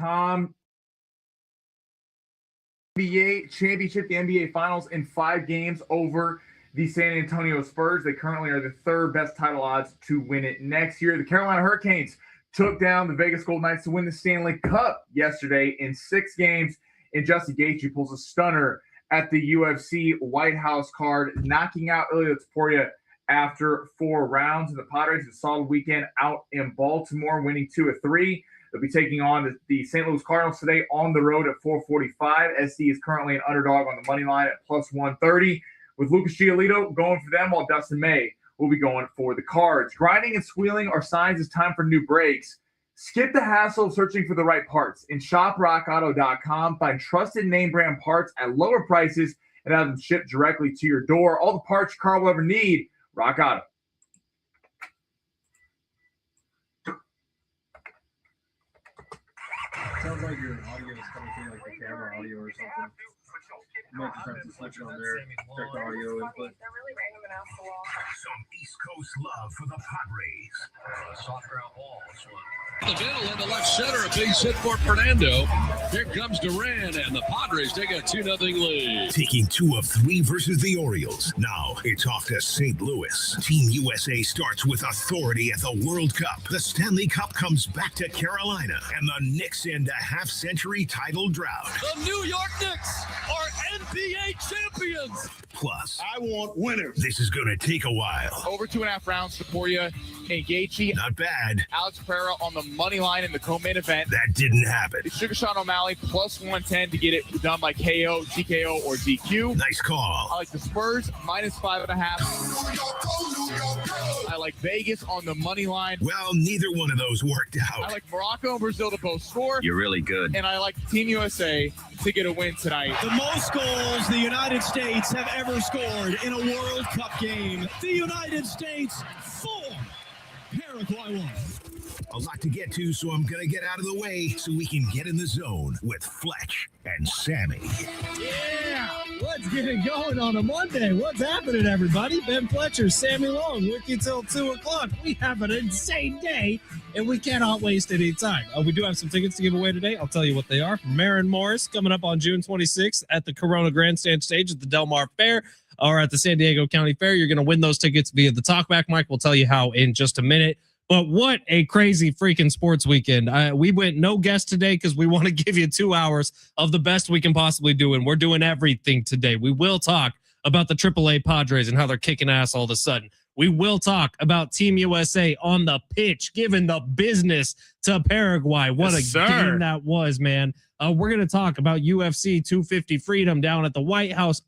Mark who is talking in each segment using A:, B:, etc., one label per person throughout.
A: KNICKS.com. NBA championship, the NBA Finals in 5 games over the San Antonio Spurs. They currently are the 3rd best title odds to win it next year. The Carolina Hurricanes took down the Vegas Golden Knights to win the Stanley Cup yesterday in 6 games. And Justin Gaethje pulls a stunner at the UFC White House card, knocking out Ilia Topuria after 4 rounds. And the Padres had a solid weekend out in Baltimore, winning 2 of 3. They'll be taking on the St. Louis Cardinals today on the road at 4:45. SD is currently an underdog on the money line at plus 130, with Lucas Giolito going for them, while Dustin May will be going for the Cards. Grinding and squealing are signs it's time for new brakes. Skip the hassle of searching for the right parts and shop rockauto.com. Find trusted name brand parts at lower prices and have them shipped directly to your door. All the parts your car will ever need. Rock Auto.
B: Sounds like your audio is coming through like the camera audio or something. You might just have to switch on there, check the audio input.
C: They're really random and off the wall.
D: Some East Coast love for the Padres. Soft ground balls.
E: The middle and the left center, a big hit for Fernando. Here comes Duran, and the Padres take a 2-0 lead.
D: Taking 2 of 3 versus the Orioles. Now it's off to St. Louis. Team USA starts with authority at the World Cup. The Stanley Cup comes back to Carolina, and the Knicks end a half-century title drought.
E: The New York Knicks are NBA champions.
D: Plus,
F: I want winners.
D: this is going to take a while.
G: Over 2.5 rounds, Topuria and Gaethje.
D: Not bad.
G: Alex Pereira on the money line in the co-main event.
D: That didn't happen.
G: Sugar Sean O'Malley plus 110 to get it done by KO, TKO, or DQ.
D: Nice call.
G: I like the Spurs minus 5.5. I like Vegas on the money line.
D: Well, neither one of those worked out.
G: I like Morocco and Brazil to both score.
D: You're really good.
G: And I like Team USA to get a win tonight.
H: The most goals the United States have ever scored in a World Cup game. The United States 4, Paraguay 1.
D: A lot to get to, so I'm going to get out of the way so we can get in the zone with Fletch and Sammy.
H: Yeah, let's get it going on a Monday. What's happening, everybody? Ben Fletcher, Sammy Long, with you till 2 o'clock. We have an insane day, and we cannot waste any time. We do have some tickets to give away today. I'll tell you what they are. Maren Morris coming up on June 26th at the Corona Grandstand stage at the Del Mar Fair, or at the San Diego County Fair. You're going to win those tickets via the Talkback mic. We'll tell you how in just a minute. But what a crazy freaking sports weekend. We went no guest today because we want to give you 2 hours of the best we can possibly do, and we're doing everything today. We will talk about the AAA Padres and how they're kicking ass all of a sudden. We will talk about Team USA on the pitch, giving the business to Paraguay. What a game that was, man. We're going to talk about UFC 250 Freedom down at the White House.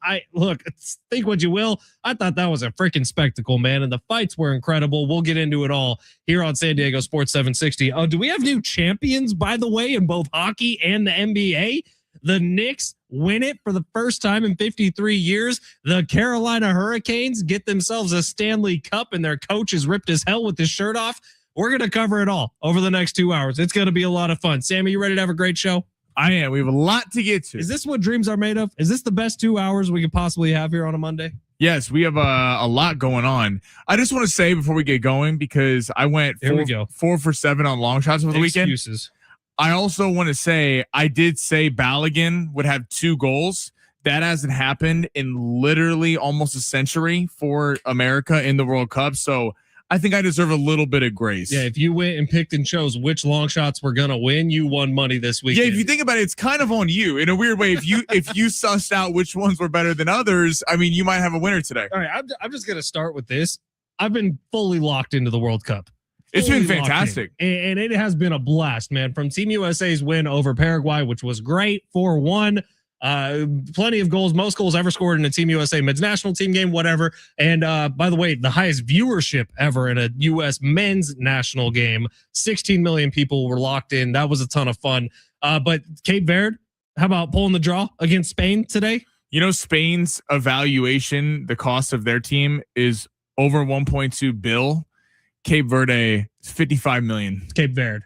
H: Think what you will. I thought that was a freaking spectacle, man. And the fights were incredible. We'll get into it all here on San Diego Sports 760. Do we have new champions, by the way, in both hockey and the NBA? The Knicks win it for the first time in 53 years. The Carolina Hurricanes get themselves a Stanley Cup, and their coach is ripped as hell with his shirt off. We're going to cover it all over the next 2 hours. It's going to be a lot of fun. Sammy, you ready to have a great show?
A: I am. We have a lot to get to.
H: Is this what dreams are made of? Is this the best 2 hours we could possibly have here on a Monday?
A: Yes, we have a lot going on. I just want to say before we get going, because I went 4 for 7 on long shots over the weekend.
H: Excuses.
A: I also want to say I did say Balogun would have 2 goals. That hasn't happened in literally almost a century for America in the World Cup. So I think I deserve a little bit of grace.
H: Yeah, if you went and picked and chose which long shots were going to win, you won money this weekend.
A: Yeah, if you think about it, it's kind of on you in a weird way. If you sussed out which ones were better than others, I mean, you might have a winner today.
H: All right, I'm just going to start with this. I've been fully locked into the World Cup.
A: It's been fantastic.
H: And it has been a blast, man. From Team USA's win over Paraguay, which was great, 4-1. Plenty of goals, most goals ever scored in a Team USA men's national team game, whatever. And by the way, the highest viewership ever in a U.S. men's national game. 16 million people were locked in. That was a ton of fun. But Cape Verde, how about pulling the draw against Spain today?
A: You know, Spain's evaluation, the cost of their team is over 1.2 bill. Cape Verde is 55 million.
H: Cape Verde.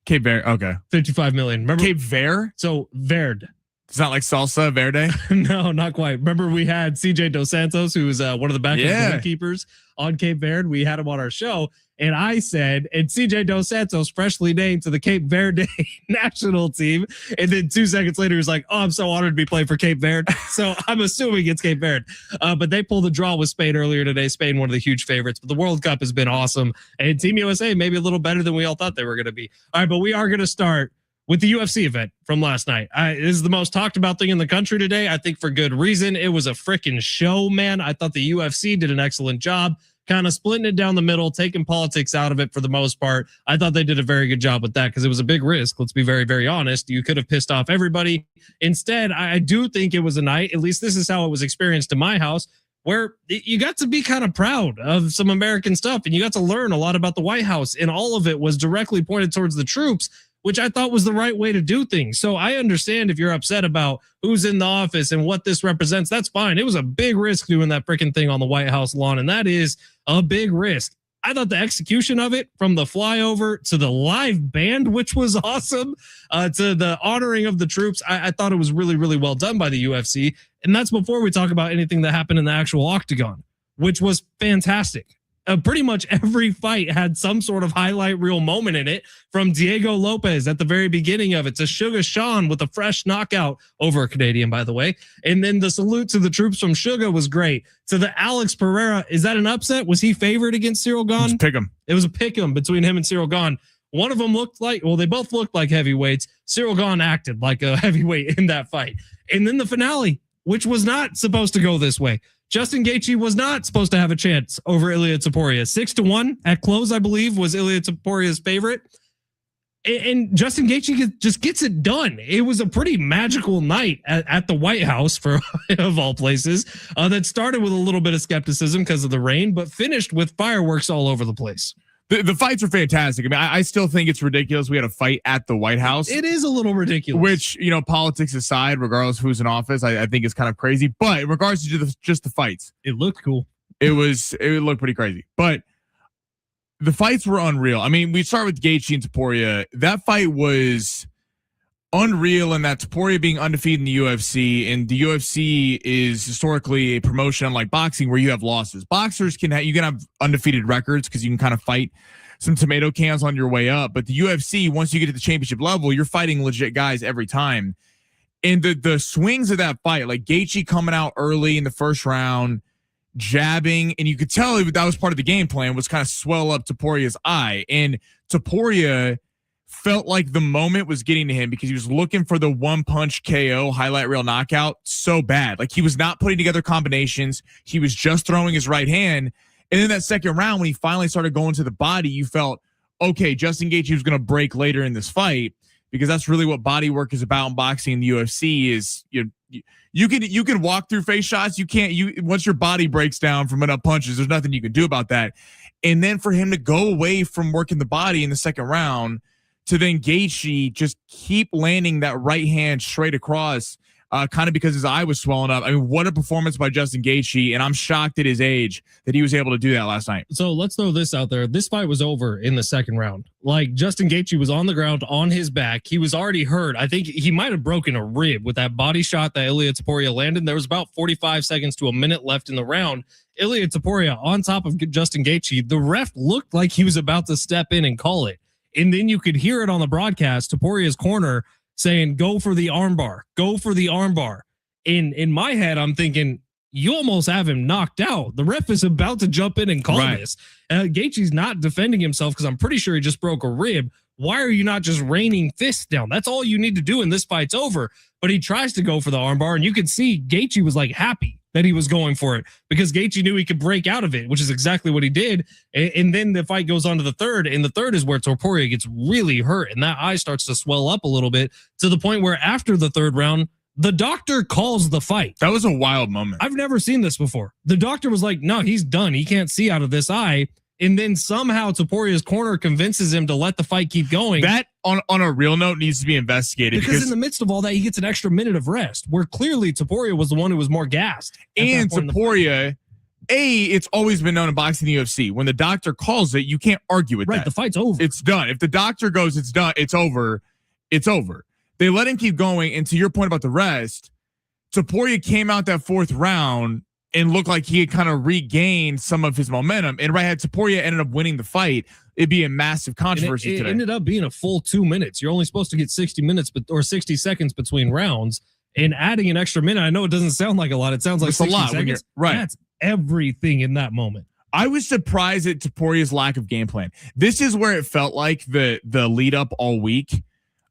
A: Okay.
H: 55 million. Remember
A: Cape Verde?
H: So Verde.
A: It's not like salsa verde.
H: No, not quite. Remember, we had CJ Dos Santos, who was one of the backup goalkeepers on Cape Verde. We had him on our show, and I said, and CJ Dos Santos freshly named to the Cape Verde national team, and then 2 seconds later, he was like, "Oh, I'm so honored to be playing for Cape Verde." So I'm assuming it's Cape Verde. But they pulled a draw with Spain earlier today. Spain, one of the huge favorites. But the World Cup has been awesome, and Team USA maybe a little better than we all thought they were going to be. All right, but we are going to start with the UFC event from last night. This is the most talked about thing in the country today. I think for good reason. It was a freaking show, man. I thought the UFC did an excellent job kind of splitting it down the middle, taking politics out of it for the most part. I thought they did a very good job with that because it was a big risk. Let's be very, very honest. You could have pissed off everybody. Instead, I do think it was a night, at least this is how it was experienced in my house, where you got to be kind of proud of some American stuff and you got to learn a lot about the White House, and all of it was directly pointed towards the troops, which I thought was the right way to do things. So I understand if you're upset about who's in the office and what this represents, that's fine. It was a big risk doing that freaking thing on the White House lawn, and that is a big risk. I thought the execution of it, from the flyover to the live band, which was awesome, to the honoring of the troops, I thought it was really, really well done by the UFC. And that's before we talk about anything that happened in the actual octagon, which was fantastic. Pretty much every fight had some sort of highlight reel moment in it, from Diego Lopez at the very beginning of it to Sugar Sean with a fresh knockout over a Canadian, by the way. And then the salute to the troops from Sugar was great. To the Alex Pereira, is that an upset? Was he favored against Cyril Gane?
A: Pick him.
H: It was a pick 'em between him and Cyril Gane. One of them looked like, well, they both looked like heavyweights. Cyril Gane acted like a heavyweight in that fight. And then the finale, which was not supposed to go this way. Justin Gaethje was not supposed to have a chance over Ilia Topuria. 6-1 at close, I believe, was Ilia Topuria's favorite. And Justin Gaethje just gets it done. It was a pretty magical night at the White House, for of all places, that started with a little bit of skepticism because of the rain, but finished with fireworks all over the place.
A: The fights are fantastic. I mean, I still think it's ridiculous we had a fight at the White House.
H: It is a little ridiculous.
A: Which, you know, politics aside, regardless of who's in office, I think is kind of crazy. But in regards to just the fights,
H: it looked cool.
A: It looked pretty crazy. But the fights were unreal. I mean, we start with Gaethje and Topuria. That fight was unreal, in that Topuria being undefeated in the UFC, and the UFC is historically a promotion unlike boxing where you have losses. Boxers can have undefeated records because you can kind of fight some tomato cans on your way up, but the UFC, once you get to the championship level, you're fighting legit guys every time. And the swings of that fight, like Gaethje coming out early in the first round, jabbing, and you could tell that was part of the game plan, was kind of swell up Topuria's eye. And Topuria felt like the moment was getting to him because he was looking for the one punch KO highlight reel knockout so bad. Like, he was not putting together combinations. He was just throwing his right hand. And then that second round, when he finally started going to the body, you felt, okay, Justin Gaethje was going to break later in this fight, because that's really what body work is about in boxing. And the UFC is, you can walk through face shots. You can't, once your body breaks down from enough punches, there's nothing you can do about that. And then for him to go away from working the body in the second round, to then Gaethje just keep landing that right hand straight across, kind of because his eye was swelling up. I mean, what a performance by Justin Gaethje, and I'm shocked at his age that he was able to do that last night.
H: So let's throw this out there. This fight was over in the second round. Like, Justin Gaethje was on the ground on his back. He was already hurt. I think he might have broken a rib with that body shot that Ilia Topuria landed. There was about 45 seconds to a minute left in the round. Ilia Topuria on top of Justin Gaethje. The ref looked like he was about to step in and call it. And then you could hear it on the broadcast, Topuria's corner saying, go for the armbar, go for the armbar. In my head, I'm thinking, you almost have him knocked out. The ref is about to jump in and call this. Gaethje's not defending himself because I'm pretty sure he just broke a rib. Why are you not just raining fists down? That's all you need to do, and this fight's over. But he tries to go for the armbar, and you could see Gaethje was like happy that he was going for it because Gaethje knew he could break out of it, which is exactly what he did. And then the fight goes on to the third, and the third is where Topuria gets really hurt, and that eye starts to swell up a little bit to the point where after the third round, the doctor calls the fight.
A: That was a wild moment.
H: I've never seen this before. The doctor was like, no, he's done. He can't see out of this eye. And then somehow Topuria's corner convinces him to let the fight keep going.
A: That, on a real note, needs to be investigated.
H: Because in the midst of all that, he gets an extra minute of rest, where clearly Topuria was the one who was more gassed.
A: And Topuria, it's always been known in boxing in the UFC, when the doctor calls it, you can't argue with that.
H: Right, the fight's over.
A: It's done. If the doctor goes, it's done, it's over, it's over. They let him keep going. And to your point about the rest, Topuria came out that fourth round and looked like he had kind of regained some of his momentum. And had Topuria ended up winning the fight, it'd be a massive controversy today.
H: It ended up being a full 2 minutes. You're only supposed to get 60 minutes, or 60 seconds between rounds. And adding an extra minute, I know it doesn't sound like a lot. It sounds like 60 seconds.
A: Right.
H: That's everything in that moment.
A: I was surprised at Topuria's lack of game plan. This is where it felt like the lead up all week,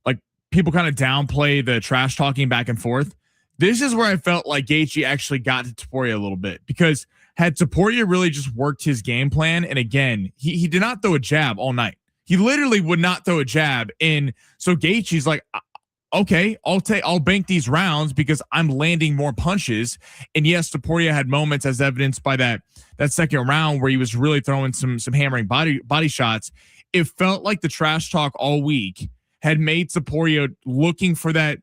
A: like people kind of downplay the trash talking back and forth. This is where I felt like Gaethje actually got to Topuria a little bit, because had Topuria really just worked his game plan, and again, he did not throw a jab all night. He literally would not throw a jab. And so Gaethje's like, okay, I'll bank these rounds because I'm landing more punches. And yes, Topuria had moments, as evidenced by that second round, where he was really throwing some hammering body shots. It felt like the trash talk all week had made Topuria looking for that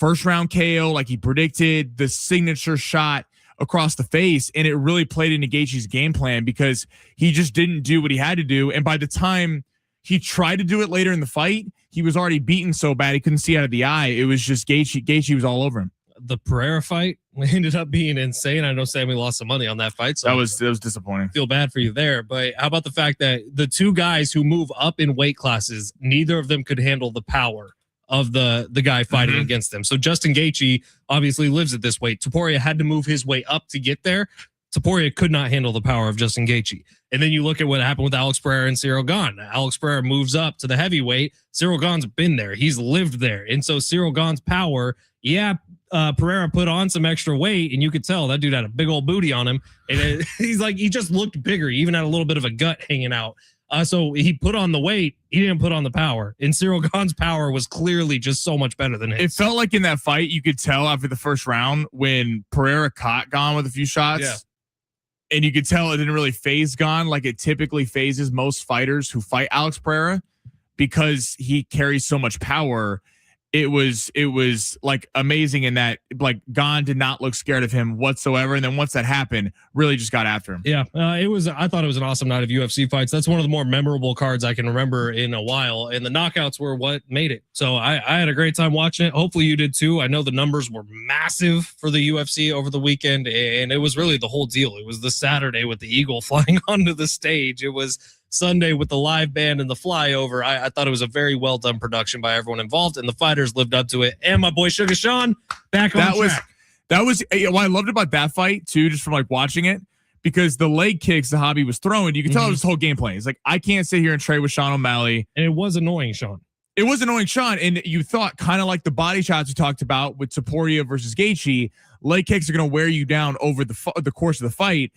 A: first round KO, like he predicted, the signature shot across the face, and it really played into Gaethje's game plan because he just didn't do what he had to do. And by the time he tried to do it later in the fight, he was already beaten so bad he couldn't see out of the eye. It was just Gaethje was all over him.
H: The Pereira fight ended up being insane. I know Sammy lost some money on that fight, so
A: that was disappointing.
H: Feel bad for you there. But how about the fact that the two guys who move up in weight classes, neither of them could handle the power of the guy fighting against them. So Justin Gaethje obviously lives at this weight. Topuria had to move his way up to get there. Topuria could not handle the power of Justin Gaethje. And then you look at what happened with Alex Pereira and Cyril Gane. Alex Pereira moves up to the heavyweight. Cyril Gane's been there. He's lived there. And so Cyril Gane's power, Pereira put on some extra weight, and you could tell that dude had a big old booty on him. And he just looked bigger. He even had a little bit of a gut hanging out. So he put on the weight. He didn't put on the power. And Cyril Gane's power was clearly just so much better than his.
A: It felt like in that fight, you could tell after the first round when Pereira caught Gane with a few shots.
H: Yeah.
A: And you could tell it didn't really phase Gane like it typically phases most fighters who fight Alex Pereira, because he carries so much power. It was like amazing in that, like, Gane did not look scared of him whatsoever. And then once that happened, really just got after him.
H: Yeah, I thought it was an awesome night of UFC fights. That's one of the more memorable cards I can remember in a while. And the knockouts were what made it. So I had a great time watching it. Hopefully you did too. I know the numbers were massive for the UFC over the weekend, and it was really the whole deal. It was the Saturday with the Eagle flying onto the stage. It was Sunday with the live band and the flyover. I thought it was a very well done production by everyone involved, and the fighters lived up to it. And my boy Sugar Sean back on track.
A: That was what I loved about that fight too, just from like watching it, because the leg kicks the Hobby was throwing, you could tell it was his whole game plan. It's like, I can't sit here and trade with Sean O'Malley.
H: And it was annoying, Sean.
A: It was annoying, Sean. And you thought, kind of like the body shots we talked about with Topuria versus Gaethje, leg kicks are going to wear you down over the course of the fight.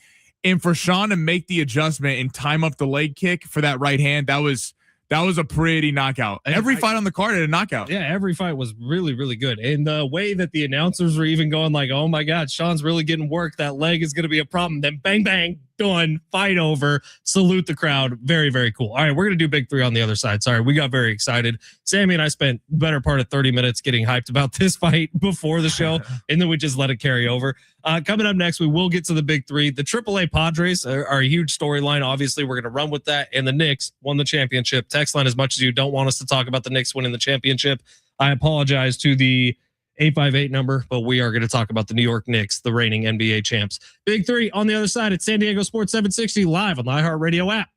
A: And for Sean to make the adjustment and time up the leg kick for that right hand, that was a pretty knockout. Every fight on the card had a knockout.
H: Yeah, every fight was really, really good. And the way that the announcers were even going like, oh my God, Sean's really getting work. That leg is going to be a problem. Then bang, bang, done, fight over, salute the crowd. Very, very cool. All right, we're going to do big three on the other side. Sorry, we got very excited. Sammy and I spent the better part of 30 minutes getting hyped about this fight before the show, and then we just let it carry over. Coming up next, we will get to the big three. The AAA Padres are a huge storyline. Obviously, we're going to run with that. And the Knicks won the championship. Text line, as much as you don't want us to talk about the Knicks winning the championship, I apologize to the 858 number, but we are going to talk about the New York Knicks, the reigning NBA champs. Big three on the other side at San Diego Sports 760 live on the iHeartRadio app.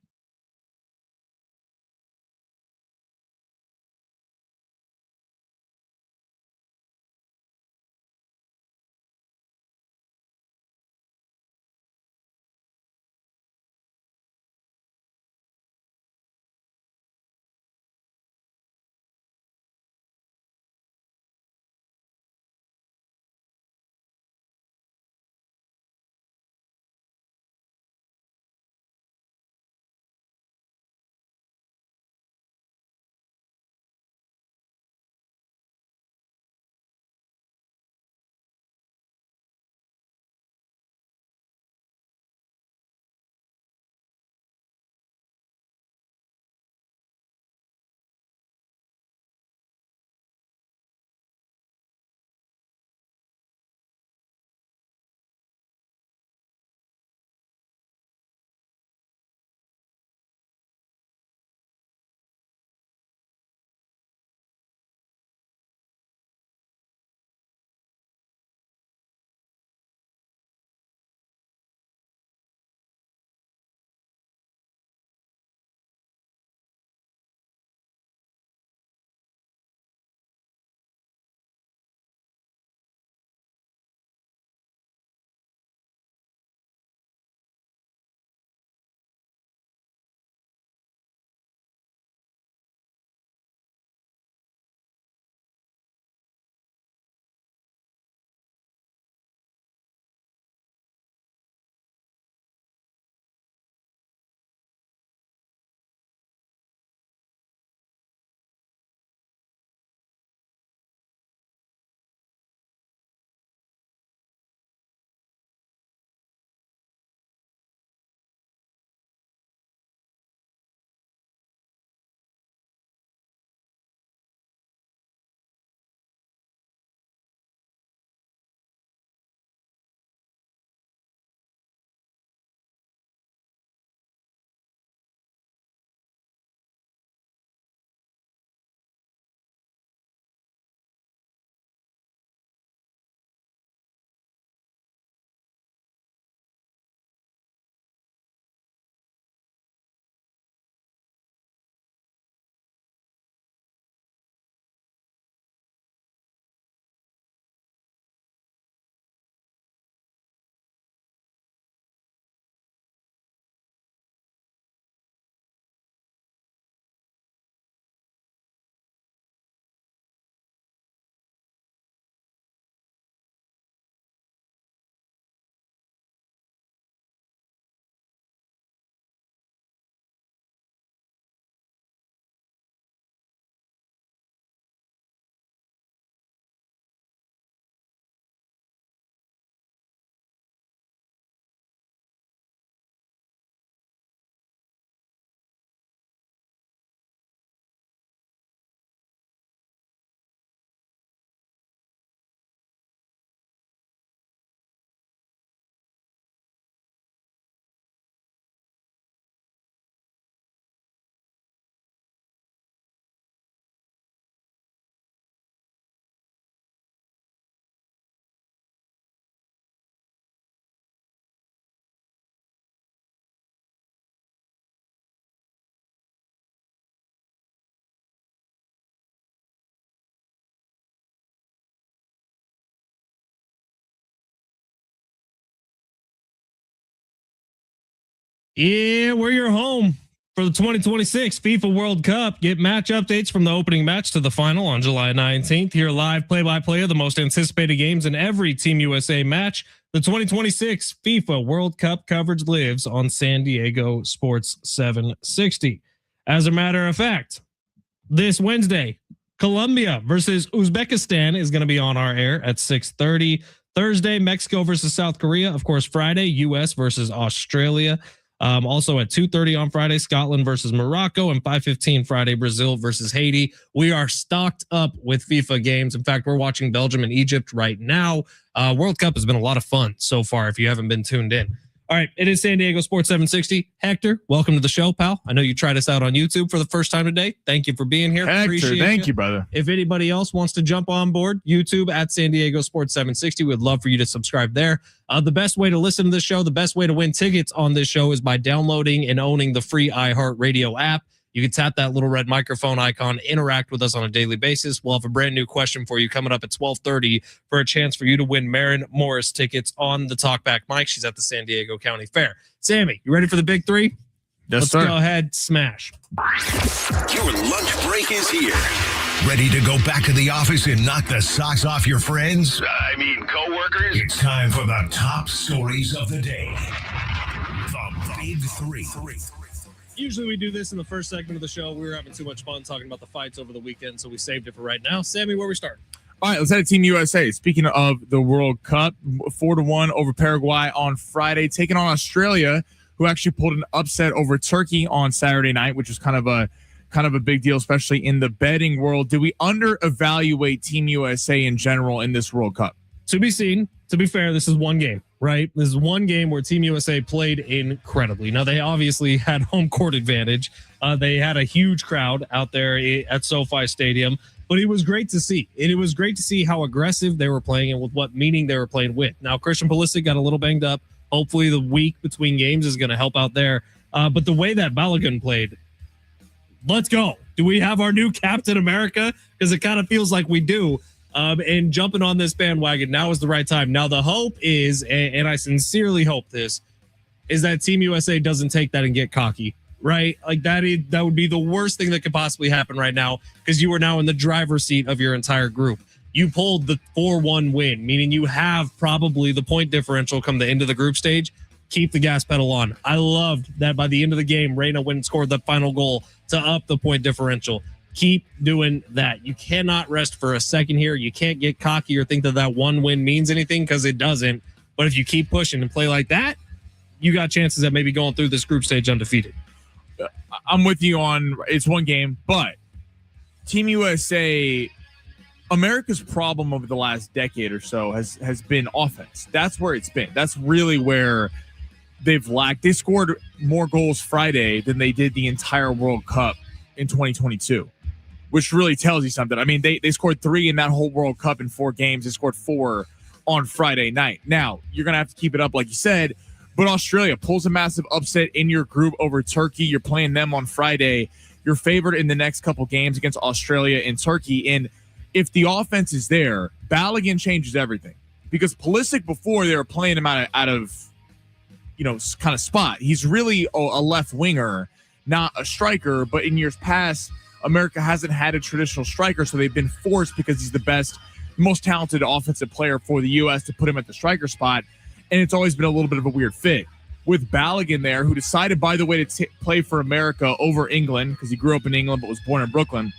H: Yeah, we're your home for the 2026 FIFA World Cup. Get match updates from the opening match to the final on July 19th. Hear live play-by-play of the most anticipated games in every Team USA match. The 2026 FIFA World Cup coverage lives on San Diego Sports 760. As a matter of fact, this Wednesday, Colombia versus Uzbekistan is going to be on our air at 6:30. Thursday, Mexico versus South Korea. Of course, Friday, US versus Australia. Also at 2:30 on Friday, Scotland versus Morocco, and 5:15 Friday, Brazil versus Haiti. We are stocked up with FIFA games. In fact, we're watching Belgium and Egypt right now. World Cup has been a lot of fun so far if you haven't been tuned in. All right, it is San Diego Sports 760. Hector, welcome to the show, pal. I know you tried us out on YouTube for the first time today. Thank you for being here.
A: Hector, thank you, brother.
H: If anybody else wants to jump on board, YouTube at San Diego Sports 760, we'd love for you to subscribe there. The best way to listen to this show, the best way to win tickets on this show is by downloading and owning the free iHeartRadio app. You can tap that little red microphone icon, interact with us on a daily basis. We'll have a brand new question for you coming up at 12:30 for a chance for you to win Maren Morris tickets on the Talkback mic. She's at the San Diego County Fair. Sammy, you ready for the big three?
A: Yes,
H: Let's go ahead, smash.
D: Your lunch break is here. Ready to go back to the office and knock the socks off your friends? Coworkers? It's time for the top stories of the day. The Big Three.
H: Usually we do this in the first segment of the show. We were having too much fun talking about the fights over the weekend, so we saved it for right now. Sammy, where we start?
A: All right, let's head to Team USA. Speaking of the World Cup, 4-1 over Paraguay on Friday, taking on Australia, who actually pulled an upset over Turkey on Saturday night, which was kind of a big deal, especially in the betting world. Did we under-evaluate Team USA in general in this World Cup?
H: To be seen. To be fair, this is one game, right? This is one game where Team USA played incredibly. Now, they obviously had home court advantage. They had a huge crowd out there at SoFi Stadium, but it was great to see. It was great to see how aggressive they were playing and with what meaning they were playing with. Now, Christian Pulisic got a little banged up. Hopefully the week between games is going to help out there. But the way that Balogun played, let's go. Do we have our new Captain America? Because it kind of feels like we do. And jumping on this bandwagon, now is the right time. Now, the hope is, and I sincerely hope this, is that Team USA doesn't take that and get cocky, right? Like that would be the worst thing that could possibly happen right now, because you are now in the driver's seat of your entire group. You pulled the 4-1 win, meaning you have probably the point differential come the end of the group stage. Keep the gas pedal on. I loved that by the end of the game, Reina went and scored the final goal to up the point differential. Keep doing that. You cannot rest for a second here. You can't get cocky or think that one win means anything, because it doesn't. But if you keep pushing and play like that, you got chances at maybe going through this group stage undefeated.
A: I'm with you on it's one game, but Team USA, America's problem over the last decade or so has been offense. That's where it's been. That's really where they've lacked. They scored more goals Friday than they did the entire World Cup in 2022. Which really tells you something. I mean, they scored 3 in that whole World Cup in 4 games. They scored 4 on Friday night. Now, you're going to have to keep it up, like you said, but Australia pulls a massive upset in your group over Turkey. You're playing them on Friday. You're favored in the next couple games against Australia and Turkey. And if the offense is there, Balogun changes everything. Because Pulisic, before, they were playing him out of kind of spot. He's really a left winger, not a striker, but in years past, America hasn't had a traditional striker, so they've been forced, because he's the best, most talented offensive player for the U.S., to put him at the striker spot, and it's always been a little bit of a weird fit. With Balogun there, who decided, by the way, to play for America over England, because he grew up in England but was born in Brooklyn,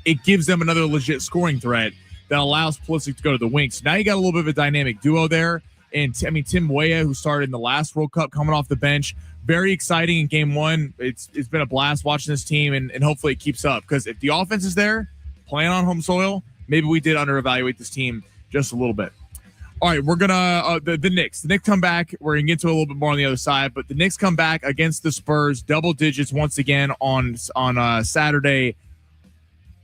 A: it gives them another legit scoring threat that allows Pulisic to go to the wing. So now you got a little bit of a dynamic duo there, and Tim Weah, who started in the last World Cup, coming off the bench. Very exciting in game one. It's been a blast watching this team, and hopefully it keeps up, because if the offense is there, playing on home soil, maybe we did under-evaluate this team just a little bit. All right, we're going to the Knicks. The Knicks come back. We're going to get to a little bit more on the other side, but the Knicks come back against the Spurs, double digits once again on Saturday.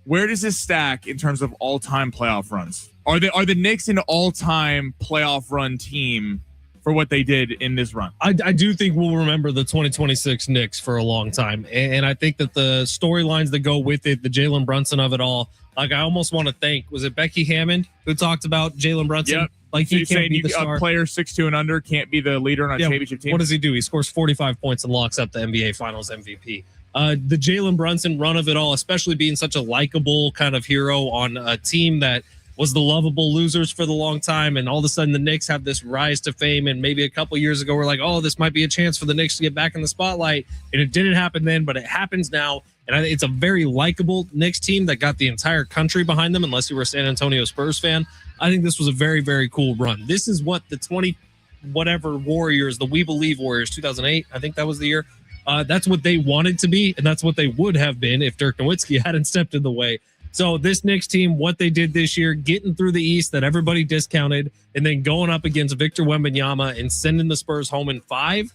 A: Where does this stack in terms of all-time playoff runs? Are the Knicks an all-time playoff run team for what they did in this run?
H: I do think we'll remember the 2026 Knicks for a long time. And I think that the storylines that go with it, the Jalen Brunson of it all, like I almost want to thank, was it Becky Hammond who talked about Jalen Brunson?
A: Yep.
H: Like,
A: So
H: he
A: you're
H: can't
A: saying
H: be the star.
A: a player 6'2" and under can't be the leader on a championship team?
H: What does he do? He scores 45 points and locks up the NBA Finals MVP. The Jalen Brunson run of it all, especially being such a likable kind of hero on a team that was the lovable losers for the long time, and all of a sudden the Knicks have this rise to fame, and maybe a couple years ago we're like, oh, this might be a chance for the Knicks to get back in the spotlight, and it didn't happen then, but it happens now, and I think it's a very likable Knicks team that got the entire country behind them, unless you were a San Antonio Spurs fan. I think this was a very, very cool run. This is what the 20-whatever Warriors, the We Believe Warriors, 2008, I think that was the year, that's what they wanted to be, and that's what they would have been if Dirk Nowitzki hadn't stepped in the way. So this Knicks team, what they did this year, getting through the East that everybody discounted, and then going up against Victor Wembanyama and sending the Spurs home in 5,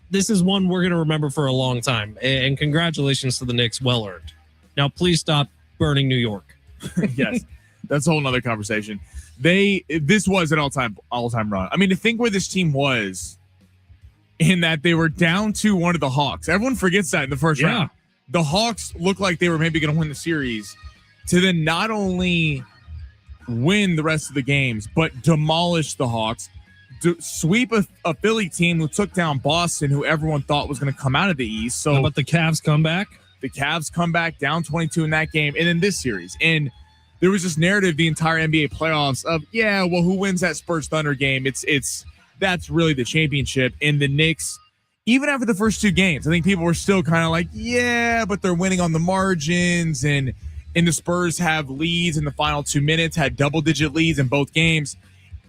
H: this is one we're going to remember for a long time. And congratulations to the Knicks, well earned. Now, please stop burning New York.
A: Yes, that's a whole nother conversation. This was an all-time run. I mean, to think where this team was, in that they were down to one of the Hawks. Everyone forgets that in the first round. The Hawks looked like they were maybe going to win the series, to then not only win the rest of the games, but demolish the Hawks, sweep a Philly team who took down Boston, who everyone thought was going to come out of the East. So,
H: how about the Cavs come back?
A: The Cavs come back down 22 in that game, and in this series. And there was this narrative the entire NBA playoffs of, who wins that Spurs Thunder game? That's really the championship. And the Knicks, even after the first 2 games, I think people were still kind of like, but they're winning on the margins, and the Spurs have leads in the final 2 minutes, had double-digit leads in both games,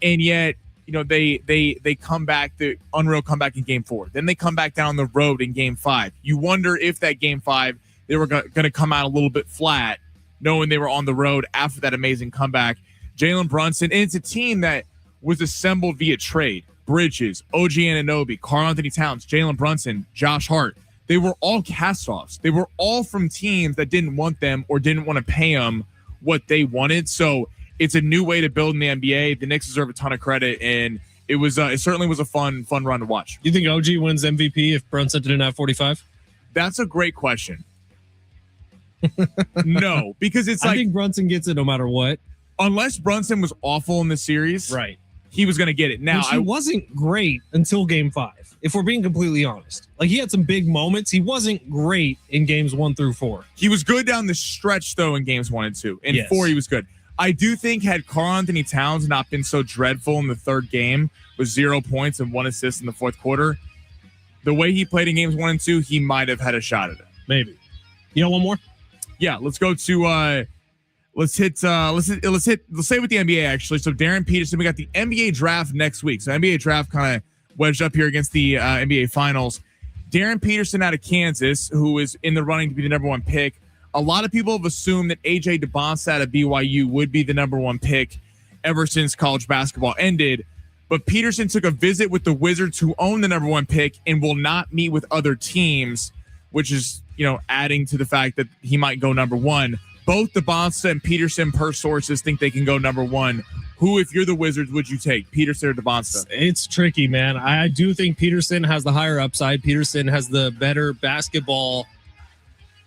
A: and yet, they come back, the unreal comeback in Game 4. Then they come back down the road in Game 5. You wonder if that Game 5 they were going to come out a little bit flat, knowing they were on the road after that amazing comeback. Jalen Brunson, and it's a team that was assembled via trade. Bridges, OG Anunoby, Karl-Anthony Towns, Jalen Brunson, Josh Hart. They were all cast-offs. They were all from teams that didn't want them or didn't want to pay them what they wanted. So it's a new way to build in the NBA. The Knicks deserve a ton of credit, and it certainly was a fun run to watch.
H: You think OG wins MVP if Brunson didn't have 45?
A: That's a great question. No, because I
H: think Brunson gets it no matter what.
A: Unless Brunson was awful in the series,
H: right? He
A: was going to get it. Now,
H: he wasn't great until Game 5. If we're being completely honest, like, he had some big moments. He wasn't great in games 1 through 4.
A: He was good down the stretch, though, in games 1 and 2. In 4, he was good. I do think had Karl-Anthony Towns not been so dreadful in the third game with 0 points and 1 assist in the fourth quarter, the way he played in games 1 and 2, he might have had a shot at it.
H: Maybe. You know, one more?
A: Yeah, let's go to let's stay with the NBA, actually. So Darren Peterson, we got the NBA draft next week. So NBA draft kind of wedged up here against the NBA Finals. Darren Peterson out of Kansas, who is in the running to be the number 1 pick. A lot of people have assumed that AJ DeBonsta out of BYU would be the number 1 pick ever since college basketball ended. But Peterson took a visit with the Wizards, who own the number 1 pick, and will not meet with other teams, which is, adding to the fact that he might go number 1. Both DeBonsta and Peterson, per sources, think they can go number 1. Who, if you're the Wizards, would you take, Peterson or DeBonsta?
H: It's tricky, man. I do think Peterson has the higher upside. Peterson has the better basketball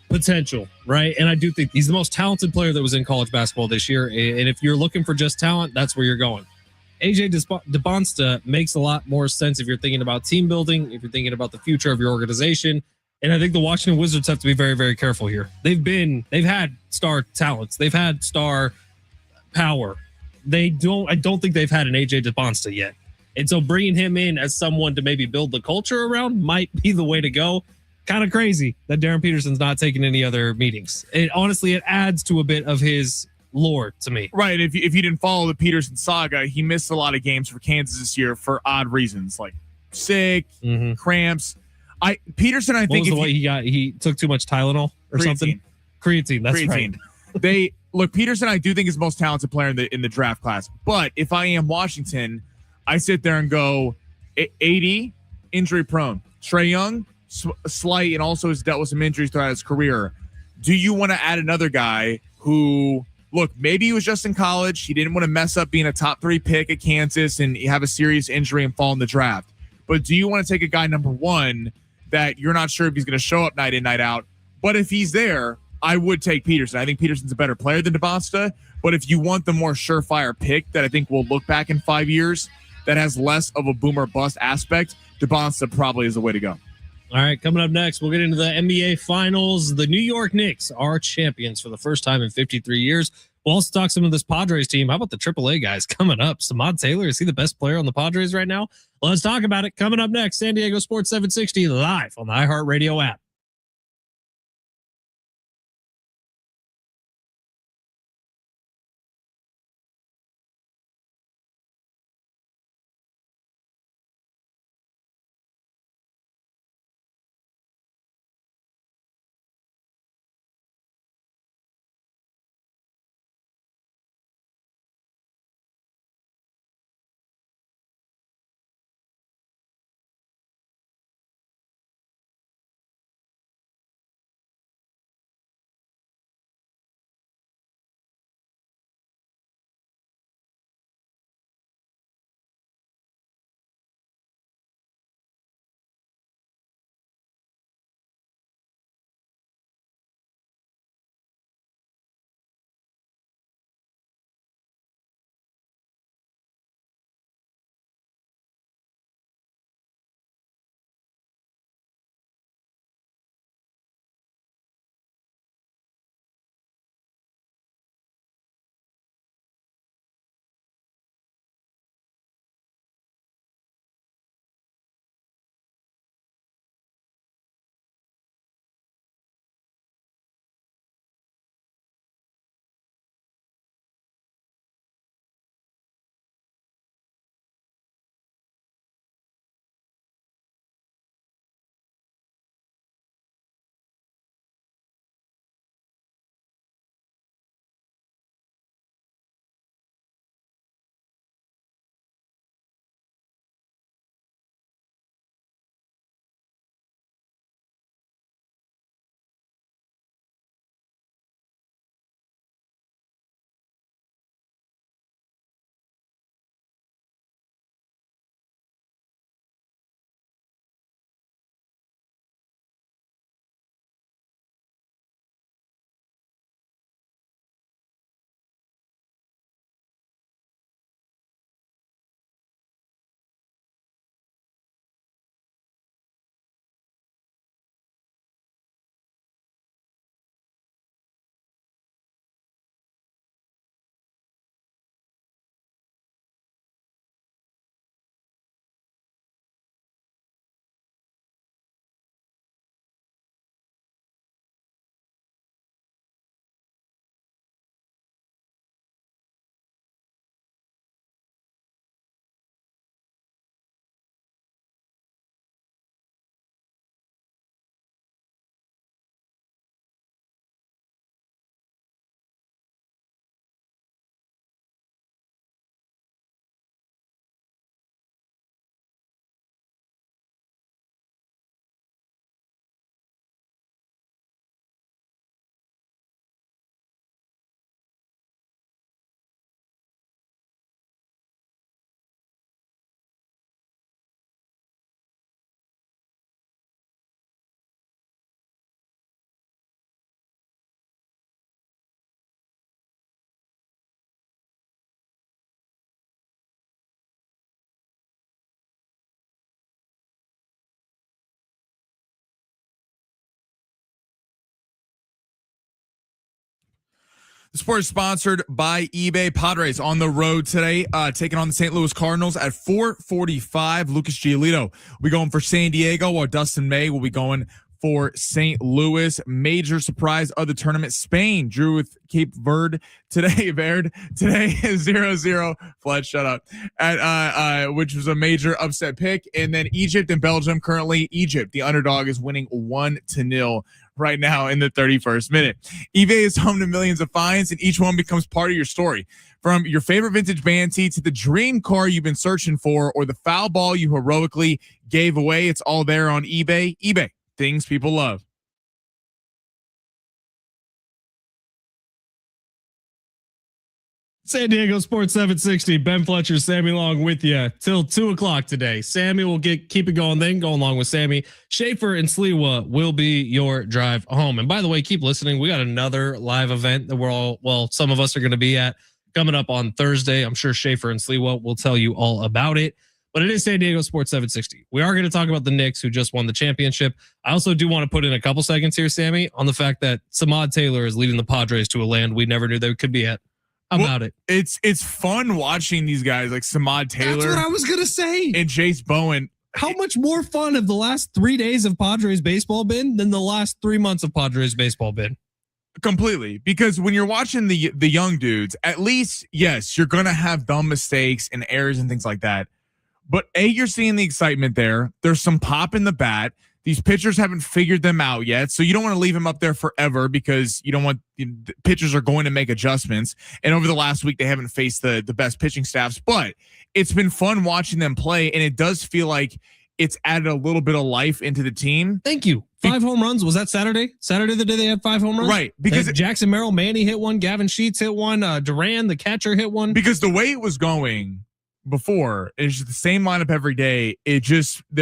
H: potential, right? And I do think he's the most talented player that was in college basketball this year. And if you're looking for just talent, that's where you're going. AJ DeBonsta makes a lot more sense if you're thinking about team building, if you're thinking about the future of your organization. And I think the Washington Wizards have to be very, very careful here. They've had star talents. They've had star power. I don't think they've had an AJ DeBonsta yet. And so bringing him in as someone to maybe build the culture around might be the way to go. Kind of crazy that Darren Peterson's not taking any other meetings. Honestly, it adds to a bit of his lore to me.
A: Right. If you didn't follow the Peterson saga, he missed a lot of games for Kansas this year for odd reasons, like sick, cramps. Peterson, I think,
H: what was the way he got? He took too much Tylenol or something. Creatine. That's right.
A: Peterson, I do think is the most talented player in the draft class. But if I am Washington, I sit there and go, AD, injury prone. Trae Young, slight, and also has dealt with some injuries throughout his career. Do you want to add another guy who, look, maybe he was just in college. He didn't want to mess up being a top 3 pick at Kansas and have a serious injury and fall in the draft. But do you want to take a guy number 1 that you're not sure if he's going to show up night in, night out? But if he's there,
G: I would take Peterson. I think Peterson's a better player than DeBonsta, but if you want the more surefire pick that I think will look back in 5 years that has less of a boomer bust aspect, DeBonsta probably is the way to go.
H: All right, coming up next, we'll get into the NBA Finals. The New York Knicks are champions for the first time in 53 years. We'll also talk some of this Padres team. How about the AAA guys coming up? Samad Taylor, is he the best player on the Padres right now? Let's talk about it. Coming up next, San Diego Sports 760 live on the iHeartRadio app.
G: The sport is sponsored by eBay. Padres on the road today, taking on the St. Louis Cardinals at 4:45. Lucas Giolito will be going for San Diego, while Dustin May will be going for St. Louis. Major surprise of the tournament. Spain drew with Cape Verde today. Today is 0-0. Fletch, shut up. Which was a major upset pick. And then Egypt and Belgium. Currently, Egypt, the underdog, is winning 1-0 right now in the 31st minute. eBay is home to millions of finds, and each one becomes part of your story. From your favorite vintage band tee to the dream car you've been searching for, or the foul ball you heroically gave away, it's all there on eBay. eBay, things people love.
H: San Diego Sports 760, Ben Fletcher, Sammy Long with you till 2 o'clock today. Sammy will keep it going, then go along with Sammy. Schaefer and Sliwa will be your drive home. And by the way, keep listening. We got another live event that some of us are going to be at coming up on Thursday. I'm sure Schaefer and Sliwa will tell you all about it. But it is San Diego Sports 760. We are going to talk about the Knicks, who just won the championship. I also do want to put in a couple seconds here, Sammy, on the fact that Samad Taylor is leading the Padres to a land we never knew they could be at. About it.
G: It's fun watching these guys like Samad Taylor.
H: That's what I was gonna say.
G: And Jace Bowen.
H: How much more fun have the last 3 days of Padres baseball been than the last 3 months of Padres baseball been?
G: Completely. Because when you're watching the young dudes, at least, yes, you're gonna have dumb mistakes and errors and things like that. But you're seeing the excitement there. There's some pop in the bat. These pitchers haven't figured them out yet, so you don't want to leave them up there forever because you don't want pitchers are going to make adjustments. And over the last week, they haven't faced the best pitching staffs, but it's been fun watching them play, and it does feel like it's added a little bit of life into the team.
H: Thank you. 5 home runs. Was that Saturday? Saturday, the day they had 5 home runs?
G: Right. Because
H: Jackson Merrill, Manny hit one, Gavin Sheets hit one, Duran, the catcher, hit one.
G: Because the way it was going before, it's just the same lineup every day. They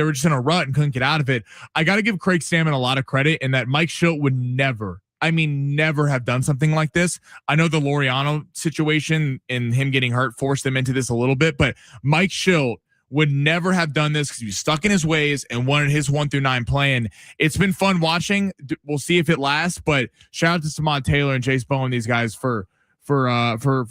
G: were just in a rut and couldn't get out of it. I got to give Craig Stammen a lot of credit in that Mike Schilt would never have done something like this. I know the Laureano situation and him getting hurt forced them into this a little bit, but Mike Schilt would never have done this because he was stuck in his ways and wanted his 1 through 9 plan. It's been fun watching. We'll see if it lasts, but shout out to Samad Taylor and Jace Bowen, these guys for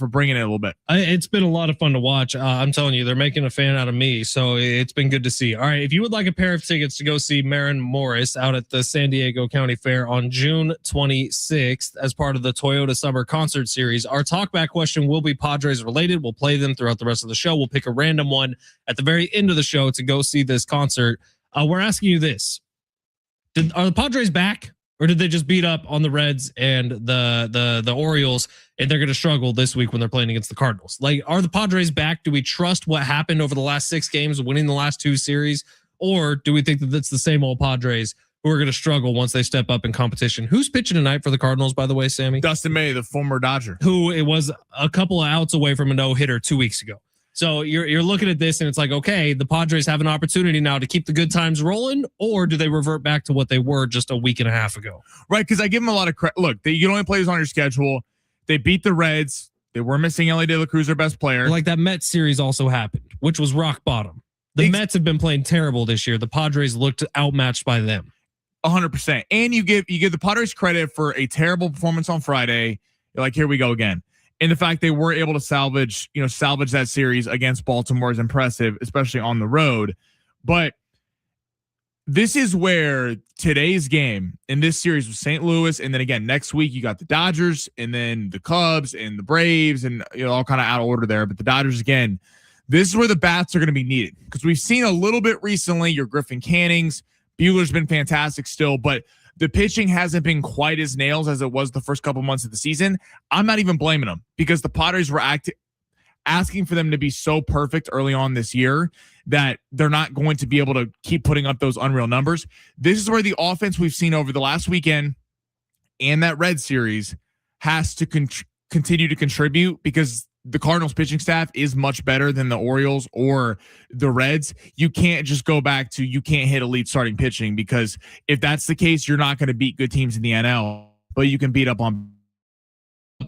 G: bringing it a little bit.
H: It's been a lot of fun to watch. I'm telling you, they're making a fan out of me, so it's been good to see. All right, if you would like a pair of tickets to go see Maren Morris out at the San Diego County Fair on June 26th as part of the Toyota Summer Concert Series, our talkback question will be Padres related. We'll play them throughout the rest of the show. We'll pick a random one at the very end of the show to go see this concert. We're asking you this. Are the Padres back? Or did they just beat up on the Reds and the Orioles, and they're going to struggle this week when they're playing against the Cardinals? Like, are the Padres back? Do we trust what happened over the last 6 games, winning the last 2 series? Or do we think that it's the same old Padres who are going to struggle once they step up in competition? Who's pitching tonight for the Cardinals, by the way, Sammy?
G: Dustin May, the former Dodger.
H: Who it was a couple of outs away from a no-hitter 2 weeks ago. So you're looking at this and it's like, okay, the Padres have an opportunity now to keep the good times rolling, or do they revert back to what they were just a week and a half ago?
G: Right, because I give them a lot of credit. Look, you can only play on your schedule. They beat the Reds. They were missing Ellie De La Cruz, their best player.
H: Like that Mets series also happened, which was rock bottom. The Mets have been playing terrible this year. The Padres looked outmatched by them.
G: 100%. And you give the Padres credit for a terrible performance on Friday. You're like, here we go again. And the fact they were able to salvage that series against Baltimore is impressive, especially on the road. But this is where today's game in this series with St. Louis, and then again next week you got the Dodgers, and then the Cubs and the Braves, and all kind of out of order there. But the Dodgers again, this is where the bats are going to be needed because we've seen a little bit recently. Your Griffin Cannings, Buehler's been fantastic still, but the pitching hasn't been quite as nails as it was the first couple months of the season. I'm not even blaming them because the Padres were asking for them to be so perfect early on this year that they're not going to be able to keep putting up those unreal numbers. This is where the offense we've seen over the last weekend and that Red series has to continue to contribute because the Cardinals pitching staff is much better than the Orioles or the Reds. You can't just go back to you can't hit elite starting pitching because if that's the case, you're not going to beat good teams in the NL, but you can beat up on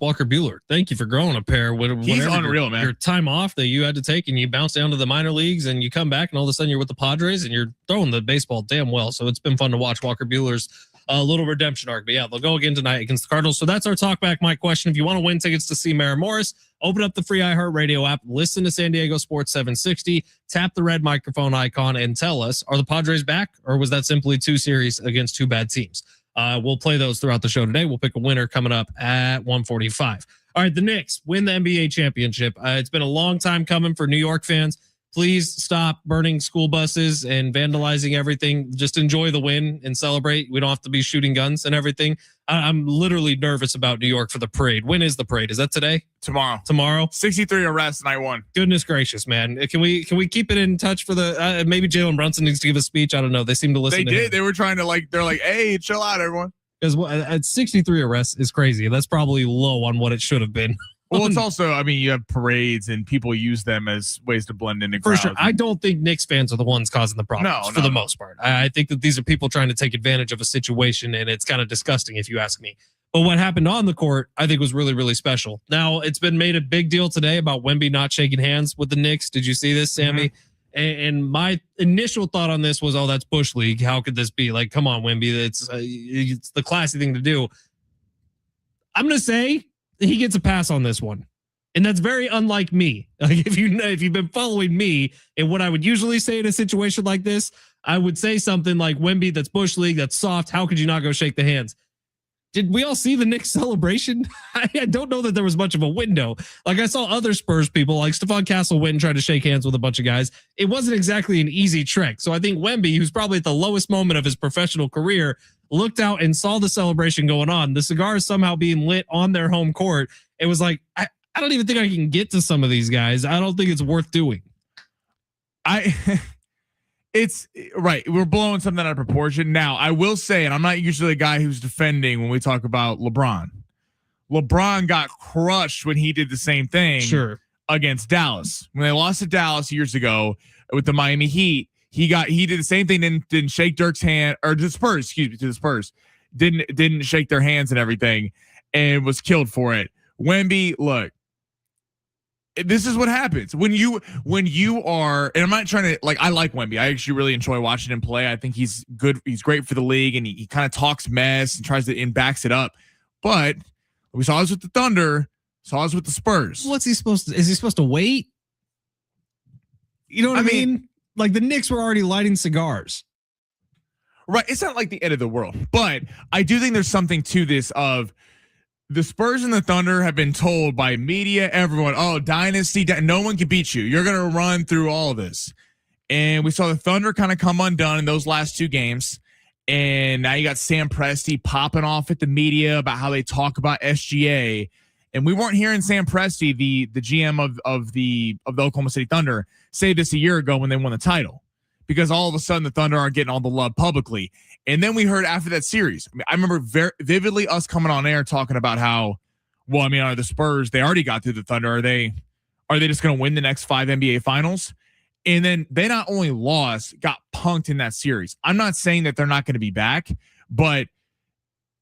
H: Walker Buehler. Thank you for growing a pair.
G: He's unreal, man.
H: Your time off that you had to take and you bounce down to the minor leagues and you come back and all of a sudden you're with the Padres and you're throwing the baseball damn well. So it's been fun to watch Walker Buehler's little redemption arc. But yeah, they'll go again tonight against the Cardinals. So that's our talkback Mike question. If you want to win tickets to see Maren Morris, open up the free iHeartRadio app, listen to San Diego Sports 760, tap the red microphone icon and tell us, are the Padres back or was that simply 2 series against 2 bad teams? We'll play those throughout the show today. We'll pick a winner coming up at 1:45. All right, the Knicks win the NBA championship. It's been a long time coming for New York fans. Please stop burning school buses and vandalizing everything. Just enjoy the win and celebrate. We don't have to be shooting guns and everything. I'm literally nervous about New York for the parade. When is the parade? Is that today?
G: Tomorrow. 63 arrests, night 1.
H: Goodness gracious, man. Can we keep it in touch for the maybe Jalen Brunson needs to give a speech. I don't know. They seem to listen.
G: They did. They were trying to they're like, hey, chill out, everyone.
H: Because at 63 arrests is crazy. That's probably low on what it should have been.
G: Well, it's also, I mean, you have parades and people use them as ways to blend into crowds.
H: For sure. I don't think Knicks fans are the ones causing the problems for the most part. I think that these are people trying to take advantage of a situation, and it's kind of disgusting if you ask me. But what happened on the court, I think, was really, really special. Now, it's been made a big deal today about Wemby not shaking hands with the Knicks. Did you see this, Sammy? Mm-hmm. And my initial thought on this was, oh, that's Bush League. How could this be? Like, come on, Wemby. It's the classy thing to do. I'm going to say he gets a pass on this one. And that's very unlike me. Like, if you've been following me and what I would usually say in a situation like this, I would say something like, Wemby, that's Bush League. That's soft. How could you not go shake the hands? Did we all see the Knicks celebration? I don't know that there was much of a window. Like, I saw other Spurs people, like Stephon Castle went and tried to shake hands with a bunch of guys. It wasn't exactly an easy trick. So I think Wemby, who's probably at the lowest moment of his professional career, looked out and saw the celebration going on. The cigars somehow being lit on their home court. It was like, I don't even think I can get to some of these guys. I don't think it's worth doing.
G: It's right. We're blowing something out of proportion. Now, I will say, and I'm not usually a guy who's defending when we talk about LeBron. LeBron got crushed when he did the same thing against Dallas. When they lost to Dallas years ago with the Miami Heat, he did the same thing, didn't shake Dirk's hand, or to the Spurs. Didn't shake their hands and everything, and was killed for it. Wemby, look. This is what happens when you are, and I'm not trying to, like, I like Wemby. I actually really enjoy watching him play. I think he's good. He's great for the league, and he kind of talks mess and tries to and backs it up. But we saw this with the Thunder, saw this with the Spurs.
H: What's he supposed to? Is he supposed to wait? You know what I mean? Like, the Knicks were already lighting cigars.
G: Right. It's not like the end of the world, but I do think there's something to this of. The Spurs and the Thunder have been told by media, everyone, oh, dynasty, no one can beat you. You're going to run through all of this. And we saw the Thunder kind of come undone in those last two games. And now you got Sam Presti popping off at the media about how they talk about SGA. And we weren't hearing Sam Presti, the GM of the Oklahoma City Thunder, say this a year ago when they won the title. Because all of a sudden the Thunder are getting all the love publicly. And then we heard after that series, I remember very vividly us coming on air talking about how, well, I mean, are the Spurs, they already got through the Thunder. Are they just going to win the next 5 NBA finals? And then they not only lost, got punked in that series. I'm not saying that they're not going to be back, but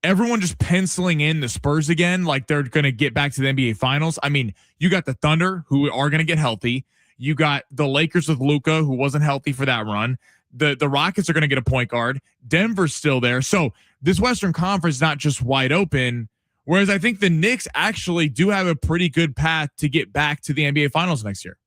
G: everyone just penciling in the Spurs again, like they're going to get back to the NBA finals. I mean, you got the Thunder who are going to get healthy. You got the Lakers with Luka, who wasn't healthy for that run. The Rockets are going to get a point guard. Denver's still there. So this Western Conference is not just wide open, whereas I think the Knicks actually do have a pretty good path to get back to the NBA Finals next year.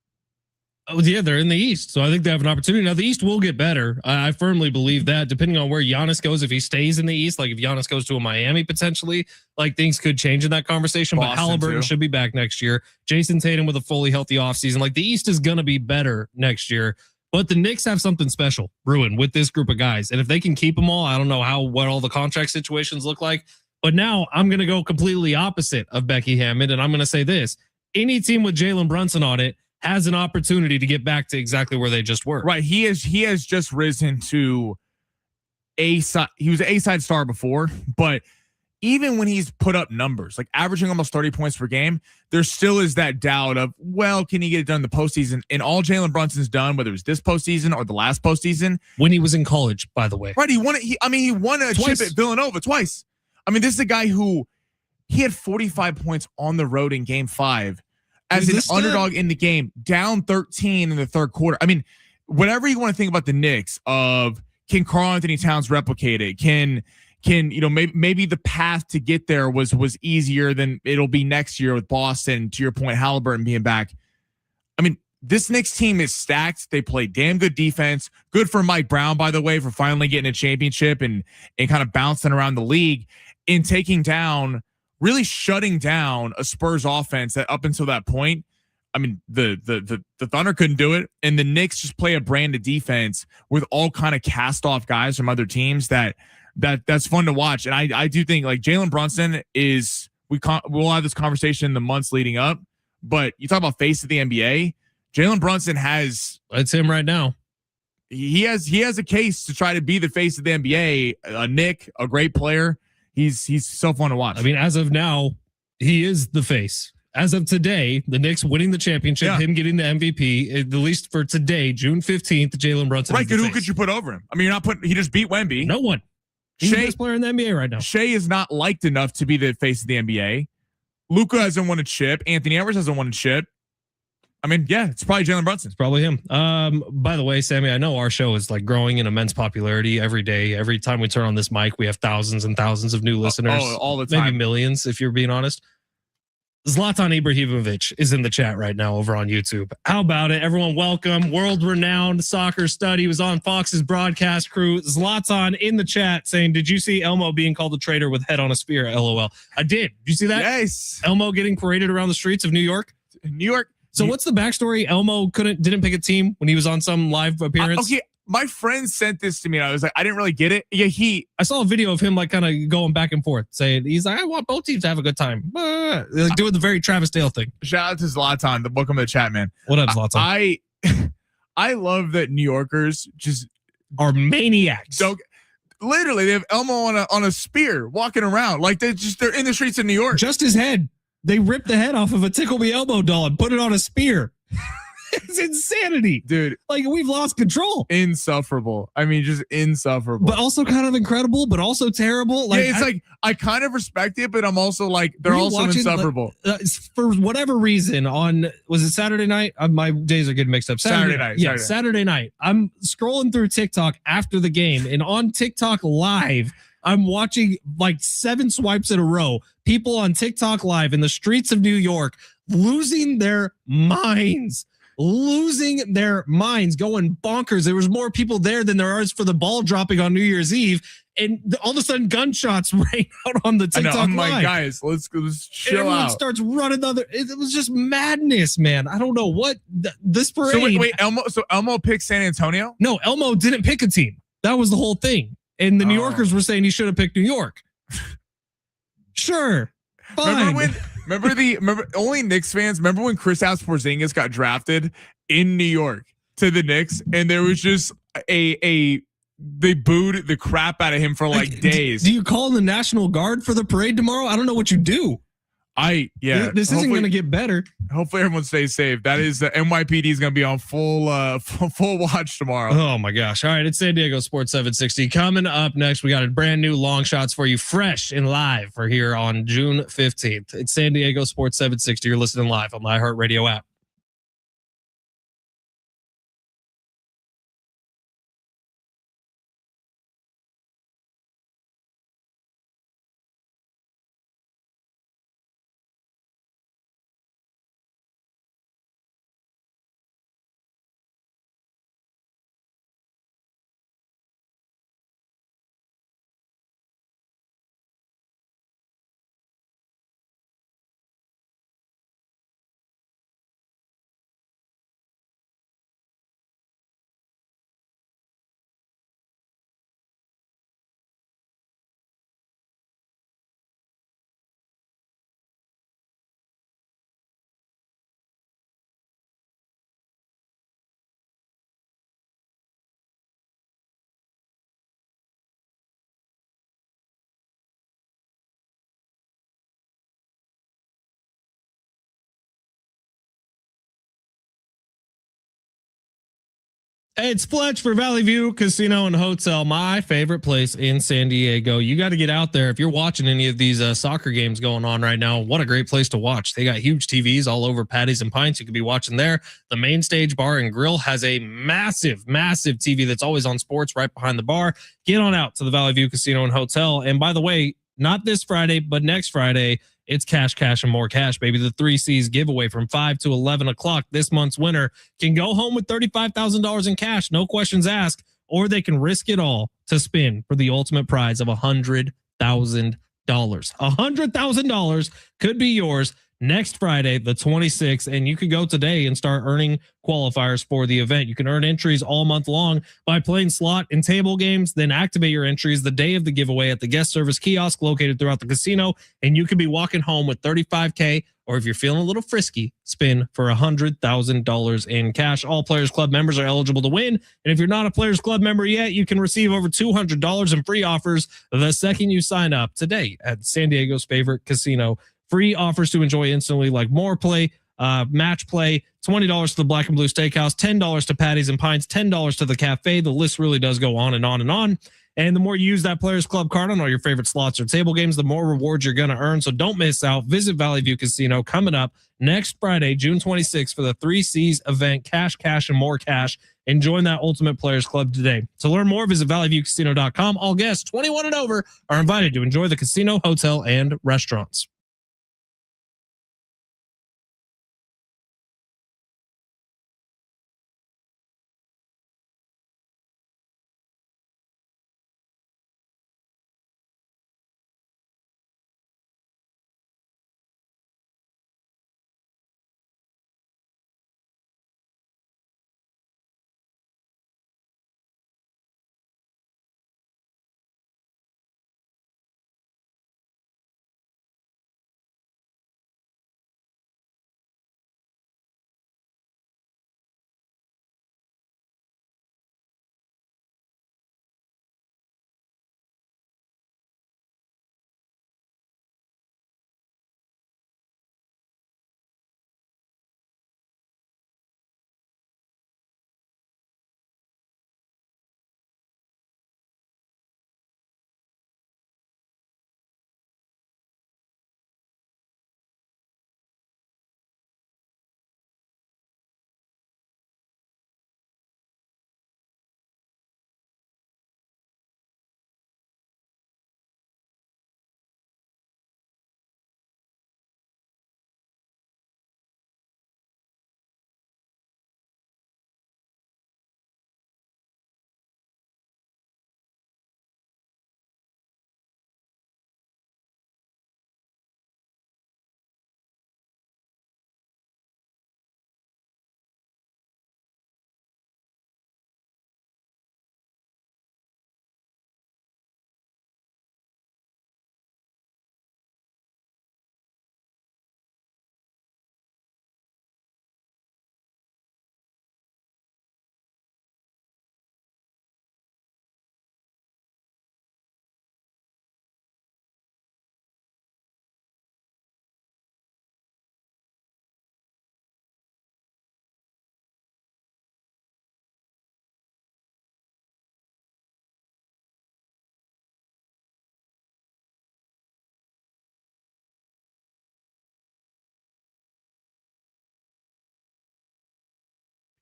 H: Oh, yeah, they're in the East, so I think they have an opportunity. Now, the East will get better. I firmly believe that, depending on where Giannis goes. If he stays in the East, like if Giannis goes to a Miami potentially, like things could change in that conversation. Boston, but Halliburton should be back next year. Jason Tatum with a fully healthy offseason. Like, the East is going to be better next year. But the Knicks have something special brewing with this group of guys. And if they can keep them all, I don't know what all the contract situations look like. But now I'm going to go completely opposite of Becky Hammond. And I'm going to say this. Any team with Jalen Brunson on it has an opportunity to get back to exactly where they just were.
G: Right. He has just risen to he was an A-side star before, but even when he's put up numbers, like averaging almost 30 points per game, there still is that doubt of, well, can he get it done in the postseason? And all Jalen Brunson's done, whether it was this postseason or the last postseason.
H: When he was in college, by the way.
G: Right, he won it. He won a chip at Villanova twice. I mean, this is a guy who, he had 45 points on the road in game 5 as an underdog in the game, down 13 in the third quarter. I mean, whatever you want to think about the Knicks of, can Karl Anthony Towns replicate it? Can maybe the path to get there was easier than it'll be next year with Boston, to your point, Halliburton being back. I mean, this Knicks team is stacked. They play damn good defense. Good for Mike Brown, by the way, for finally getting a championship and kind of bouncing around the league in really shutting down a Spurs offense that up until that point, I mean, the Thunder couldn't do it. And the Knicks just play a brand of defense with all kind of cast off guys from other teams that's fun to watch. And I do think, like, Jalen Brunson is, we'll have this conversation in the months leading up, but you talk about face of the NBA, Jalen Brunson
H: that's him right now.
G: He has a case to try to be the face of the NBA. Nick, a great player. He's so fun to watch.
H: I mean, as of now, he is the face. as of today, the Knicks winning the championship, him getting the MVP, at least for today, June 15th, Jalen Brunson.
G: Right, who could you put over him? I mean, you're not putting. He just beat Wemby.
H: No one. He's the best player in the NBA right now.
G: Shea is not liked enough to be the face of the NBA. Luka hasn't won a chip. Anthony Edwards hasn't won a chip. I mean, yeah, it's probably Jalen Brunson.
H: It's probably him. By the way, Sammy, I know our show is like growing in immense popularity every day. Every time we turn on this mic, we have thousands and thousands of new listeners.
G: All the time.
H: Maybe millions, if you're being honest. Zlatan Ibrahimovic is in the chat right now over on YouTube. How about it? Everyone, welcome. World-renowned soccer stud. He was on Fox's broadcast crew. Zlatan in the chat saying, did you see Elmo being called a traitor with head on a spear? LOL. I did. Did you see that?
G: Yes.
H: Elmo getting paraded around the streets of New York?
G: New York.
H: So what's the backstory? Elmo didn't pick a team when he was on some live appearance.
G: Okay, my friend sent this to me. And I was like, I didn't really get it. Yeah,
H: I saw a video of him like kind of going back and forth, saying he's like, I want both teams to have a good time, like doing the very Travis Dale thing.
G: Shout out to Zlatan, the book in the chat, man.
H: What up, Zlatan?
G: I love that New Yorkers just
H: are maniacs.
G: So literally, they have Elmo on a spear walking around like they're in the streets of New York.
H: Just his head. They ripped the head off of a Tickle Me Elmo doll and put it on a spear. It's insanity,
G: dude.
H: Like, we've lost control.
G: Insufferable. I mean, just insufferable.
H: But also kind of incredible, but also terrible. Like,
G: yeah, it's I kind of respect it, but I'm also like, they're also insufferable.
H: For whatever reason, was it Saturday night? My days are getting mixed up.
G: Saturday night.
H: Yeah, Saturday night. I'm scrolling through TikTok after the game, and on TikTok Live, I'm watching like 7 swipes in a row. People on TikTok Live in the streets of New York losing their minds. Going bonkers. There was more people there than there is for the ball dropping on New Year's Eve. And all of a sudden, gunshots rang out on the TikTok
G: I'm
H: Live.
G: like, guys, let's chill
H: Everyone
G: out.
H: starts running the other. It was just madness, man. I don't know what this parade.
G: So wait, Elmo picked San Antonio?
H: No, Elmo didn't pick a team. That was the whole thing. And the New Yorkers were saying he should have picked New York. Sure. Fine.
G: Remember only Knicks fans, remember when Kristaps Porzingis got drafted in New York to the Knicks, and there was just they booed the crap out of him for like days.
H: Do you call in the National Guard for the parade tomorrow? I don't know what you do. This isn't going to get better.
G: Hopefully everyone stays safe. That is the NYPD is going to be on full watch tomorrow.
H: Oh my gosh. All right. It's San Diego Sports 760 coming up next. We got a brand new long shots for you, fresh and live for here on June 15th. It's San Diego Sports 760. You're listening live on the iHeartRadio app. Hey, it's Fletch for Valley View Casino and Hotel, my favorite place in San Diego. You got to get out there. If you're watching any of these soccer games going on right now, what a great place to watch. They got huge TVs all over Patties and Pints. You could be watching there. The main stage bar and grill has a massive, massive TV that's always on sports right behind the bar. Get on out to the Valley View Casino and Hotel. And by the way, not this Friday, but next Friday, it's cash, cash, and more cash, baby. The 3 C's giveaway from 5 to 11 o'clock. This month's winner can go home with $35,000 in cash, no questions asked, or they can risk it all to spin for the ultimate prize of $100,000. $100,000 could be yours next Friday, the 26th, and you could go today and start earning qualifiers for the event. You can earn entries all month long by playing slot and table games, then activate your entries the day of the giveaway at the guest service kiosk located throughout the casino, and you could be walking home with $35K, or if you're feeling a little frisky, spin for $100,000 in cash. All Players Club members are eligible to win, and if you're not a Players Club member yet, you can receive over $200 in free offers the second you sign up today at San Diego's favorite casino Free offers to enjoy instantly, like more play, match play, $20 to the Black and Blue Steakhouse, $10 to Patties and Pints, $10 to the cafe. The list really does go on and on and on. And the more you use that Players Club card on all your favorite slots or table games, the more rewards you're going to earn. So don't miss out. Visit Valley View Casino coming up next Friday, June 26th for the 3 C's event, Cash, Cash, and More Cash. And join that Ultimate Players Club today. To learn more, visit valleyviewcasino.com. All guests 21 and over are invited to enjoy the casino, hotel, and restaurants.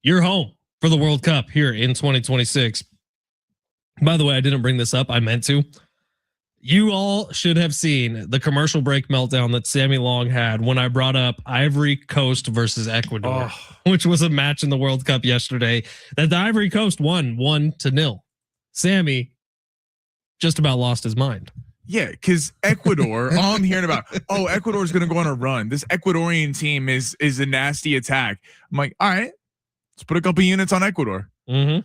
H: You're home for the World Cup here in 2026. By the way, I didn't bring this up. I meant to. You all should have seen the commercial break meltdown that Sammy Long had when I brought up Ivory Coast versus Ecuador, which was a match in the World Cup yesterday that the Ivory Coast won 1-0. Sammy just about lost his mind.
G: Yeah, because Ecuador, all I'm hearing about, Ecuador's going to go on a run. This Ecuadorian team is a nasty attack. I'm like, all right, let's put a couple units on Ecuador. I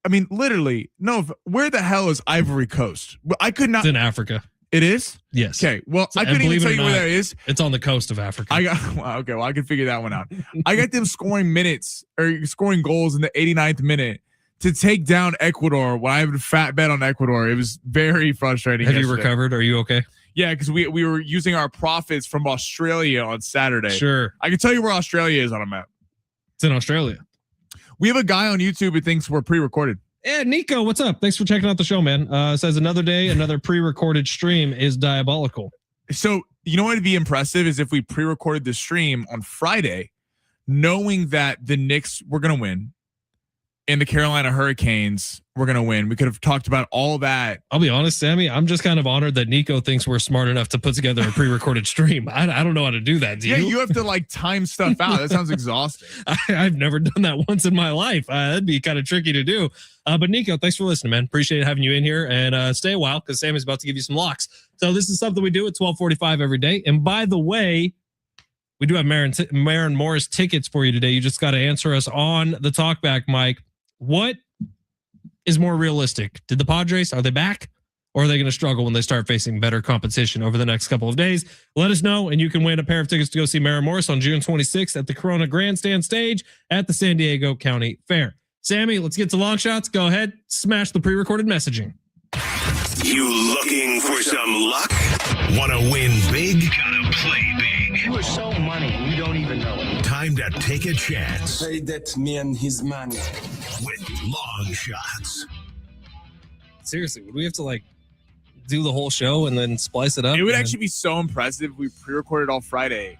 G: mean, literally, no, where the hell is Ivory Coast? I could not.
H: It's in Africa.
G: It is?
H: Yes.
G: Okay. Well, I couldn't even tell you where that is.
H: It's on the coast of Africa.
G: Okay. Well, I can figure that one out. I got them scoring goals in the 89th minute to take down Ecuador when I have a fat bet on Ecuador. It was very frustrating.
H: Have you recovered? Are you okay?
G: Yeah, because we were using our profits from Australia on Saturday.
H: Sure.
G: I can tell you where Australia is on a map.
H: It's in Australia.
G: We have a guy on YouTube who thinks we're pre-recorded.
H: Yeah, Nico, what's up? Thanks for checking out the show, man. Says another day, another pre-recorded stream is diabolical.
G: So, you know what would be impressive is if we pre-recorded the stream on Friday, knowing that the Knicks were going to win and the Carolina Hurricanes were going to win. We could have talked about all that.
H: I'll be honest, Sammy, I'm just kind of honored that Nico thinks we're smart enough to put together a pre-recorded stream. I don't know how to do that. Do you?
G: Yeah, you have to like time stuff out. That sounds exhausting.
H: I've never done that once in my life. That'd be kind of tricky to do. But Nico, thanks for listening, man. Appreciate having you in here, and stay a while because Sammy's about to give you some locks. So this is something we do at 12:45 every day. And by the way, we do have Marin Morris tickets for you today. You just got to answer us on the talkback mic. What is more realistic? Did the Padres, are they back? Or are they going to struggle when they start facing better competition over the next couple of days? Let us know, and you can win a pair of tickets to go see Marin Morris on June 26th at the Corona Grandstand stage at the San Diego County Fair. Sammy, let's get to long shots. Go ahead, smash the pre-recorded messaging.
D: You looking for some luck? Want to win big? Gotta Play big.
C: You are so money and you don't even know it.
D: Time to take a chance
F: Pay that man his money.
D: with long shots.
I: Seriously, would we have to like do the whole show and then splice it up?
G: It would actually be so impressive if we pre-recorded all Friday.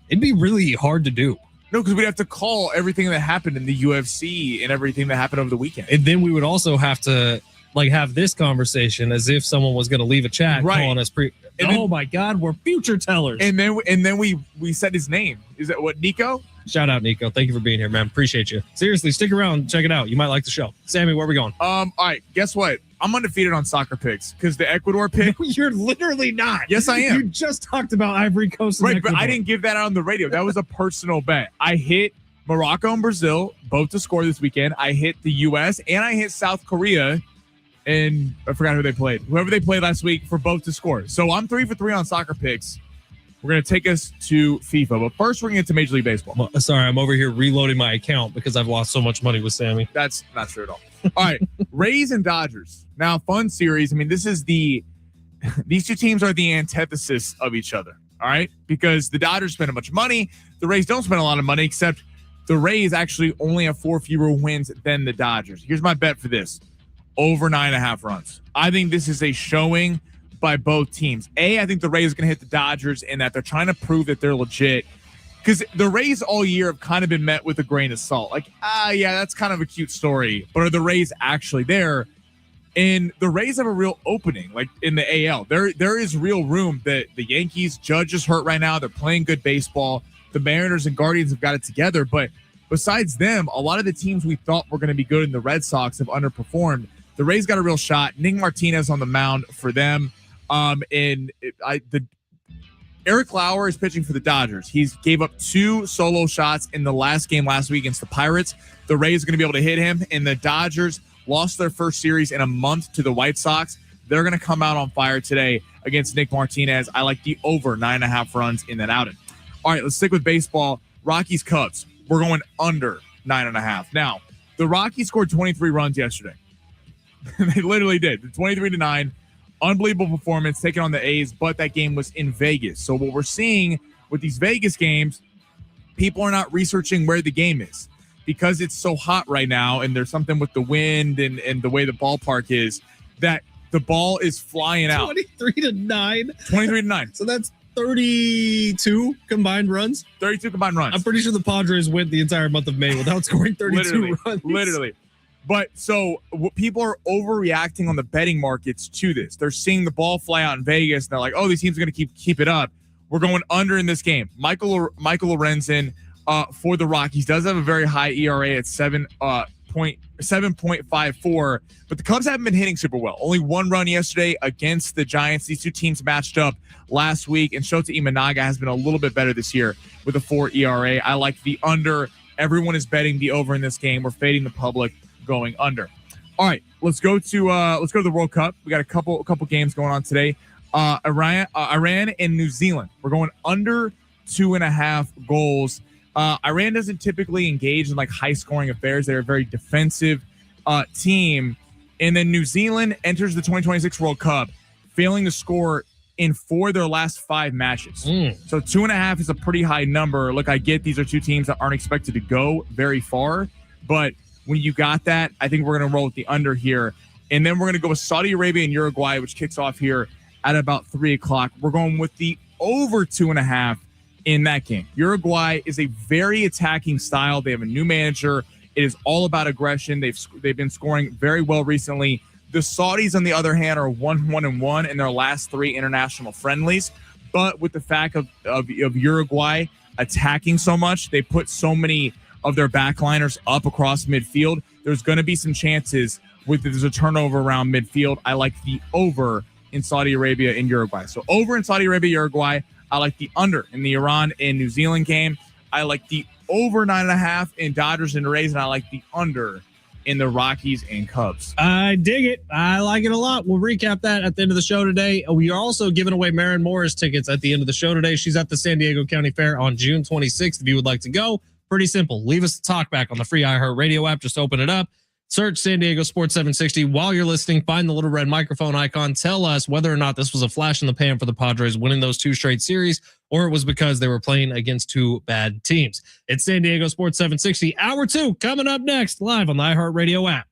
I: It'd be really hard to do.
G: No, because we'd have to call everything that happened in the UFC and everything that happened over the weekend.
I: And then we would also have to like have this conversation as if someone was going to leave a chat calling us
G: And
I: my God, we're future tellers.
G: And then we said his name. Is that what, Nico?
I: Shout out, Nico. Thank you for being here, man. Appreciate you. Seriously, stick around. Check it out. You might like the show. Sammy, where are we going?
G: All right. Guess what? I'm undefeated on soccer picks because the Ecuador pick.
I: You're literally not.
G: Yes, I am.
I: You just talked about Ivory Coast. And
G: Right,
I: Ecuador.
G: but I didn't give that out on the radio. That was a personal bet. I hit Morocco and Brazil both to score this weekend. I hit the U.S. and I hit South Korea. And I forgot who they played. Whoever they played last week for both to score. So I'm 3 for 3 on soccer picks. We're going to take us to FIFA. But first, we're going to get to Major League Baseball.
I: Well, sorry, I'm over here reloading my account because I've lost so much money with Sammy.
G: That's not true at all. All right. Rays and Dodgers. Now, fun series. I mean, these two teams are the antithesis of each other. All right. Because the Dodgers spend a bunch of money. The Rays don't spend a lot of money, except the Rays actually only have 4 fewer wins than the Dodgers. Here's my bet for this. Over 9.5 runs. I think this is a showing by both teams. I think the Rays are going to hit the Dodgers in that they're trying to prove that they're legit. Because the Rays all year have kind of been met with a grain of salt. Like, yeah, that's kind of a cute story. But are the Rays actually there? And the Rays have a real opening, like in the AL. There is real room that the Yankees, Judge is hurt right now. They're playing good baseball. The Mariners and Guardians have got it together. But besides them, a lot of the teams we thought were going to be good in the Red Sox have underperformed. The Rays got a real shot. Nick Martinez on the mound for them. Eric Lauer is pitching for the Dodgers. He's gave up 2 solo shots in the last game last week against the Pirates. The Rays are going to be able to hit him. And the Dodgers lost their first series in a month to the White Sox. They're going to come out on fire today against Nick Martinez. I like the over 9.5 runs in that outing. All right, let's stick with baseball. Rockies Cubs. We're going under 9.5. Now, the Rockies scored 23 runs yesterday. They literally did. 23-9. Unbelievable performance taking on the A's, but that game was in Vegas. So what we're seeing with these Vegas games, people are not researching where the game is because it's so hot right now and there's something with the wind and the way the ballpark is that the ball is flying out.
I: 23-9.
G: 23-9.
I: So that's 32 combined runs.
G: 32 combined runs.
I: I'm pretty sure the Padres went the entire month of May without scoring 32 runs.
G: Literally. But so people are overreacting on the betting markets to this. They're seeing the ball fly out in Vegas. And they're like, oh, these teams are going to keep it up. We're going under in this game. Michael Lorenzen for the Rockies does have a very high ERA at 7.54. But the Cubs haven't been hitting super well. Only 1 run yesterday against the Giants. These two teams matched up last week. And Shota Imanaga has been a little bit better this year with a 4 ERA. I like the under. Everyone is betting the over in this game. We're fading the public. Going under. All right, let's go to the World Cup. We got a couple games going on today. Iran and New Zealand. We're going under 2.5 goals. Iran doesn't typically engage in like high scoring affairs. They're a very defensive team. And then New Zealand enters the 2026 World Cup, failing to score in 4 of their last 5 matches. So 2.5 is a pretty high number. Look, I get these are 2 teams that aren't expected to go very far, but when you got that, I think we're going to roll with the under here. And then we're going to go with Saudi Arabia and Uruguay, which kicks off here at about 3 o'clock. We're going with the over 2.5 in that game. Uruguay is a very attacking style. They have a new manager. It is all about aggression. They've been scoring very well recently. The Saudis, on the other hand, are 1-1-1 in their last 3 international friendlies. But with the fact of Uruguay attacking so much, they put so many of their backliners up across midfield. There's going to be some chances with there's a turnover around midfield. I like the over in Saudi Arabia and Uruguay. So over in Saudi Arabia, Uruguay. I like the under in the Iran and New Zealand game. I like the over 9.5 in Dodgers and Rays, and I like the under in the Rockies and Cubs.
I: I dig it. I like it a lot. We'll recap that at the end of the show today. We are also giving away Maren Morris tickets at the end of the show today. She's at the San Diego County Fair on June 26th. If you would like to go, pretty simple. Leave us a talk back on the free iHeartRadio app. Just open it up. Search San Diego Sports 760. While you're listening, find the little red microphone icon. Tell us whether or not this was a flash in the pan for the Padres winning those 2 straight series, or it was because they were playing against 2 bad teams. It's San Diego Sports 760. Hour 2 coming up next, live on the iHeartRadio app.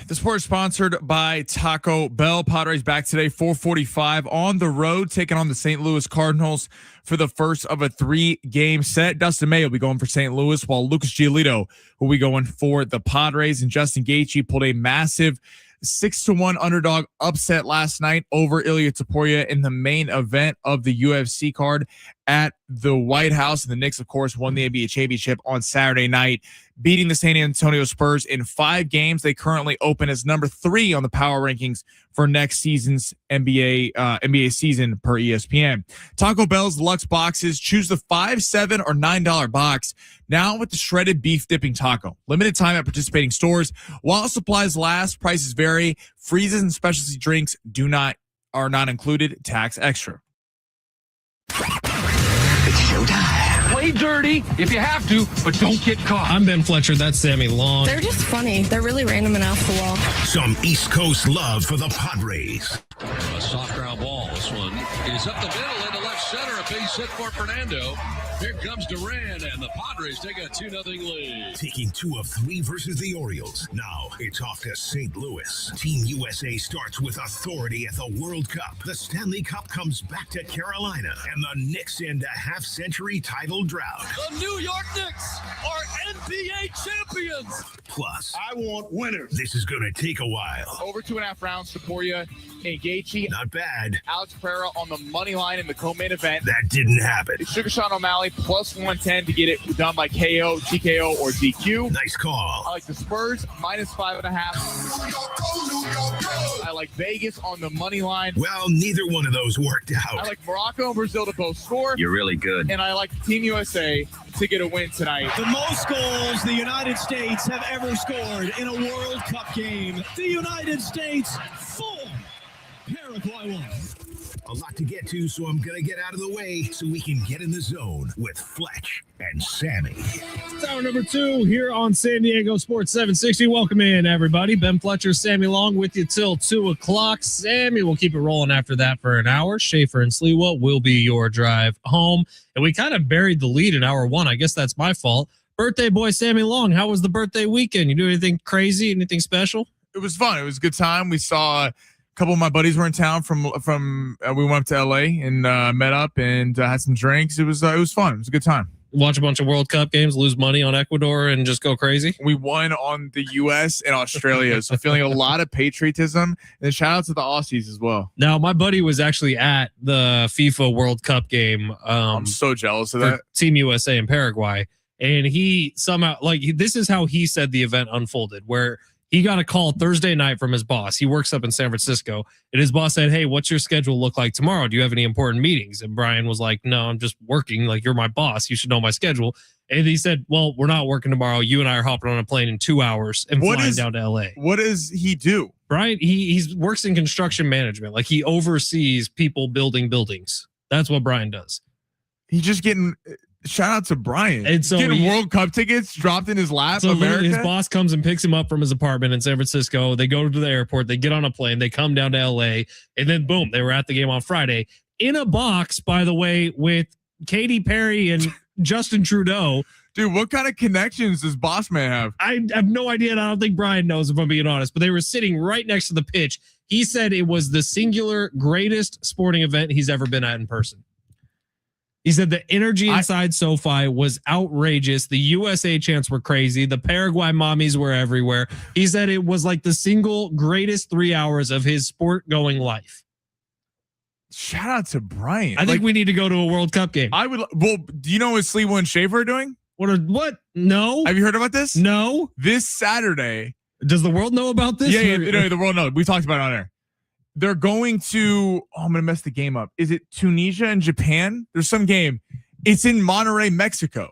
G: The sport is sponsored by Taco Bell. Padres back today, 4:45 on the road, taking on the St. Louis Cardinals for the first of a 3-game set. Dustin May will be going for St. Louis, while Lucas Giolito will be going for the Padres. And Justin Gaethje pulled a massive 6-1 underdog upset last night over Ilya Topuria in the main event of the UFC card at the White House. And the Knicks, of course, won the NBA championship on Saturday night, beating the San Antonio Spurs in 5 games. They currently open as number 3 on the power rankings for next season's NBA season per ESPN. Taco Bell's Lux boxes. Choose the $5, $7, or $9 box now with the shredded beef dipping taco. Limited time at participating stores. While supplies last, prices vary. Freezes and specialty drinks are not included. Tax extra.
C: It's showtime. Play dirty if you have to, but don't get caught.
I: I'm Ben Fletcher. That's Sammy Long.
J: They're just funny. They're really random and off the wall.
D: Some East Coast love for the Padres.
E: A soft ground ball. This one is up the middle into left center. A base hit for Fernando. Here comes Duran, and the Padres take a 2-0 lead.
D: Taking 2 of 3 versus the Orioles. Now it's off to St. Louis. Team USA starts with authority at the World Cup. The Stanley Cup comes back to Carolina, and the Knicks end a half-century title drought.
E: The New York Knicks are NBA champions.
D: Plus,
C: I want winners.
D: this is going to take a while.
A: Over 2.5 rounds, Topuria and Gaethje.
D: Not bad.
A: Alex Pereira on the money line in the co-main event.
D: That didn't happen.
A: Sugar Sean O'Malley plus 110 to get it done by KO, TKO, or DQ.
D: Nice call.
A: I like the Spurs minus 5.5. I like Vegas on the money line.
D: Well, neither one of those worked out.
A: I like Morocco and Brazil to both score.
C: You're really good.
A: And I like Team USA to get a win tonight.
H: The most goals the United States have ever scored in a World Cup game. The United States 4, Paraguay 1.
D: A lot to get to, so I'm going to get out of the way so we can get in the zone with Fletch and Sammy.
H: It's hour number 2 here on San Diego Sports 760. Welcome in, everybody. Ben Fletcher, Sammy Long with you till 2 o'clock. Sammy will keep it rolling after that for an hour. Schaefer and Sliwa will be your drive home. And we kind of buried the lead in hour 1. I guess that's my fault. Birthday boy Sammy Long, how was the birthday weekend? You do anything crazy, anything special?
G: It was fun. It was a good time. We saw a couple of my buddies were in town from we went up to LA and met up and had some drinks. It was fun. It was a good time.
I: Watch a bunch of World Cup games, lose money on Ecuador, and just go crazy.
G: We won on the U.S. and Australia, so feeling a lot of patriotism. And shout out to the Aussies as well.
I: Now, my buddy was actually at the FIFA World Cup game.
G: I'm so jealous of that.
I: Team USA in Paraguay. And he somehow, this is how he said the event unfolded, where he got a call Thursday night from his boss. He works up in San Francisco, and his boss said, "Hey, what's your schedule look like tomorrow? Do you have any important meetings?" And Brian was like, "No, I'm just working. Like, you're my boss. You should know my schedule." And he said, "Well, we're not working tomorrow. You and I are hopping on a plane in 2 hours and flying down to LA."
G: What does he do?
I: Brian, he works in construction management. Like, he oversees people building buildings. That's what Brian does.
G: He's just getting... Shout out to Brian.
I: And so
G: getting World Cup tickets dropped in his lap.
I: So
G: America.
I: His boss comes and picks him up from his apartment in San Francisco. They go to the airport. They get on a plane. They come down to LA. And then, boom, they were at the game on Friday. In a box, by the way, with Katy Perry and Justin Trudeau.
G: Dude, what kind of connections does Boss Man have?
I: I have no idea, and I don't think Brian knows, if I'm being honest. But they were sitting right next to the pitch. He said it was the singular greatest sporting event he's ever been at in person. He said the energy inside SoFi was outrageous. The USA chants were crazy. The Paraguay mommies were everywhere. He said it was like the single greatest 3 hours of his sport-going life.
G: Shout out to Brian.
I: I think we need to go to a World Cup game.
G: I would. Well, do you know what Sliwa and Schaefer are doing?
I: What? No.
G: Have you heard about this?
I: No.
G: This Saturday.
I: Does the world know about this?
G: Yeah, the world knows. We talked about it on air. They're going to, I'm going to mess the game up. Is it Tunisia and Japan? There's some game. It's in Monterrey, Mexico.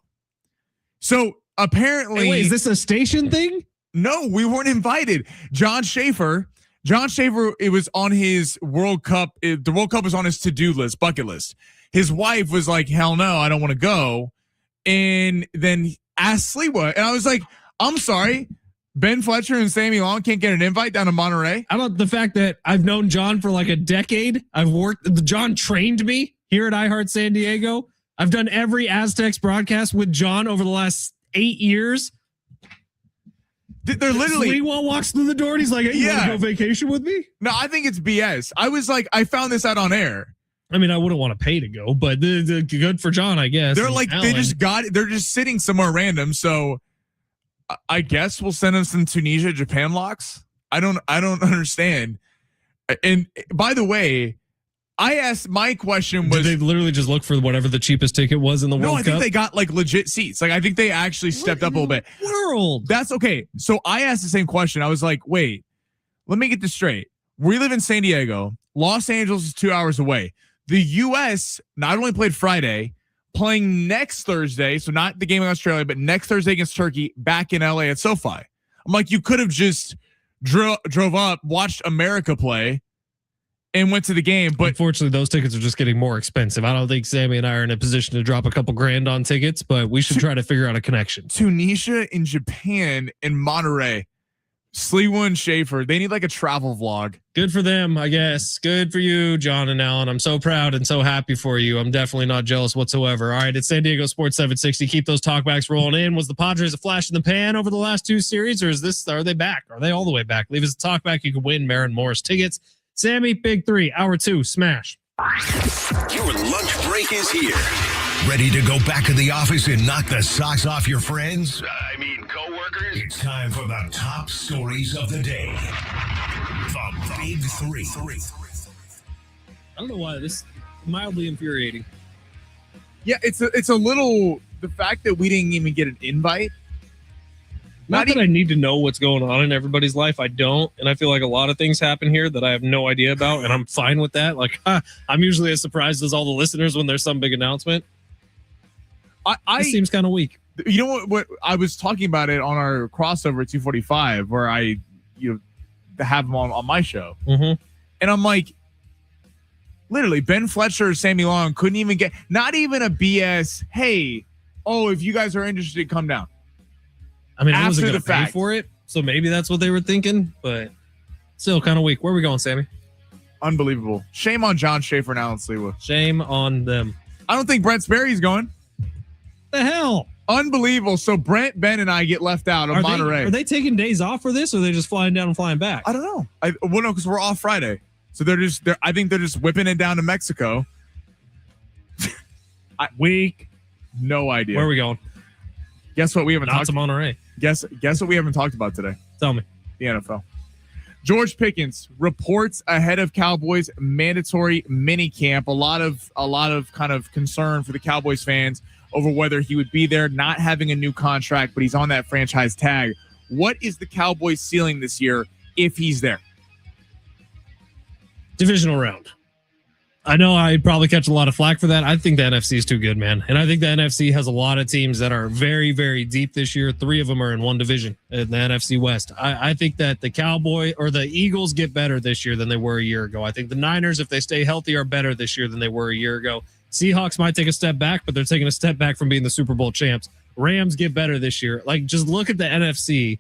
G: So apparently.
I: Hey, wait, is this a station thing?
G: No, we weren't invited. John Schaefer, it was on his World Cup. The World Cup was on his to-do list, bucket list. His wife was like, hell no, I don't want to go. And then asked Sliwa. And I was like, I'm sorry. Ben Fletcher and Sammy Long can't get an invite down to Monterey.
I: How about the fact that I've known John for like a decade? John trained me here at iHeart San Diego. I've done every Aztecs broadcast with John over the last 8 years.
G: They're literally.
H: Sliwa walks through the door and he's like, hey, you want to go vacation with me?
G: No, I think it's BS. I was like, I found this out on air.
H: I mean, I wouldn't want to pay to go, but good for John, I guess.
G: They're like,
H: Alan.
G: they're just sitting somewhere random. So I guess we'll send them some Tunisia, Japan locks. I don't understand. And by the way, I asked, my question was,
I: did they literally just look for whatever the cheapest ticket was in the World Cup?
G: No, I think they got like legit seats. Like I think they actually stepped up a little bit.
H: World.
G: That's okay. So I asked the same question. I was like, wait, let me get this straight. We live in San Diego. Los Angeles is 2 hours away. The U.S. not only played Friday, playing next Thursday, so not the game in Australia, but next Thursday against Turkey back in L.A. at SoFi. I'm like, you could have just drove up, watched America play, and went to the game. But
I: unfortunately, those tickets are just getting more expensive. I don't think Sammy and I are in a position to drop a couple grand on tickets, but we should try to figure out a connection.
G: Tunisia in Japan in Monterey. Sliwa and Schaefer, they need like a travel vlog.
I: Good for them, I guess. Good for you, John and Alan. I'm so proud and so happy for you. I'm definitely not jealous whatsoever. All right, it's San Diego Sports 760. Keep those talkbacks rolling in. Was the Padres a flash in the pan over the last two series, or are they back? Are they all the way back? Leave us a talkback. You can win Marin Morris tickets. Sammy, Big Three, Hour 2, smash.
D: Your lunch break is here. Ready to go back to the office and knock the socks off your friends? I mean, coworkers? It's time for the top stories of the day. The Big Three.
H: I don't know why this is mildly infuriating.
G: Yeah, it's a little, the fact that we didn't even get an invite.
I: Not that I need to know what's going on in everybody's life. I don't. And I feel like a lot of things happen here that I have no idea about. And I'm fine with that. Like, I'm usually as surprised as all the listeners when there's some big announcement. It seems kind of weak.
G: You know what I was talking about it on our crossover at 245 where I have them on my show.
I: Mm-hmm.
G: And I'm like, literally, Ben Fletcher or Sammy Long couldn't even get, not even a BS, hey, if you guys are interested, come down.
I: I mean, I wasn't going to pay for it, so maybe that's what they were thinking, but still kind of weak. Where are we going, Sammy?
G: Unbelievable. Shame on John Schaefer and Alan Sliwa.
I: Shame on them.
G: I don't think Brent Sperry's going.
H: The hell?
G: Unbelievable. So Brent, Ben, and I get left out of Monterey.
H: Are they taking days off for this, or are they just flying down and flying back?
G: I don't know. No, because we're off Friday. So I think they're just whipping it down to Mexico.
H: Weak.
G: No idea.
I: Where are we going?
G: Guess what we haven't
I: talked about? Monterey.
G: Guess what we haven't talked about today?
I: Tell me.
G: The NFL. George Pickens reports ahead of Cowboys mandatory mini camp. A lot of kind of concern for the Cowboys fans over whether he would be there, not having a new contract, but he's on that franchise tag. What is the Cowboys ceiling this year if he's there?
I: Divisional round. I know I'd probably catch a lot of flack for that. I think the NFC is too good, man. And I think the NFC has a lot of teams that are very, very deep this year. 3 of them are in one division in the NFC West. I think that the the Eagles get better this year than they were a year ago. I think the Niners, if they stay healthy, are better this year than they were a year ago. Seahawks might take a step back, but they're taking a step back from being the Super Bowl champs. Rams get better this year. Like, just look at the NFC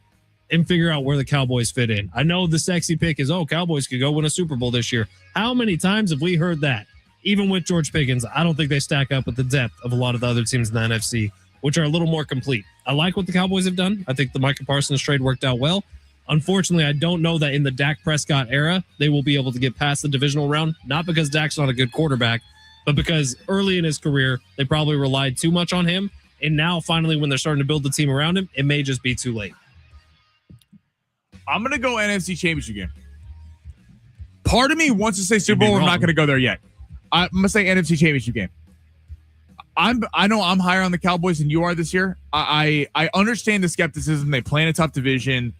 I: and figure out where the Cowboys fit in. I know the sexy pick is, Cowboys could go win a Super Bowl this year. How many times have we heard that? Even with George Pickens, I don't think they stack up with the depth of a lot of the other teams in the NFC, which are a little more complete. I like what the Cowboys have done. I think the Micah Parsons trade worked out well. Unfortunately, I don't know that in the Dak Prescott era, they will be able to get past the divisional round, not because Dak's not a good quarterback, but because early in his career, they probably relied too much on him. And now, finally, when they're starting to build the team around him, it may just be too late.
G: I'm going to go NFC Championship game. Part of me wants to say Super Bowl. I'm not going to go there yet. I'm going to say NFC Championship game. I know I'm higher on the Cowboys than you are this year. I understand the skepticism. They play in a tough division.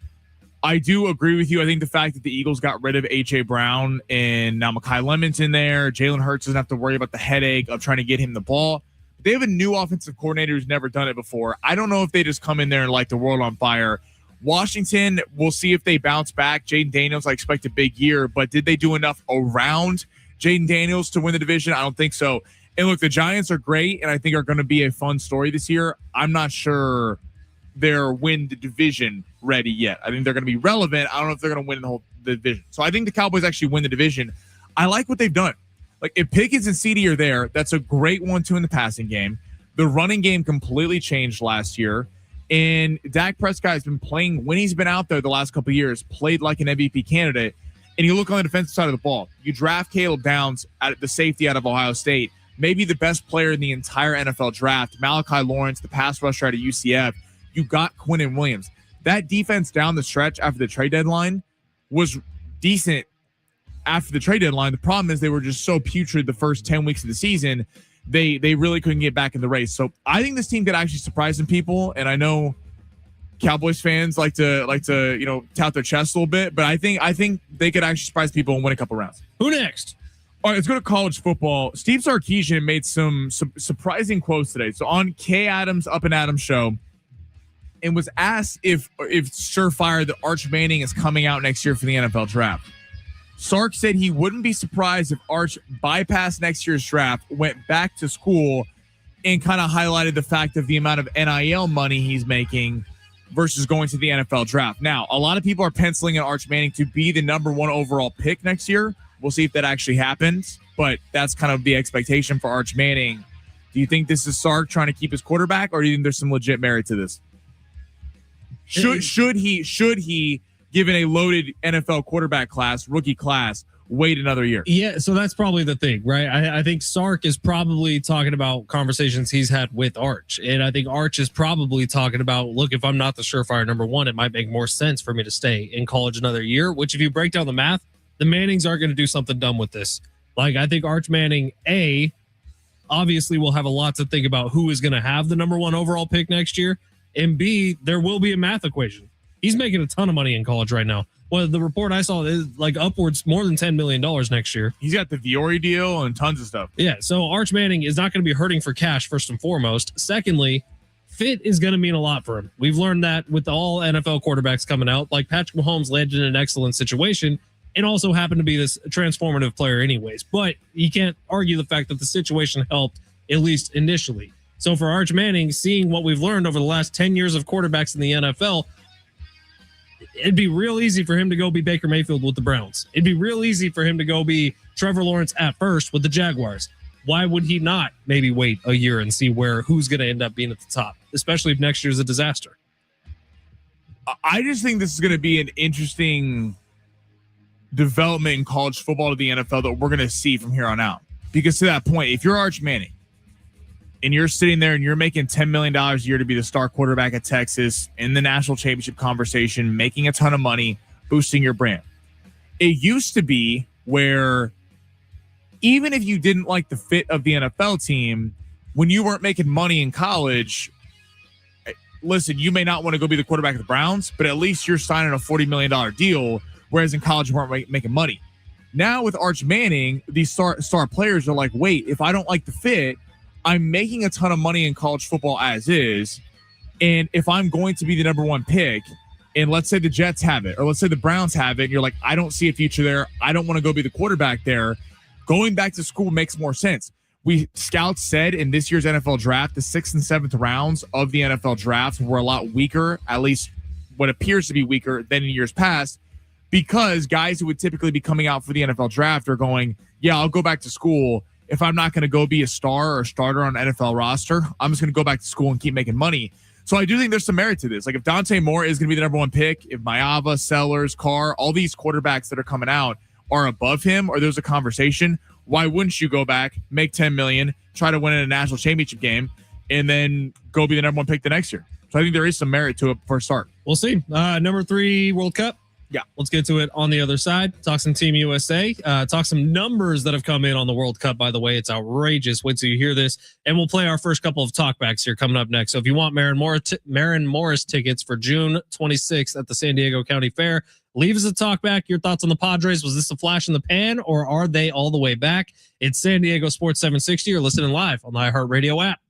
G: I do agree with you. I think the fact that the Eagles got rid of A.J. Brown and now Mekhi Lemon's in there, Jalen Hurts doesn't have to worry about the headache of trying to get him the ball. They have a new offensive coordinator who's never done it before. I don't know if they just come in there and light the world on fire. Washington, we'll see if they bounce back. Jaden Daniels, I expect a big year, but did they do enough around Jaden Daniels to win the division? I don't think so. And look, the Giants are great and I think are going to be a fun story this year. I'm not sure they're win the division ready yet. I think they're going to be relevant. I don't know if they're going to win the division. So I think the Cowboys actually win the division. I like what they've done. Like, if Pickens and CeeDee are there, that's a great 1-2 in the passing game. The running game completely changed last year. And Dak Prescott has been playing when he's been out there the last couple of years, played like an MVP candidate. And you look on the defensive side of the ball, you draft Caleb Downs at the safety out of Ohio State, maybe the best player in the entire NFL draft, Malachi Lawrence, the pass rusher out of UCF. You got Quinnen Williams. That defense down the stretch after the trade deadline was decent after the trade deadline. The problem is they were just so putrid the first 10 weeks of the season. They really couldn't get back in the race. So I think this team could actually surprise some people. And I know Cowboys fans like to tout their chest a little bit, but I think they could actually surprise people and win a couple rounds.
I: Who next?
G: All right, let's go to college football. Steve Sarkisian made some surprising quotes today. So on Kay Adams Up and Adams show, and was asked if surefire that Arch Manning is coming out next year for the NFL draft. Sark said he wouldn't be surprised if Arch bypassed next year's draft, went back to school, and kind of highlighted the fact of the amount of NIL money he's making versus going to the NFL draft. Now, a lot of people are penciling in Arch Manning to be the number 1 overall pick next year. We'll see if that actually happens, but that's kind of the expectation for Arch Manning. Do you think this is Sark trying to keep his quarterback, or do you think there's some legit merit to this? Should he, given a loaded NFL quarterback class, rookie class, wait another year?
I: Yeah, so that's probably the thing, right? I think Sark is probably talking about conversations he's had with Arch. And I think Arch is probably talking about, look, if I'm not the surefire number 1, it might make more sense for me to stay in college another year, which if you break down the math, the Mannings are going to do something dumb with this. Like, I think Arch Manning, obviously will have a lot to think about who is going to have the number 1 overall pick next year. And B, there will be a math equation. He's making a ton of money in college right now. Well, the report I saw is like upwards more than $10 million next year.
G: He's got the Viore deal and tons of stuff.
I: Yeah, so Arch Manning is not going to be hurting for cash, first and foremost. Secondly, fit is going to mean a lot for him. We've learned that with all NFL quarterbacks coming out. Like Patrick Mahomes landed in an excellent situation and also happened to be this transformative player anyways. But you can't argue the fact that the situation helped, at least initially. So for Arch Manning, seeing what we've learned over the last 10 years of quarterbacks in the NFL, it'd be real easy for him to go be Baker Mayfield with the Browns. It'd be real easy for him to go be Trevor Lawrence at first with the Jaguars. Why would he not maybe wait a year and see who's going to end up being at the top, especially if next year's a disaster?
G: I just think this is going to be an interesting development in college football to the NFL that we're going to see from here on out. Because to that point, if you're Arch Manning, and you're sitting there and you're making $10 million a year to be the star quarterback at Texas in the national championship conversation, making a ton of money, boosting your brand. It used to be where even if you didn't like the fit of the NFL team, when you weren't making money in college, listen, you may not want to go be the quarterback of the Browns, but at least you're signing a $40 million deal, whereas in college you weren't making money. Now with Arch Manning, these star players are like, wait, if I don't like the fit, I'm making a ton of money in college football as is. And if I'm going to be the number 1 pick, and let's say the Jets have it, or let's say the Browns have it, and you're like, I don't see a future there. I don't want to go be the quarterback there. Going back to school makes more sense. Scouts said in this year's NFL draft, the 6th and 7th rounds of the NFL draft were a lot weaker, at least what appears to be weaker than in years past, because guys who would typically be coming out for the NFL draft are going, yeah, I'll go back to school. If I'm not going to go be a star or a starter on an NFL roster, I'm just going to go back to school and keep making money. So I do think there's some merit to this. Like if Dante Moore is going to be the number 1 pick, if Maava, Sellers, Carr, all these quarterbacks that are coming out are above him, or there's a conversation, why wouldn't you go back, make $10 million, try to win in a national championship game, and then go be the number 1 pick the next year? So I think there is some merit to it for a start.
I: We'll see. Number 3 World Cup.
G: Yeah.
I: Let's get to it on the other side. Talk some Team USA. Talk some numbers that have come in on the World Cup, by the way. It's outrageous. Wait till you hear this. And we'll play our first couple of talkbacks here coming up next. So if you want Maren Morris tickets for June 26th at the San Diego County Fair, leave us a talkback. Your thoughts on the Padres. Was this a flash in the pan, or are they all the way back? It's San Diego Sports 760. You're listening live on the iHeartRadio app.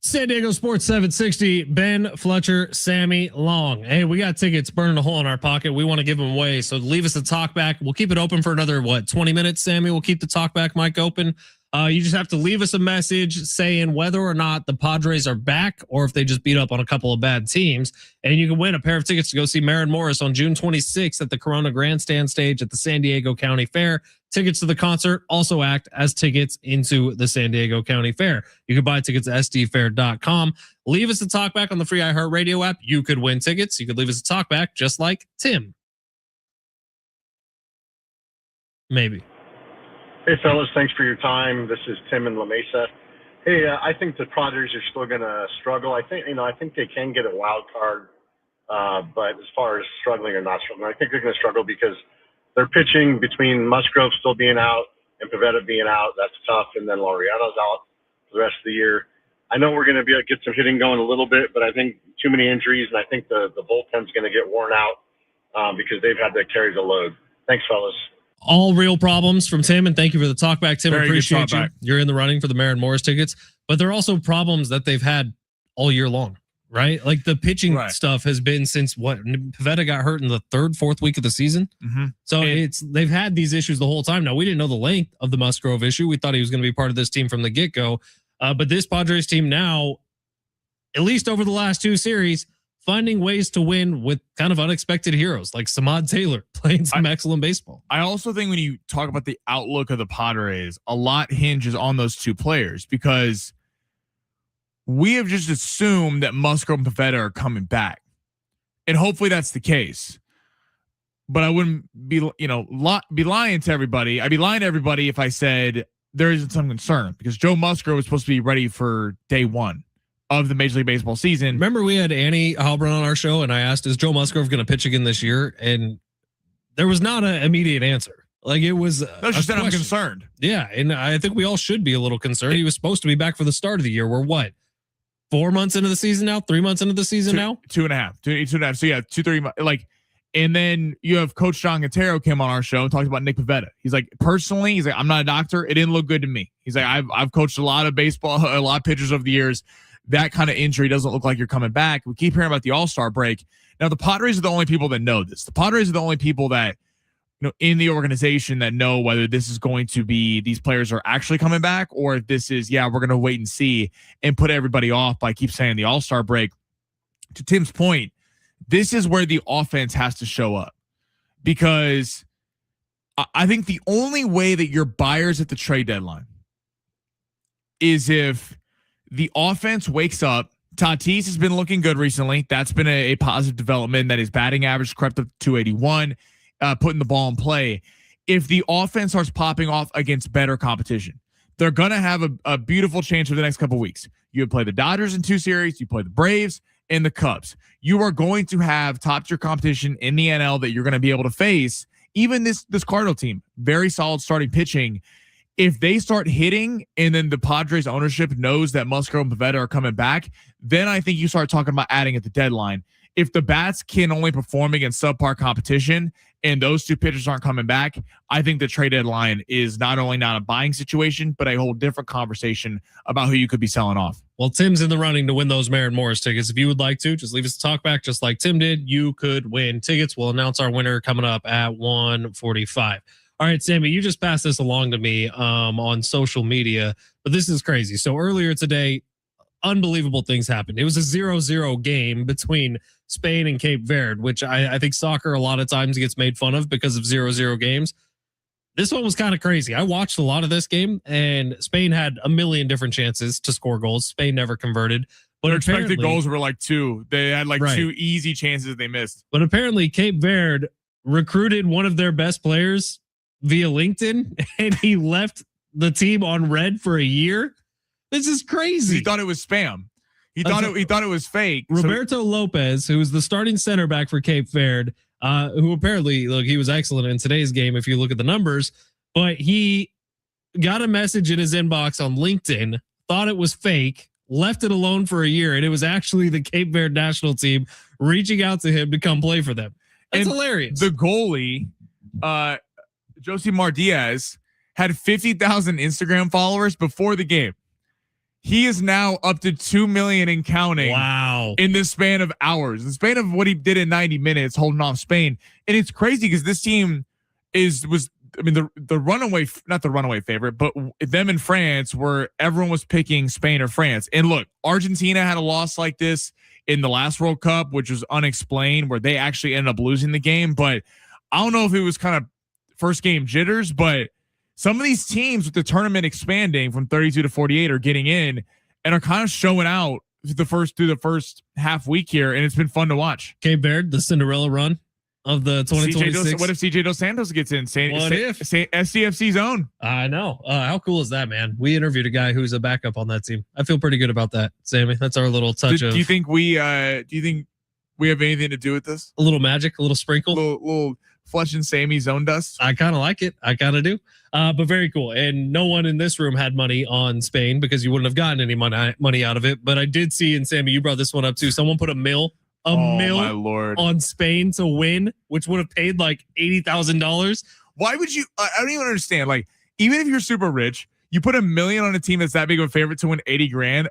I: San Diego Sports 760, Ben Fletcher, Sammy Long. Hey, we got tickets burning a hole in our pocket. We want to give them away. So leave us a talk back. We'll keep it open for another, 20 minutes, Sammy? We'll keep the talk back mic open. You just have to leave us a message saying whether or not the Padres are back or if they just beat up on a couple of bad teams. And you can win a pair of tickets to go see Maren Morris on June 26th at the Corona Grandstand stage at the San Diego County Fair. Tickets to the concert also act as tickets into the San Diego County Fair. You can buy tickets at sdfair.com. Leave us a talkback on the free iHeartRadio app. You could win tickets. You could leave us a talkback just like Tim. Maybe.
K: Hey, fellas, thanks for your time. This is Tim in La Mesa. Hey, I think the Padres are still going to struggle. I think they can get a wild card, but as far as struggling or not struggling, I think they're going to struggle because they're pitching between Musgrove still being out and Pivetta being out. That's tough. And then Laureano's out for the rest of the year. I know we're going to be able to get some hitting going a little bit, but I think too many injuries, and I think the bullpen's going to get worn out because they've had to carry the load. Thanks, fellas.
I: All real problems from Tim, and thank you for the talk back, Tim.
G: Very
I: Appreciate
G: good
I: you.
G: talk back.
I: You're in the running for the Maren Morris tickets, but they're also problems that they've had all year long, right? Like the pitching stuff has been since Pivetta got hurt in the fourth week of the season.
G: Mm-hmm.
I: So they've had these issues the whole time. Now, we didn't know the length of the Musgrove issue. We thought he was going to be part of this team from the get-go. But this Padres team now, at least over the last two series, finding ways to win with kind of unexpected heroes like Samad Taylor playing some excellent baseball.
G: I also think when you talk about the outlook of the Padres, a lot hinges on those two players because we have just assumed that Musgrove and Pivetta are coming back. And hopefully that's the case. But I wouldn't be lying to everybody. I'd be lying to everybody if I said there isn't some concern because Joe Musgrove was supposed to be ready for day one of the Major League Baseball season.
I: Remember we had Annie Halbron on our show and I asked, is Joe Musgrove going to pitch again this year? And there was not an immediate answer. Like it was,
G: she said I'm concerned.
I: Yeah. And I think we all should be a little concerned. He was supposed to be back for the start of the year. We're 4 months into the season now, 3 months into the season now,
G: 2.5. So yeah, 2-3 months. And then you have Coach John Quintero came on our show and talked about Nick Pivetta. He's like, personally, he's like, I'm not a doctor. It didn't look good to me. He's like, I've coached a lot of baseball, a lot of pitchers over the years. That kind of injury doesn't look like you're coming back. We keep hearing about the All-Star break. Now, the Padres are the only people that know this. The Padres are the only people that, in the organization that know whether this is going to be these players are actually coming back or if this is, we're going to wait and see and put everybody off by keep saying the All-Star break. To Tim's point, this is where the offense has to show up because I think the only way that you're buyers at the trade deadline is if the offense wakes up. Tatis has been looking good recently. That's been a positive development that his batting average crept up to 281, putting the ball in play. If the offense starts popping off against better competition, they're going to have a beautiful chance for the next couple of weeks. You would play the Dodgers in 2 series. You play the Braves and the Cubs. You are going to have top tier competition in the NL that you're going to be able to face. Even this Cardinal team, very solid starting pitching. If they start hitting and then the Padres ownership knows that Musgrove and Pivetta are coming back, then I think you start talking about adding at the deadline. If the bats can only perform against subpar competition and those two pitchers aren't coming back, I think the trade deadline is not only not a buying situation, but a whole different conversation about who you could be selling off.
I: Well, Tim's in the running to win those Maren Morris tickets. If you would like to, just leave us a talk back just like Tim did. You could win tickets. We'll announce our winner coming up at 1:45. All right, Sammy, you just passed this along to me on social media, but this is crazy. So earlier today, unbelievable things happened. It was a 0-0 game between Spain and Cape Verde, which I think soccer a lot of times gets made fun of because of 0-0 games. This one was kind of crazy. I watched a lot of this game, and Spain had a million different chances to score goals. Spain never converted. But
G: their expected goals were like 2. They had like 2 easy chances they missed.
I: But apparently Cape Verde recruited one of their best players via LinkedIn, and he left the team on red for a year. This is crazy.
G: He thought it was spam. He thought it was fake.
I: Roberto Lopez, who was the starting center back for Cape Verde, who apparently, look, he was excellent in today's game if you look at the numbers, but he got a message in his inbox on LinkedIn, thought it was fake, left it alone for a year, and it was actually the Cape Verde national team reaching out to him to come play for them. It's hilarious.
G: The goalie, Josimar Diaz, had 50,000 Instagram followers before the game. he is now up to 2 million and counting.
I: Wow.
G: In the span of hours, the span of what he did in 90 minutes, holding off Spain. And it's crazy because this team the runaway, not the runaway favorite, but them in France where everyone was picking Spain or France. And look, Argentina had a loss like this in the last World Cup, which was unexplained, where they actually ended up losing the game. But I don't know if it was kind of first game jitters, but some of these teams with the tournament expanding from 32 to 48 are getting in and are kind of showing out through the first half week here, and it's been fun to watch.
I: Cape Verde, the Cinderella run of the 2026.
G: What if CJ Dos Santos gets in?
I: If
G: SCFC's own?
I: I know. How cool is that, man? We interviewed a guy who's a backup on that team. I feel pretty good about that, Sammy. That's our little touch of.
G: Do you think we have anything to do with this?
I: A little magic, a little sprinkle,
G: little Fletch and Sammy zone dust.
I: I kind of like it. I kind of do. But very cool. And no one in this room had money on Spain because you wouldn't have gotten any money out of it. But I did see, and Sammy, you brought this one up too. Someone put a mil
G: my Lord.
I: on Spain to win, which would have paid like $80,000.
G: Why would you? I don't even understand. Like, even if you're super rich, you put $1 million on a team that's that big of a favorite to win 80 grand.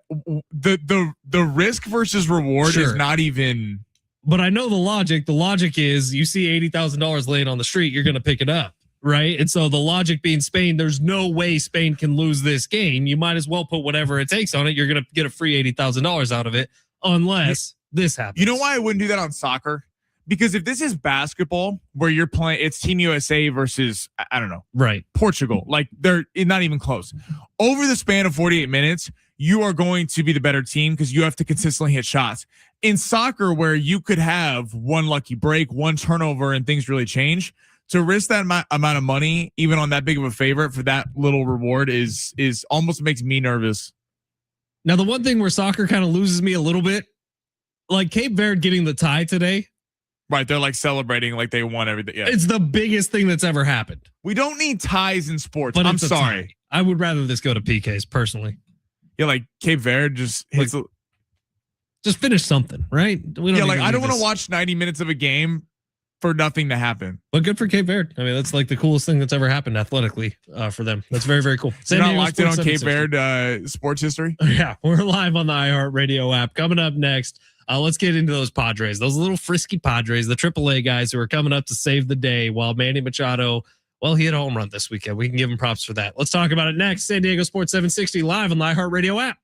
G: The risk versus reward is not even.
I: But I know the logic. The logic is you see $80,000 laying on the street, you're going to pick it up. Right. And so the logic being Spain, there's no way Spain can lose this game. You might as well put whatever it takes on it. You're going to get a free $80,000 out of it unless this happens.
G: You know why I wouldn't do that on soccer? Because if this is basketball where you're playing, it's Team USA versus, I don't know,
I: right,
G: Portugal. Like they're not even close. Over the span of 48 minutes, you are going to be the better team because you have to consistently hit shots. In soccer, where you could have one lucky break, one turnover, and things really change, to risk that amount of money, even on that big of a favorite for that little reward is almost makes me nervous.
I: Now, the one thing where soccer kind of loses me a little bit, like Cape Verde getting the tie today.
G: Right. They're like celebrating like they won everything. Yeah.
I: It's the biggest thing that's ever happened.
G: We don't need ties in sports.
I: But
G: I'm sorry.
I: I would rather this go to PKs personally.
G: Yeah. Like Cape Verde just hits
I: just finish something, right?
G: I don't want to watch 90 minutes of a game for nothing to happen.
I: But good for Cape Verde. I mean, that's like the coolest thing that's ever happened athletically for them. That's very, very cool.
G: You're not locked in on Cape Verde sports history?
I: Yeah, we're live on the iHeartRadio app. Coming up next, let's get into those Padres, those little frisky Padres, the AAA guys who are coming up to save the day while Manny Machado, well, he had a home run this weekend. We can give him props for that. Let's talk about it next. San Diego Sports 760 live on the iHeartRadio app.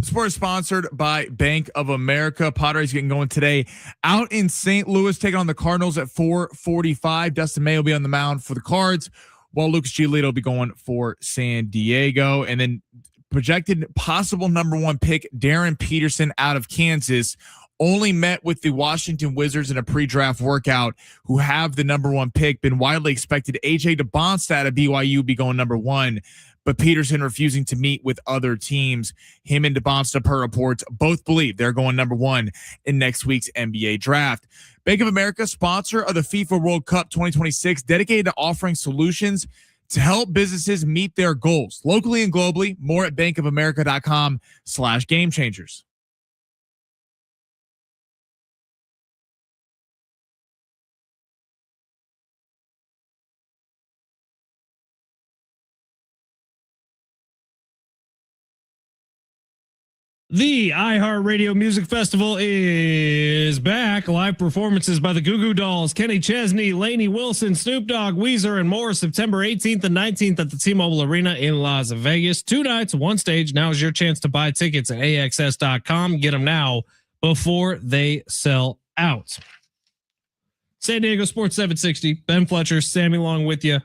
G: Sport is sponsored by Bank of America. Padres getting going today out in St. Louis, taking on the Cardinals at 4:45. Dustin May will be on the mound for the Cards, while Lucas Giolito will be going for San Diego. And then projected possible number 1 pick, Darren Peterson out of Kansas, only met with the Washington Wizards in a pre-draft workout, who have the number 1 pick. Been widely expected AJ DeBonstad of BYU be going number 1. But Peterson refusing to meet with other teams. Him and DeBonsta, per reports, both believe they're going number 1 in next week's NBA draft. Bank of America, sponsor of the FIFA World Cup 2026, dedicated to offering solutions to help businesses meet their goals locally and globally. More at bankofamerica.com/game changers.
I: The iHeartRadio Music Festival is back. Live performances by the Goo Goo Dolls, Kenny Chesney, Lainey Wilson, Snoop Dogg, Weezer, and more. September 18th and 19th at the T-Mobile Arena in Las Vegas. 2 nights, 1 stage. Now is your chance to buy tickets at AXS.com. Get them now before they sell out. San Diego Sports 760. Ben Fletcher, Sammy Long with you.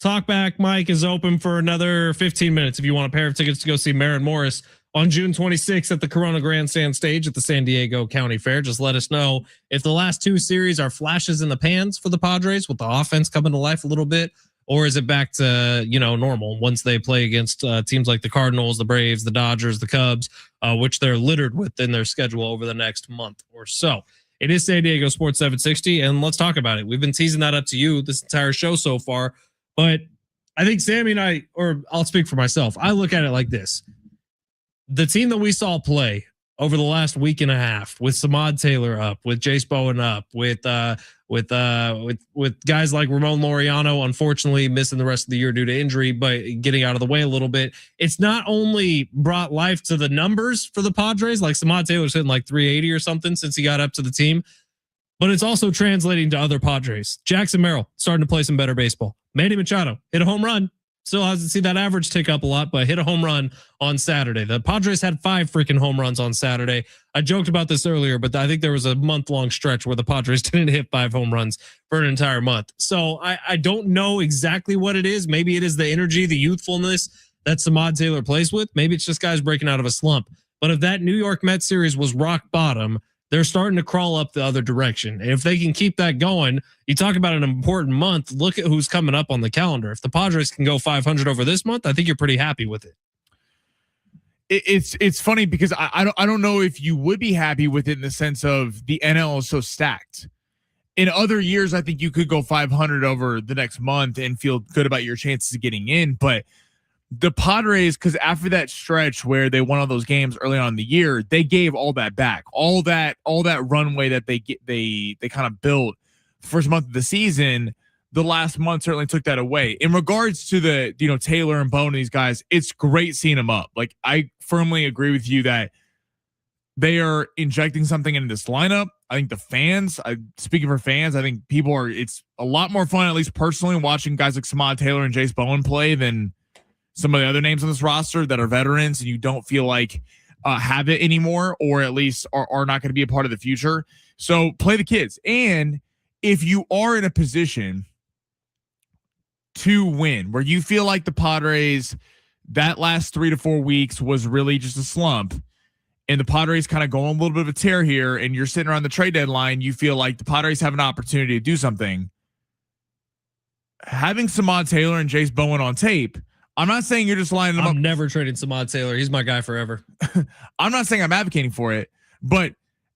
I: Talkback Mike is open for another 15 minutes if you want a pair of tickets to go see Maren Morris on June 26th at the Corona Grandstand stage at the San Diego County Fair. Just let us know if the last 2 series are flashes in the pans for the Padres with the offense coming to life a little bit, or is it back to, normal once they play against teams like the Cardinals, the Braves, the Dodgers, the Cubs, which they're littered with in their schedule over the next month or so. It is San Diego Sports 760, and let's talk about it. We've been teasing that up to you this entire show so far, but I think Sammy and I, or I'll speak for myself, I look at it like this. The team that we saw play over the last week and a half, with Samad Taylor up, with Jace Bowen up, with guys like Ramon Laureano, unfortunately missing the rest of the year due to injury, but getting out of the way a little bit. It's not only brought life to the numbers for the Padres, like Samad Taylor's hitting like 380 or something since he got up to the team, but it's also translating to other Padres. Jackson Merrill starting to play some better baseball. Manny Machado hit a home run. Still hasn't seen that average tick up a lot, but hit a home run on Saturday. The Padres had 5 freaking home runs on Saturday. I joked about this earlier, but I think there was a month-long stretch where the Padres didn't hit 5 home runs for an entire month. So I don't know exactly what it is. Maybe it is the energy, the youthfulness that Samad Taylor plays with. Maybe it's just guys breaking out of a slump. But if that New York Mets series was rock bottom, they're starting to crawl up the other direction. And if they can keep that going, you talk about an important month, look at who's coming up on the calendar. If the Padres can go 500 over this month, I think you're pretty happy with it.
G: It's funny because I don't know if you would be happy with it in the sense of the NL is so stacked. In other years, I think you could go 500 over the next month and feel good about your chances of getting in. But the Padres, because after that stretch where they won all those games early on in the year, they gave all that back, all that runway that they kind of built first month of the season. The last month certainly took that away. In regards to the Taylor and Bone and these guys, it's great seeing them up. Like, I firmly agree with you that they are injecting something into this lineup. I think the fans, speaking for fans, I think it's a lot more fun, at least personally, watching guys like Samad Taylor and Jace Bowen play than some of the other names on this roster that are veterans and you don't feel like have it anymore, or at least are not going to be a part of the future. So play the kids. And if you are in a position to win, where you feel like the Padres, that last 3 to 4 weeks was really just a slump, and the Padres kind of go on a little bit of a tear here, and you're sitting around the trade deadline, you feel like the Padres have an opportunity to do something. Having Samad Taylor and Jace Bowen on tape, I'm not saying you're just lining them up.
I: I'm never trading Samad Taylor. He's my guy forever.
G: I'm not saying I'm advocating for it, but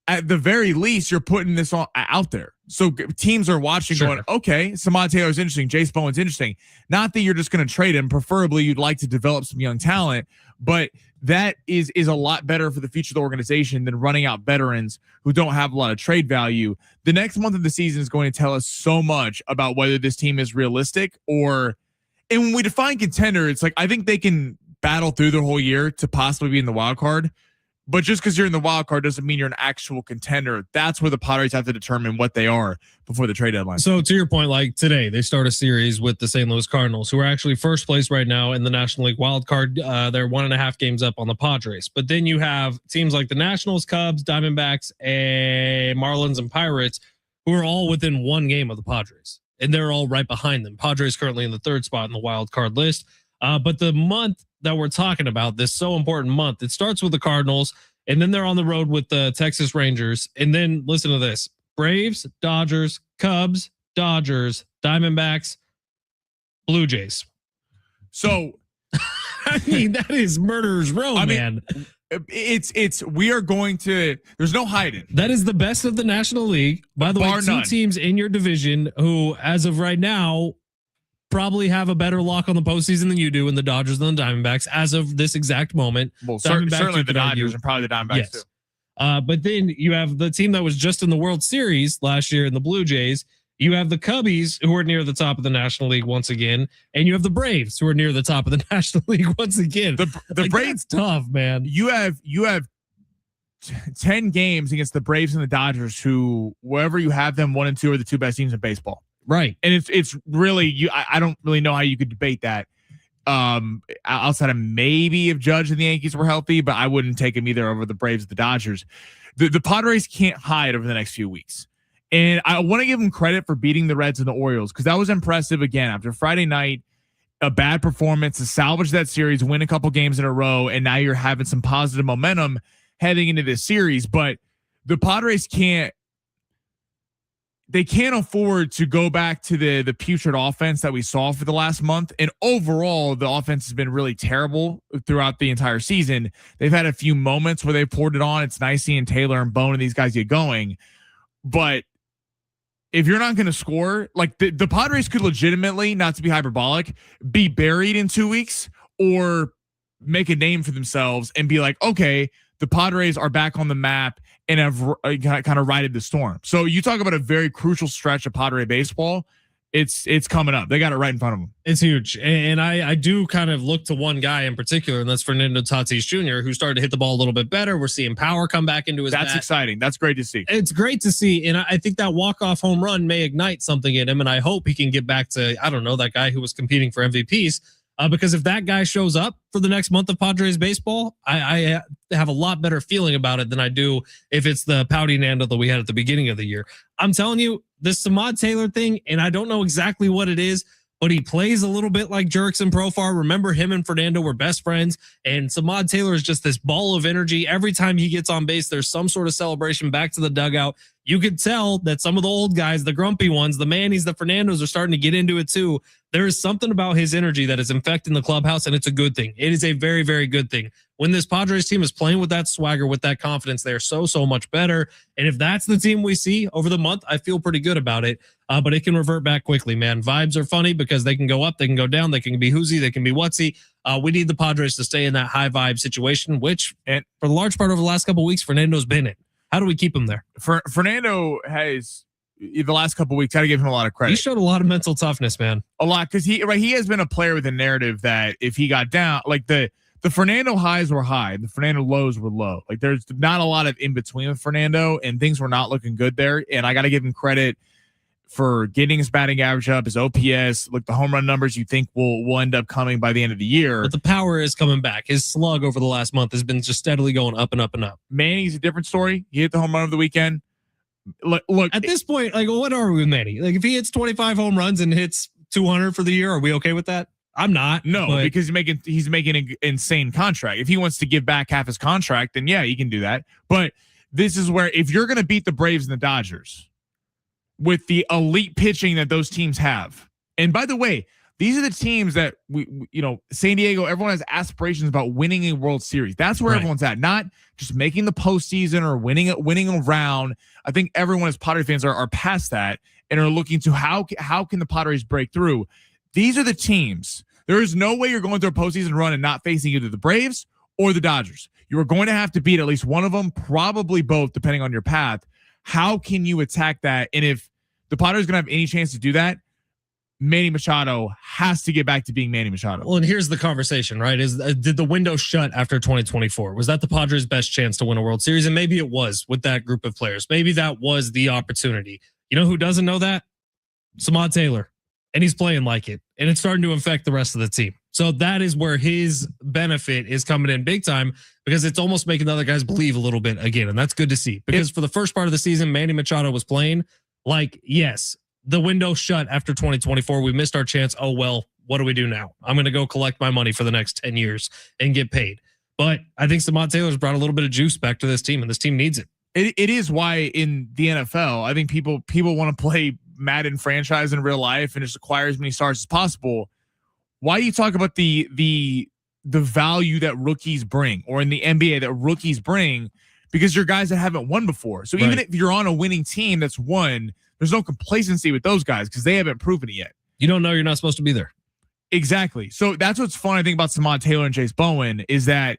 G: at the very least, you're putting this out there. So teams are watching going, okay, Samad Taylor's interesting. Jace Bowen's interesting. Not that you're just going to trade him. Preferably, you'd like to develop some young talent, but that is a lot better for the future of the organization than running out veterans who don't have a lot of trade value. The next month of the season is going to tell us so much about whether this team is realistic or. And when we define contender, it's like, I think they can battle through the whole year to possibly be in the wild card. But just because you're in the wild card doesn't mean you're an actual contender. That's where the Padres have to determine what they are before the trade deadline.
I: So to your point, like today, they start a series with the St. Louis Cardinals, who are actually first place right now in the National League wild card. They're 1.5 games up on the Padres. But then you have teams like the Nationals, Cubs, Diamondbacks, and Marlins and Pirates, who are all within 1 game of the Padres. And they're all right behind them. Padres currently in the 3rd spot in the wild card list. But the month that we're talking about, this so important month, it starts with the Cardinals, and then they're on the road with the Texas Rangers. And then listen to this: Braves, Dodgers, Cubs, Dodgers, Diamondbacks, Blue Jays.
G: So,
I: I mean, that is murderer's row, man.
G: We are going to, there's no hiding.
I: That is the best of the National League. By the way, 2 teams in your division who, as of right now, probably have a better lock on the postseason than you do, in the Dodgers and the Diamondbacks as of this exact moment.
G: Well, certainly the Dodgers and probably the Diamondbacks too.
I: But then you have the team that was just in the World Series last year in the Blue Jays. You have the Cubbies, who are near the top of the National League once again, and you have the Braves, who are near the top of the National League once again.
G: The Braves,
I: tough, man.
G: You have 10 games against the Braves and the Dodgers, who, wherever you have them, 1 and 2 are the 2 best teams in baseball.
I: Right.
G: And it's really, I don't really know how you could debate that. Outside of maybe if Judge and the Yankees were healthy, but I wouldn't take them either over the Braves or the Dodgers. The Padres can't hide over the next few weeks. And I want to give them credit for beating the Reds and the Orioles, because that was impressive again after Friday night, a bad performance to salvage that series, win a couple games in a row, and now you're having some positive momentum heading into this series. But the Padres can't afford to go back to the putrid offense that we saw for the last month. And overall, the offense has been really terrible throughout the entire season. They've had a few moments where they poured it on. It's nice seeing Taylor and Bone and these guys get going. But if you're not going to score, like the Padres could legitimately, not to be hyperbolic, be buried in 2 weeks or make a name for themselves and be like, okay, the Padres are back on the map and have kind of righted the storm. So you talk about a very crucial stretch of Padre baseball. It's coming up. They got it right in front of them.
I: It's huge. And I do kind of look to one guy in particular, and that's Fernando Tatis Jr., who started to hit the ball a little bit better. We're seeing power come back into his
G: That's
I: bat.
G: exciting. That's great to see.
I: It's great to see. And I think that walk-off home run may ignite something in him. And I hope he can get back to, I don't know, that guy who was competing for MVPs. Because if that guy shows up for the next month of Padres baseball, I have a lot better feeling about it than I do if it's the pouty Nando that we had at the beginning of the year. I'm telling you, this Samad Taylor thing, and I don't know exactly what it is, but he plays a little bit like Jurickson Profar. Remember, him and Fernando were best friends, and Samad Taylor is just this ball of energy. Every time he gets on base, there's some sort of celebration back to the dugout. You could tell that some of the old guys, the grumpy ones, the Mannies, the Fernandos, are starting to get into it too. There is something about his energy that is infecting the clubhouse, and it's a good thing. It is a very, very good thing. When this Padres team is playing with that swagger, with that confidence, they're so much better. And if that's the team we see over the month, I feel pretty good about it. But it can revert back quickly, man. Vibes are funny because they can go up, they can go down, they can be whoozy, they can be whatsy. We need the Padres to stay in that high vibe situation, which, and for the large part over the last couple of weeks, Fernando's been in. How do we keep him there?
G: Fernando has, the last couple of weeks, got to give him a lot of credit.
I: He showed a lot of mental toughness, man.
G: A lot, because he has been a player with a narrative that if he got down, like the Fernando highs were high, the Fernando lows were low. Like there's not a lot of in between with Fernando, and things were not looking good there. And I got to give him credit for getting his batting average up, his OPS, look, the home run numbers you think will end up coming by the end of the year.
I: But the power is coming back. His slug over the last month has been just steadily going up and up and up.
G: Manny's a different story. He hit the home run of the weekend. Look,
I: at this point, like, what are we with Manny? Like, if he hits 25 home runs and hits 200 for the year, are we okay with that? I'm not.
G: No, because he's making an insane contract. If he wants to give back half his contract, then yeah, he can do that. But this is where, if you're going to beat the Braves and the Dodgers with the elite pitching that those teams have, and by the way, these are the teams that we San Diego, everyone has aspirations about winning a World Series. That's where everyone's at, not just making the postseason or winning a round. I think everyone as Padres fans are past that and are looking to how can the Padres break through. These are the teams. There is no way you're going through a postseason run and not facing either the Braves or the Dodgers. You are going to have to beat at least one of them, probably both, depending on your path. How can you attack that? And if the Padres are going to have any chance to do that, Manny Machado has to get back to being Manny Machado.
I: Well, and here's the conversation, right? Did the window shut after 2024? Was that the Padres' best chance to win a World Series? And maybe it was with that group of players. Maybe that was the opportunity. You know who doesn't know that? Samad Taylor. And he's playing like it. And it's starting to affect the rest of the team. So that is where his benefit is coming in big time, because it's almost making the other guys believe a little bit again. And that's good to see, because for the first part of the season, Manny Machado was playing like, yes, the window shut after 2024. We missed our chance. Oh, well, what do we do now? I'm going to go collect my money for the next 10 years and get paid. But I think Samad Taylor's brought a little bit of juice back to this team, and this team needs it.
G: It is why in the NFL, I think people want to play Madden franchise in real life and just acquire as many stars as possible. Why do you talk about the value that rookies bring, or in the NBA that rookies bring? Because you're guys that haven't won before. So even if you're on a winning team that's won, there's no complacency with those guys because they haven't proven it yet.
I: You don't know you're not supposed to be there.
G: Exactly. So that's what's fun, I think, about Samad Taylor and Chase Bowen is that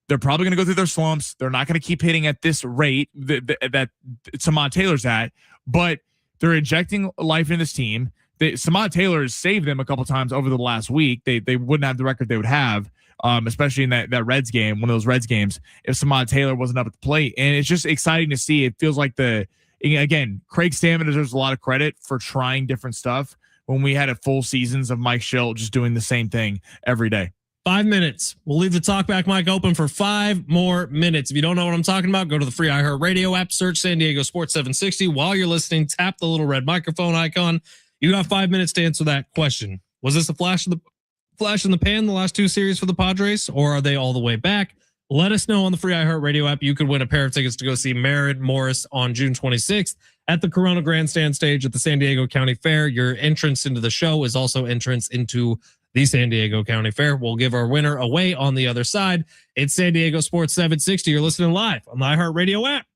G: they're probably going to go through their slumps. They're not going to keep hitting at this rate that Samad Taylor's at, but they're injecting life in this team. Samad Taylor has saved them a couple times over the last week. They wouldn't have the record they would have, especially in that Reds game, one of those Reds games, if Samad Taylor wasn't up at the plate. And it's just exciting to see. It feels like Craig Stammen deserves a lot of credit for trying different stuff when we had a full seasons of Mike Schilt just doing the same thing every day.
I: 5 minutes. We'll leave the talkback mic open for 5 more minutes. If you don't know what I'm talking about, go to the free iHeartRadio app, search San Diego Sports 760. While you're listening, tap the little red microphone icon. You got 5 minutes to answer that question. Was this a flash in the pan the last 2 series for the Padres, or are they all the way back? Let us know on the free iHeartRadio app. You could win a pair of tickets to go see Merritt Morris on June 26th at the Corona Grandstand stage at the San Diego County Fair. Your entrance into the show is also entrance into the San Diego County Fair. We'll give our winner away on the other side. It's San Diego Sports 760. You're listening live on the iHeartRadio app.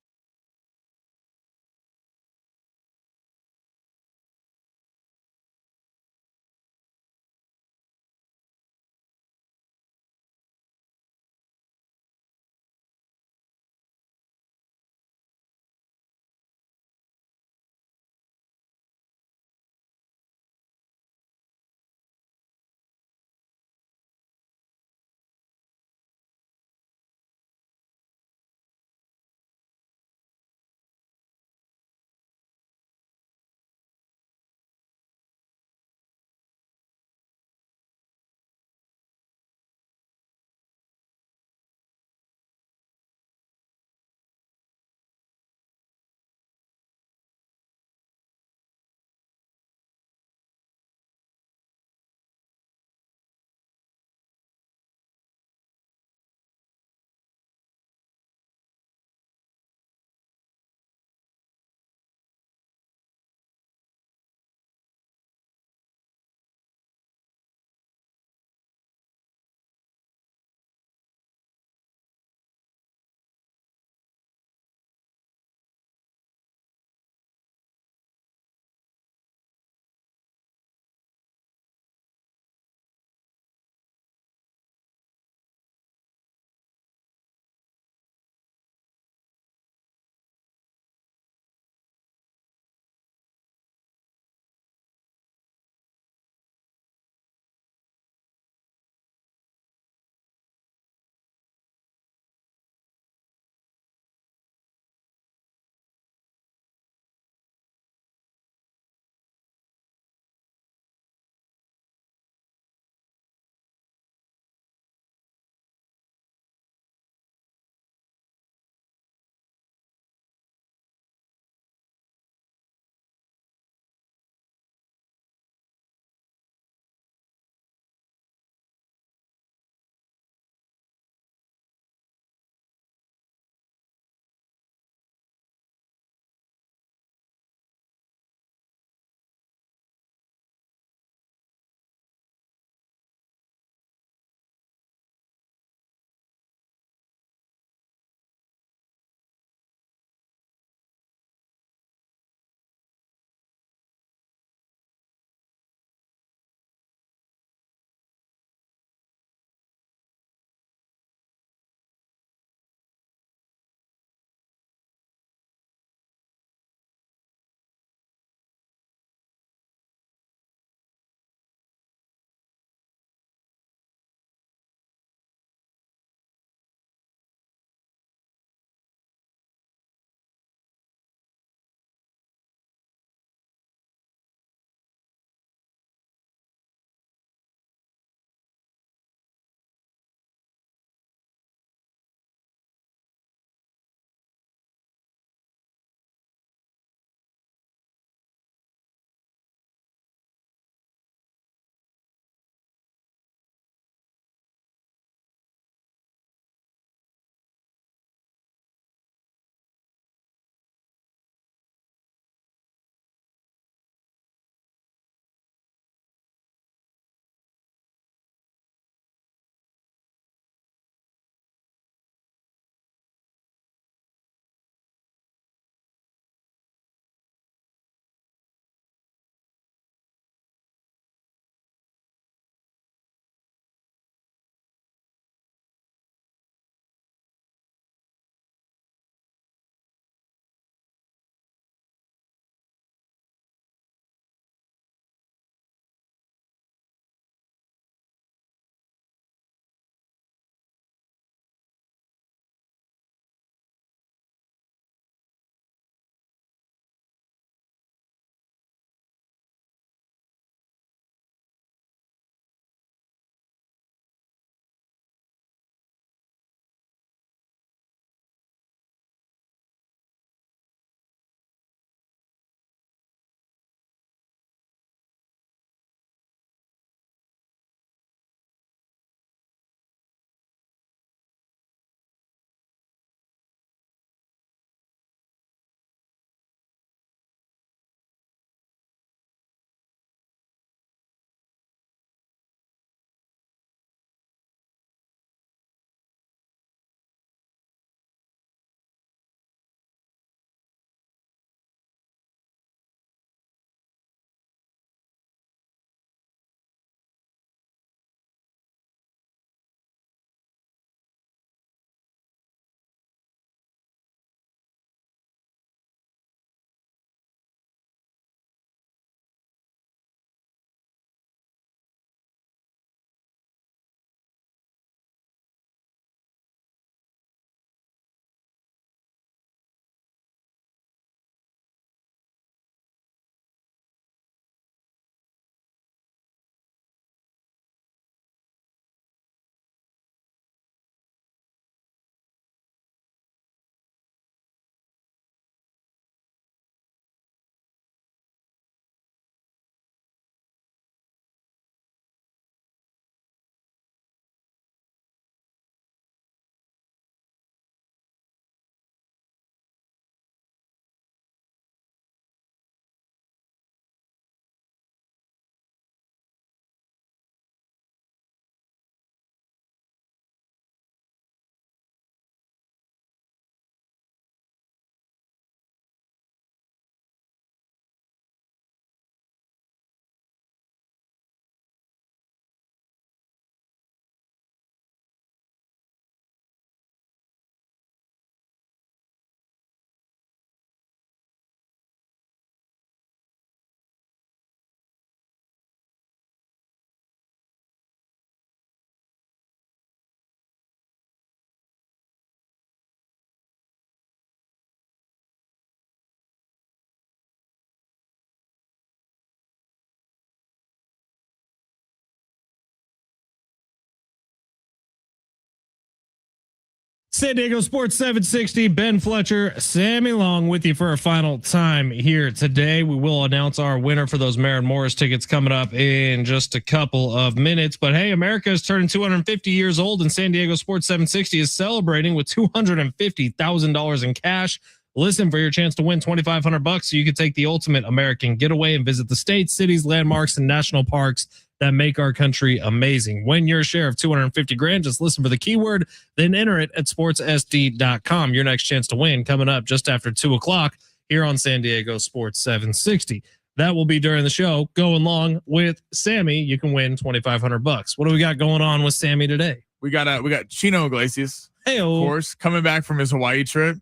I: San Diego Sports 760, Ben Fletcher, Sammy Long with you for a final time here today. We will announce our winner for those Maren Morris tickets coming up in just a couple of minutes. But hey, America is turning 250 years old, and San Diego Sports 760 is celebrating with $250,000 in cash. Listen for your chance to win $2,500 so you can take the ultimate American getaway and visit the states, cities, landmarks, and national parks that make our country amazing. Win your share of 250 grand. Just listen for the keyword, then enter it at sportssd.com. Your next chance to win coming up just after 2:00 here on San Diego Sports 760. That will be during the show. Going long with Sammy, you can win $2,500. What do we got going on with Sammy today?
G: We got Chino Iglesias,
I: hey,
G: of course, coming back from his Hawaii trip,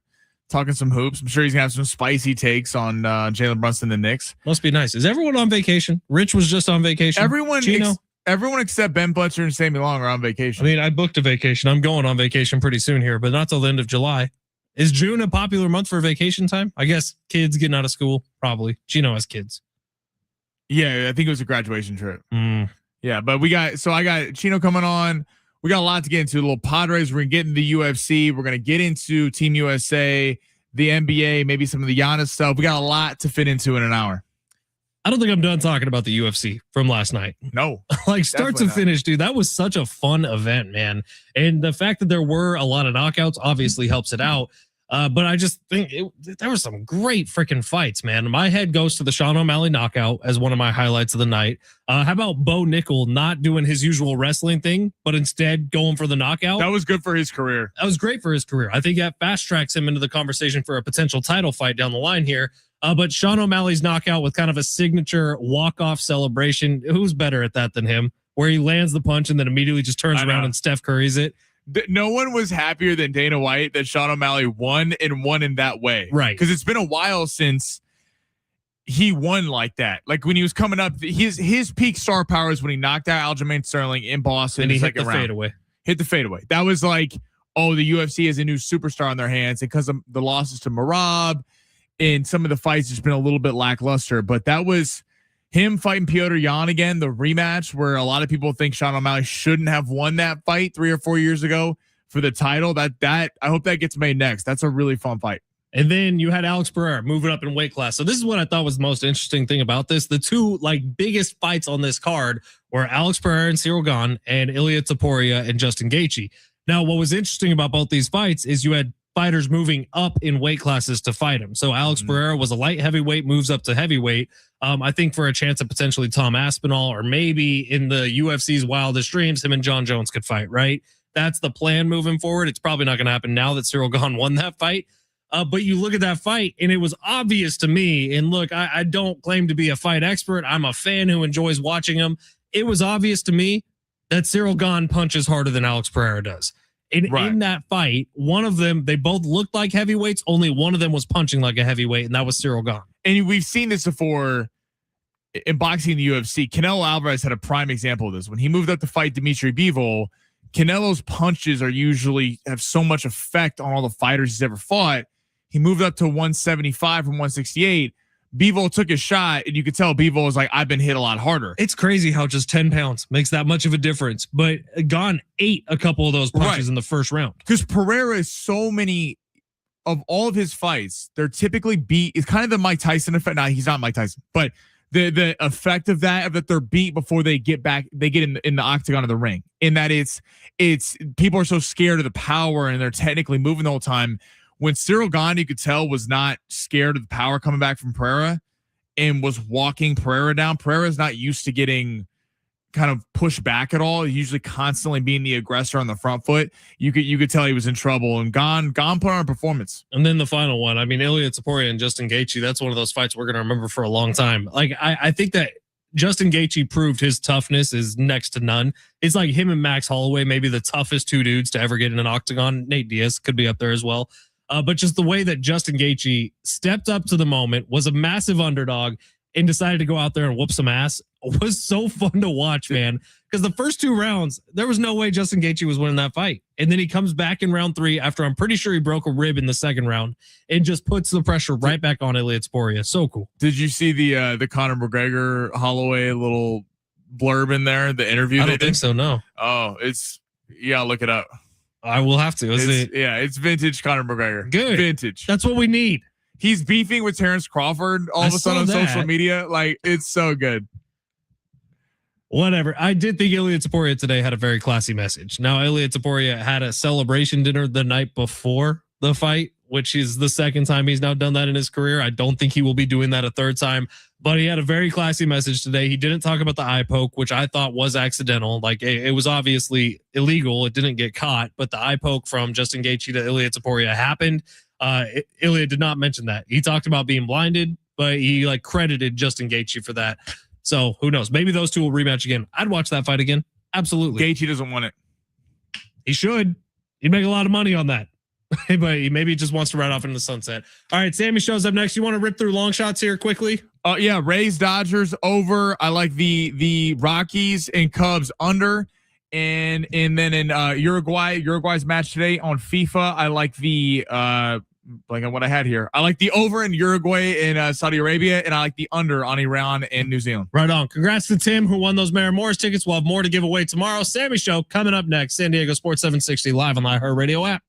G: talking some hoops. I'm sure he's gonna have some spicy takes on Jalen Brunson and the Knicks.
I: Must be nice. Is everyone on vacation? Rich was just on vacation.
G: Everyone except Ben Fletcher and Sammy Long are on vacation.
I: I mean, I booked a vacation. I'm going on vacation pretty soon here, but not till the end of July. Is June a popular month for vacation time? I guess kids getting out of school, probably. Chino has kids.
G: Yeah, I think it was a graduation trip. Yeah, but I got Chino coming on. We got a lot to get into. A little Padres. We're going to get into the UFC. We're going to get into Team USA, the NBA, maybe some of the Giannis stuff. We got a lot to fit into in an hour.
I: I don't think I'm done talking about the UFC from last night.
G: No.
I: Like start to finish, dude. That was such a fun event, man. And the fact that there were a lot of knockouts obviously helps it out. But I just think there were some great freaking fights, man. My head goes to the Sean O'Malley knockout as one of my highlights of the night. How about Bo Nickel not doing his usual wrestling thing, but instead going for the knockout?
G: That was good for his career.
I: That was great for his career. I think that fast tracks him into the conversation for a potential title fight down the line here. But Sean O'Malley's knockout with kind of a signature walk-off celebration. Who's better at that than him? Where he lands the punch and then immediately just turns around and Steph Curry's it.
G: No one was happier than Dana White that Sean O'Malley won in that way.
I: Right.
G: Because it's been a while since he won like that. Like when he was coming up, his peak star power is when he knocked out Aljamain Sterling in Boston.
I: And he hit the fadeaway.
G: Hit the fadeaway. That was like, oh, the UFC has a new superstar on their hands. And because of the losses to Marab and some of the fights, it's been a little bit lackluster. But that was him fighting Petr Yan again, the rematch where a lot of people think Sean O'Malley shouldn't have won that fight 3 or 4 years ago for the title. That I hope that gets made next. That's a really fun fight.
I: And then you had Alex Pereira moving up in weight class. So this is what I thought was the most interesting thing about this. The two biggest fights on this card were Alex Pereira and Cyril Gane and Ilya Topuria and Justin Gaethje. Now, what was interesting about both these fights is you had fighters moving up in weight classes to fight him. So Alex Pereira was a light heavyweight, moves up to heavyweight. I think for a chance of potentially Tom Aspinall or maybe in the UFC's wildest dreams, him and John Jones could fight, right? That's the plan moving forward. It's probably not going to happen now that Cyril Gane won that fight. But you look at that fight and it was obvious to me. And look, I don't claim to be a fight expert. I'm a fan who enjoys watching him. It was obvious to me that Cyril Gane punches harder than Alex Pereira does. In that fight, one of them, they both looked like heavyweights. Only one of them was punching like a heavyweight, and that was Cyril Gane.
G: And we've seen this before in boxing in the UFC. Canelo Alvarez had a prime example of this. When he moved up to fight Dimitri Bivol, Canelo's punches usually have so much effect on all the fighters he's ever fought. He moved up to 175 from 168. Bivol took his shot, and you could tell Bivol was like, I've been hit a lot harder.
I: It's crazy how just 10 pounds makes that much of a difference. But Gane ate a couple of those punches in the first round.
G: Because Pereira is so many of all of his fights, they're typically beat. It's kind of the Mike Tyson effect. Nah, he's not Mike Tyson, but the effect of that they're beat before they get back, they get in the octagon of the ring. In that it's people are so scared of the power and they're technically moving the whole time. When Cyril Gane, you could tell, was not scared of the power coming back from Pereira and was walking Pereira down. Pereira's not used to getting kind of pushed back at all. He's usually constantly being the aggressor on the front foot. You could tell he was in trouble, and Gane put on a performance.
I: And then the final one, I mean, Ilya Topuria and Justin Gaethje, that's one of those fights we're going to remember for a long time. Like, I think that Justin Gaethje proved his toughness is next to none. It's like him and Max Holloway, maybe the toughest two dudes to ever get in an octagon. Nate Diaz could be up there as well. But just the way that Justin Gaethje stepped up to the moment, was a massive underdog, and decided to go out there and whoop some ass was so fun to watch, man. Because the first 2 rounds, there was no way Justin Gaethje was winning that fight. And then he comes back in round 3 after I'm pretty sure he broke a rib in the second round and just puts the pressure right back on Ilya Topuria. So cool.
G: Did you see the Conor McGregor Holloway little blurb in there, the interview?
I: I don't think so, no.
G: Oh, you gotta look it up.
I: I will have to.
G: It's vintage Conor McGregor.
I: Good.
G: Vintage.
I: That's what we need.
G: He's beefing with Terrence Crawford all of a sudden on social media. Like, it's so good.
I: Whatever. I did think Ilia Topuria today had a very classy message. Now, Ilia Topuria had a celebration dinner the night before the fight, which is the second time he's now done that in his career. I don't think he will be doing that a third time, but he had a very classy message today. He didn't talk about the eye poke, which I thought was accidental. Like, it was obviously illegal. It didn't get caught, but the eye poke from Justin Gaethje to Ilia Topuria happened. Ilia did not mention that. He talked about being blinded, but he like credited Justin Gaethje for that. So who knows? Maybe those two will rematch again. I'd watch that fight again. Absolutely.
G: Gaethje doesn't want it.
I: He should. He'd make a lot of money on that. But maybe he just wants to ride off into the sunset. All right, Sammy shows up next. You want to rip through long shots here quickly?
G: Yeah, Rays Dodgers over. I like the Rockies and Cubs under. And then in Uruguay's match today on FIFA, I like the blank on what I had here. I like the over in Uruguay and Saudi Arabia, and I like the under on Iran and New Zealand.
I: Right on. Congrats to Tim who won those Mary Morris tickets. We'll have more to give away tomorrow. Sammy Show coming up next. San Diego Sports 760 live on the iHeartRadio app.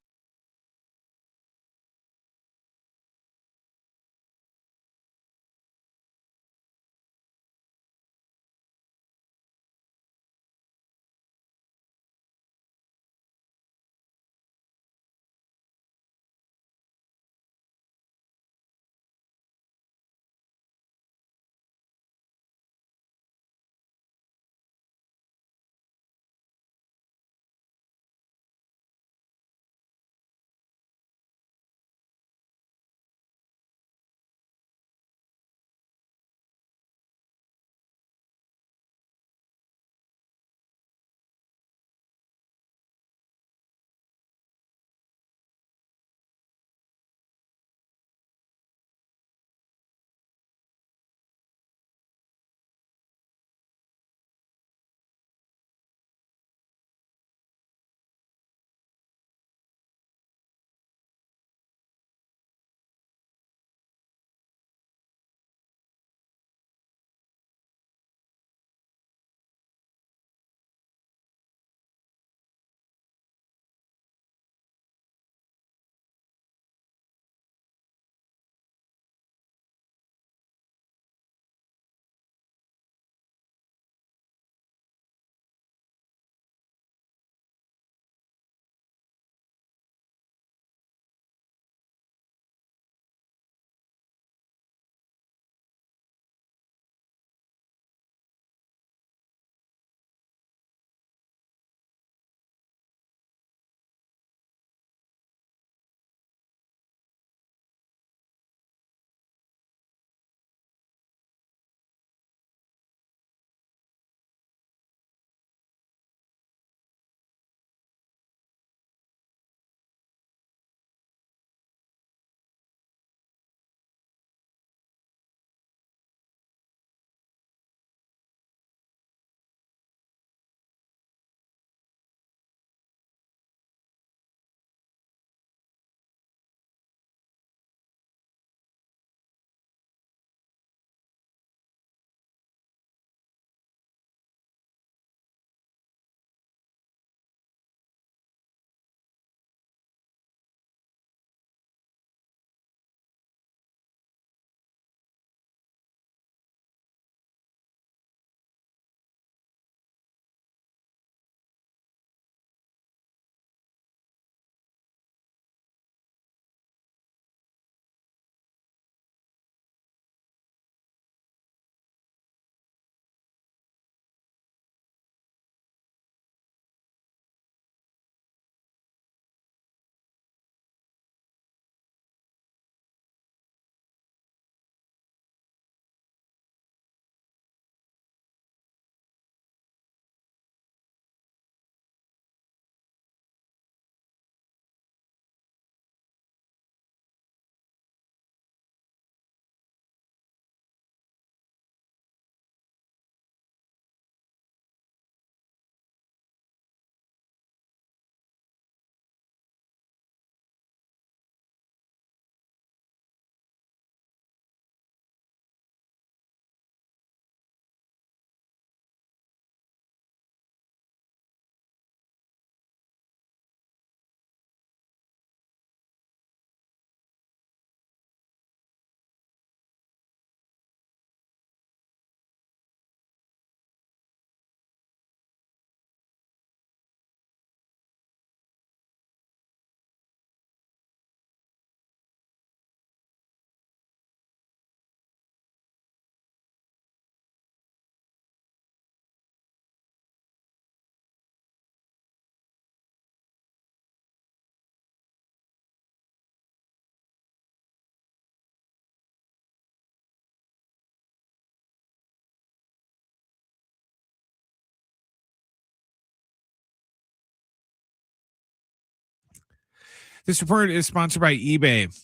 L: This report is sponsored by eBay.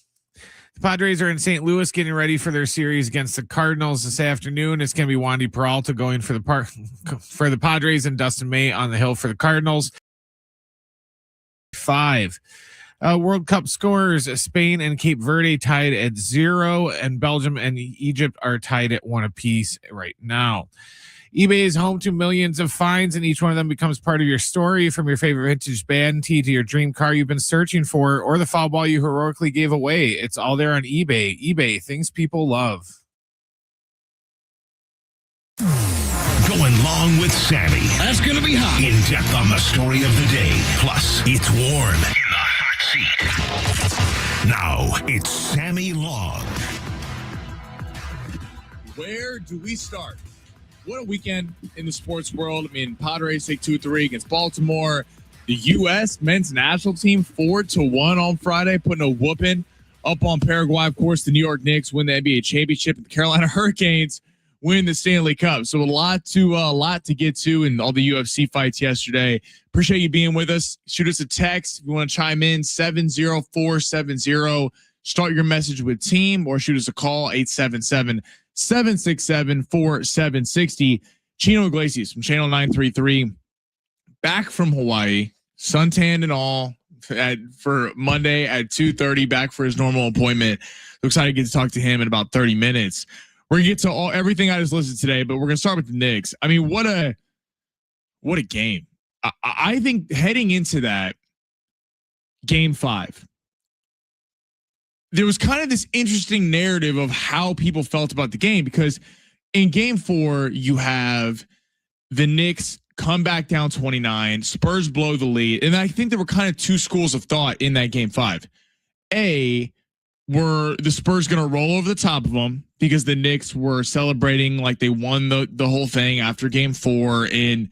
L: The Padres are in St. Louis getting ready for their series against the Cardinals this afternoon. It's going to be Wandy Peralta going for the Padres and Dustin May on the hill for the Cardinals. 5. World Cup scores: Spain and Cape Verde tied at 0, and Belgium and Egypt are tied at 1 apiece right now. eBay is home to millions of finds, and each one of them becomes part of your story, from your favorite vintage band tee to your dream car you've been searching for, or the foul ball you heroically gave away. It's all there on eBay. eBay, things people love.
D: Going long with Sammy.
C: That's going to be hot.
D: In depth on the story of the day. Plus, it's warm in the hot seat. Now, it's Sammy Long.
G: Where do we start? What a weekend in the sports world. I mean, Padres take 2-3 against Baltimore. The U.S. men's national team 4-1 on Friday, putting a whooping up on Paraguay. Of course, the New York Knicks win the NBA championship, and the Carolina Hurricanes win the Stanley Cup. So a lot to get to, and all the UFC fights yesterday. Appreciate you being with us. Shoot us a text if you want to chime in, 70470. Start your message with team, or shoot us a call, 877-767-4760. Chino Iglesias from Channel 933, back from Hawaii, suntan and all, for Monday at 2:30, back for his normal appointment. So excited to get to talk to him in about 30 minutes. We're gonna get to everything I just listed today, but we're gonna start with the Knicks. I mean, what a game. I think heading into that game 5, there was kind of this interesting narrative of how people felt about the game, because in game 4, you have the Knicks come back down 29, Spurs blow the lead. And I think there were kind of two schools of thought in that game 5. A, were the Spurs going to roll over the top of them because the Knicks were celebrating like they won the whole thing after game 4. And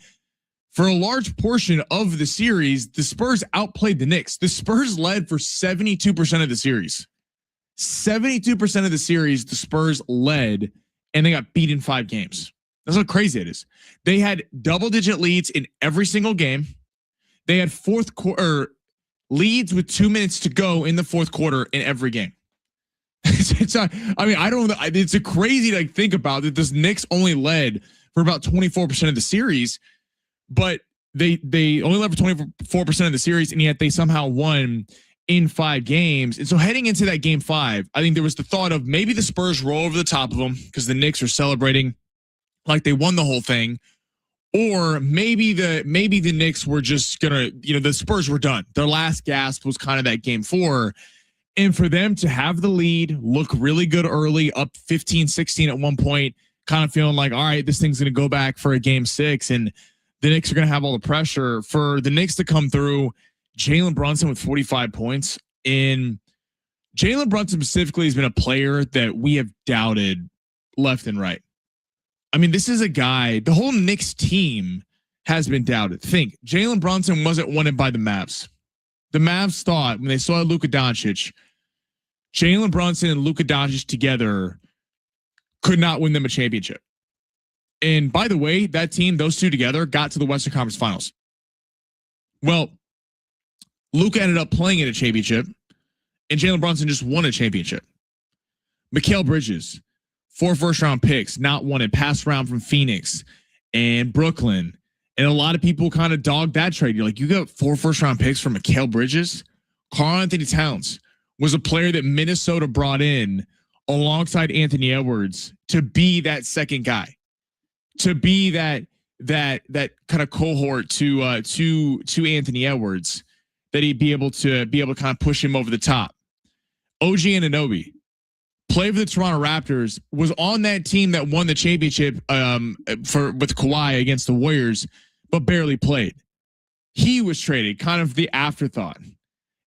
G: for a large portion of the series, the Spurs outplayed the Knicks. The Spurs led for 72% of the series. 72% of the series, the Spurs led, and they got beat in 5 games. That's how crazy it is. They had double-digit leads in every single game. They had fourth quarter leads with 2 minutes to go in the fourth quarter in every game. It's a crazy to think about that. This Knicks only led for about 24% of the series, but they only led for 24% of the series, and yet they somehow won in 5 games. And so heading into that game 5, I think there was the thought of maybe the Spurs roll over the top of them because the Knicks are celebrating like they won the whole thing, or maybe the Knicks were just gonna, the Spurs were done. Their last gasp was kind of that game 4. And for them to have the lead, look really good early, up 15-16 at one point, kind of feeling like, all right, this thing's going to go back for a game 6. And the Knicks are going to have all the pressure. For the Knicks to come through, Jalen Brunson with 45 points. And Jalen Brunson specifically has been a player that we have doubted left and right. I mean, this is a guy, the whole Knicks team has been doubted. Think, Jalen Brunson wasn't wanted by the Mavs. The Mavs thought when they saw Luka Doncic, Jalen Brunson and Luka Doncic together could not win them a championship. And by the way, that team, those two together, got to the Western Conference Finals. Well, Luka ended up playing in a championship, and Jalen Brunson just won a championship. Mikal Bridges, 4 first-round picks, not wanted, passed around from Phoenix and Brooklyn. And a lot of people kind of dogged that trade. You're like, you got 4 first-round picks from Mikal Bridges? Karl-Anthony Towns was a player that Minnesota brought in alongside Anthony Edwards to be that second guy, to be that kind of cohort to Anthony Edwards, that he'd be able to kind of push him over the top. OG Anunoby, played for the Toronto Raptors, was on that team that won the championship with Kawhi against the Warriors, but barely played. He was traded, kind of the afterthought.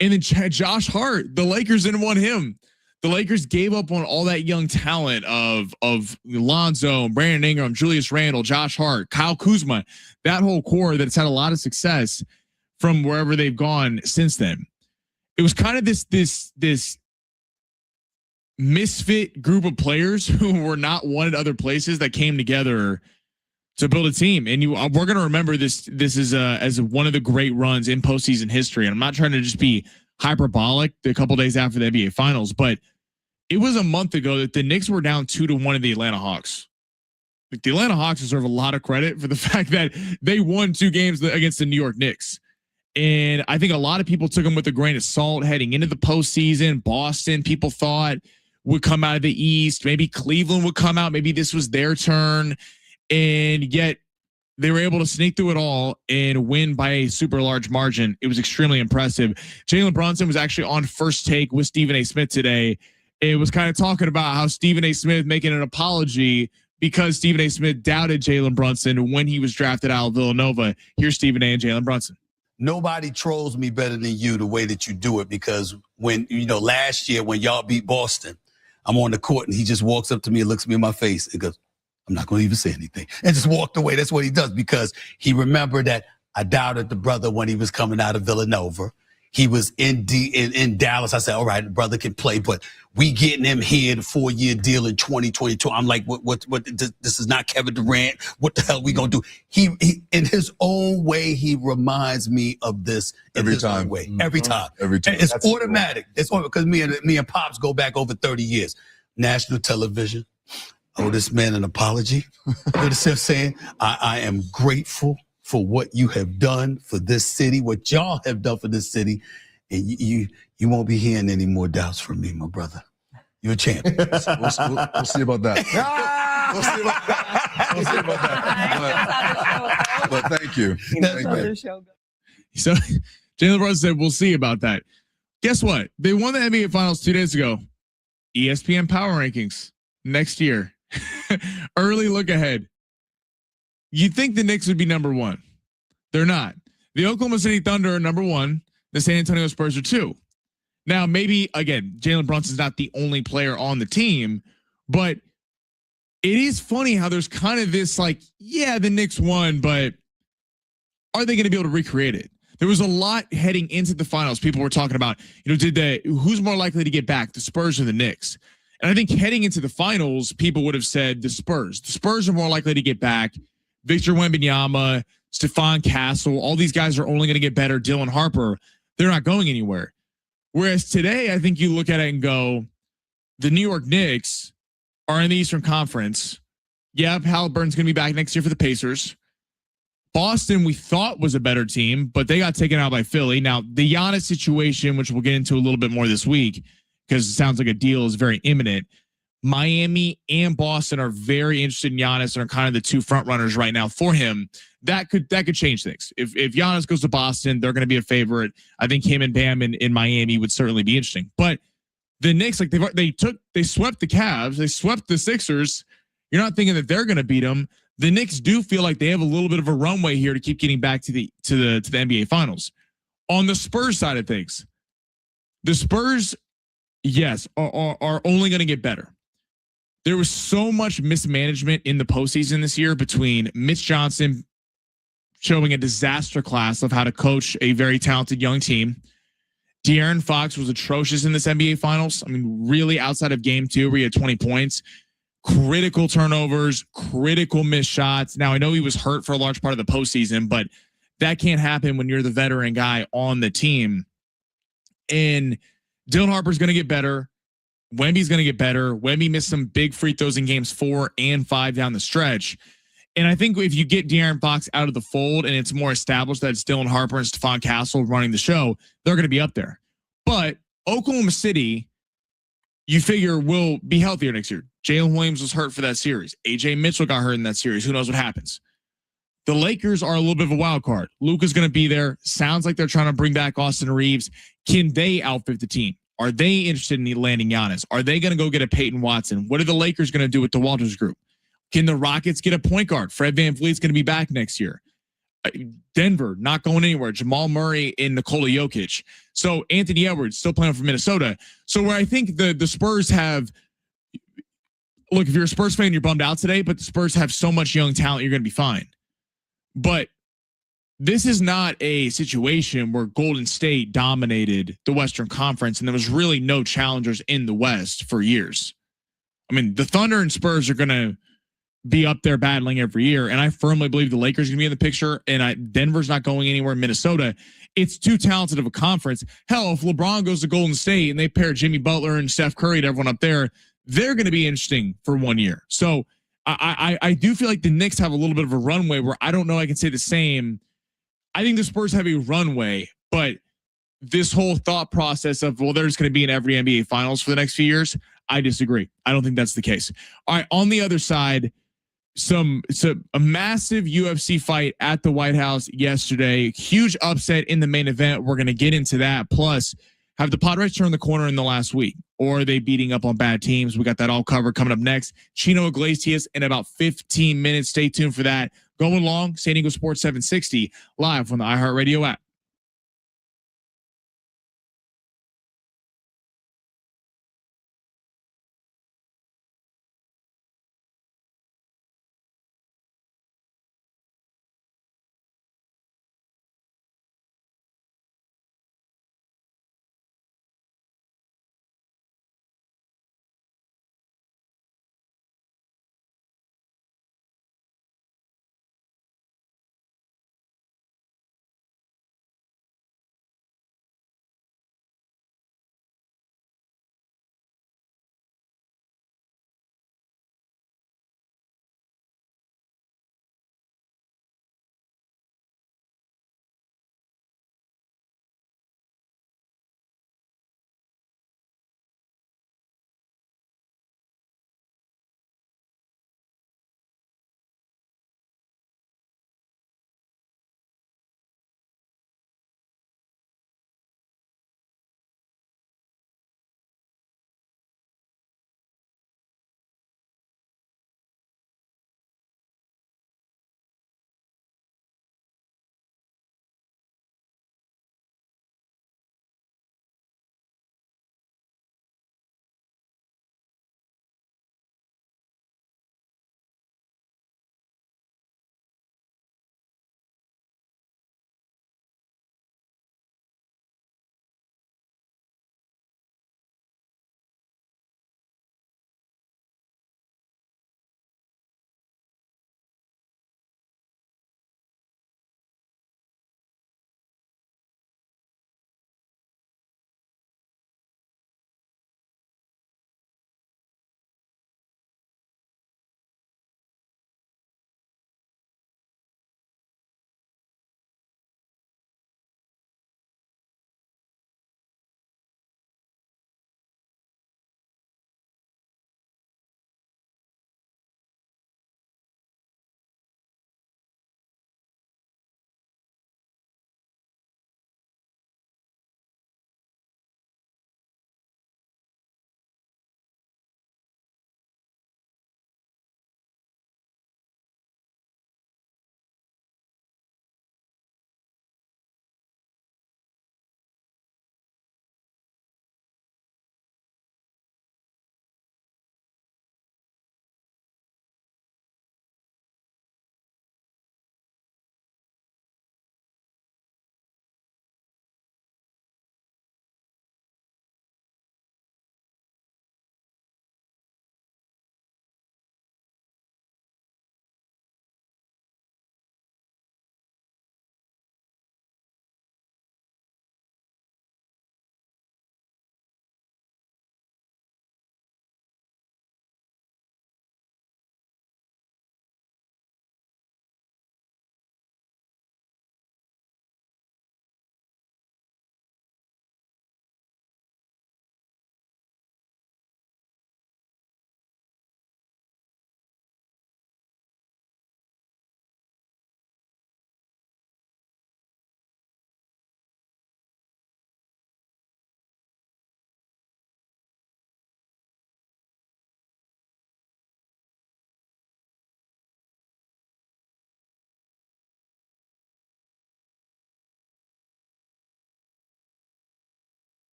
G: And then Josh Hart, the Lakers didn't want him. The Lakers gave up on all that young talent of Lonzo, Brandon Ingram, Julius Randle, Josh Hart, Kyle Kuzma, that whole core that's had a lot of success from wherever they've gone since then. It was kind of this misfit group of players who were not wanted other places that came together to build a team. And we're going to remember this as one of the great runs in postseason history. And I'm not trying to just be hyperbolic a couple days after the NBA Finals, but it was a month ago that the Knicks were down 2-1 to the Atlanta Hawks. Like, the Atlanta Hawks deserve a lot of credit for the fact that they won 2 games against the New York Knicks. And I think a lot of people took them with a grain of salt heading into the postseason. Boston, people thought, would come out of the East. Maybe Cleveland would come out. Maybe this was their turn. And yet they were able to sneak through it all and win by a super large margin. It was extremely impressive. Jalen Brunson was actually on First Take with Stephen A. Smith today. It was kind of talking about how Stephen A. Smith making an apology because Stephen A. Smith doubted Jalen Brunson when he was drafted out of Villanova. Here's Stephen A. and Jalen Brunson.
M: Nobody trolls me better than you the way that you do it, because when, last year when y'all beat Boston, I'm on the court and he just walks up to me and looks me in my face and goes, I'm not going to even say anything, and just walked away. That's what he does, because he remembered that I doubted the brother when he was coming out of Villanova. He was in Dallas. I said, all right, the brother can play, but we getting him here, the 4-year deal in 2022. I'm like, what, this is not Kevin Durant. What the hell we going to do? He, in his own way, he reminds me of this every time. Every time. It's That's automatic. Cool. It's because me and Pops go back over 30 years. National television. Owe this man an apology. You know what I'm saying? I am grateful for what you have done for this city, what y'all have done for this city. And you won't be hearing any more doubts from me, my brother. You're a champion.
N: We'll see about that. We'll see about that. We'll see about that. But thank you.
G: So Jalen Brunson said, we'll see about that. Guess what? They won the NBA Finals 2 days ago. ESPN Power Rankings next year. Early look ahead. You'd think the Knicks would be number 1. They're not. The Oklahoma City Thunder are number 1. The San Antonio Spurs are 2. Now, maybe, again, Jalen Brunson's not the only player on the team, but it is funny how there's kind of this like, yeah, the Knicks won, but are they going to be able to recreate it? There was a lot heading into the finals. People were talking about, who's more likely to get back, the Spurs or the Knicks? And I think heading into the finals, people would have said the Spurs. The Spurs are more likely to get back. Victor Wembanyama, Stephon Castle, all these guys are only going to get better. Dylan Harper, they're not going anywhere. Whereas today, I think you look at it and go, the New York Knicks are in the Eastern Conference. Yeah, Halliburton's going to be back next year for the Pacers. Boston, we thought was a better team, but they got taken out by Philly. Now, the Giannis situation, which we'll get into a little bit more this week, because it sounds like a deal is very imminent. Miami and Boston are very interested in Giannis and are kind of the 2 front runners right now for him. That could change things. If Giannis goes to Boston, they're going to be a favorite. I think him and Bam in Miami would certainly be interesting. But the Knicks, like they swept the Cavs, they swept the Sixers. You're not thinking that they're going to beat them. The Knicks do feel like they have a little bit of a runway here to keep getting back to the NBA Finals. On the Spurs side of things, the Spurs, yes, are only going to get better. There was so much mismanagement in the postseason this year between Mitch Johnson showing a disaster class of how to coach a very talented young team. De'Aaron Fox was atrocious in this NBA Finals. I mean, really outside of game 2 where he had 20 points, critical turnovers, critical missed shots. Now, I know he was hurt for a large part of the postseason, but that can't happen when you're the veteran guy on the team. And Dylan Harper's going to get better. Wemby's going to get better. Wemby missed some big free throws in games 4 and 5 down the stretch. And I think if you get De'Aaron Fox out of the fold and it's more established that it's Dylan Harper and Stephon Castle running the show, they're going to be up there. But Oklahoma City, you figure, will be healthier next year. Jalen Williams was hurt for that series. AJ Mitchell got hurt in that series. Who knows what happens? The Lakers are a little bit of a wild card. Luka's going to be there. Sounds like they're trying to bring back Austin Reeves. Can they outfit the team? Are they interested in landing Giannis? Are they going to go get a Peyton Watson? What are the Lakers going to do with the Walters group? Can the Rockets get a point guard? Fred VanVleet's going to be back next year. Denver, not going anywhere. Jamal Murray and Nikola Jokic. So Anthony Edwards still playing for Minnesota. So where I think the Spurs have, look, if you're a Spurs fan, you're bummed out today, but the Spurs have so much young talent, you're going to be fine. But this is not a situation where Golden State dominated the Western Conference and there was really no challengers in the West for years. I mean, the Thunder and Spurs are going to be up there battling every year. And I firmly believe the Lakers are going to be in the picture, and Denver's not going anywhere. Minnesota, it's too talented of a conference. Hell, if LeBron goes to Golden State and they pair Jimmy Butler and Steph Curry and everyone up there, they're going to be interesting for 1 year. So I do feel like the Knicks have a little bit of a runway where I don't know I can say the same. I think the Spurs have a runway, but this whole thought process of, well, they're just going to be in every NBA finals for the next few years, I disagree. I don't think that's the case. All right, on the other side, a massive UFC fight at the White House yesterday. Huge upset in the main event. We're going to get into that. Plus, have the Padres turned the corner in the last week, or are they beating up on bad teams? We got that all covered coming up next. Chino Iglesias in about 15 minutes. Stay tuned for that. Going long, San Diego Sports 760 live on the iHeartRadio app.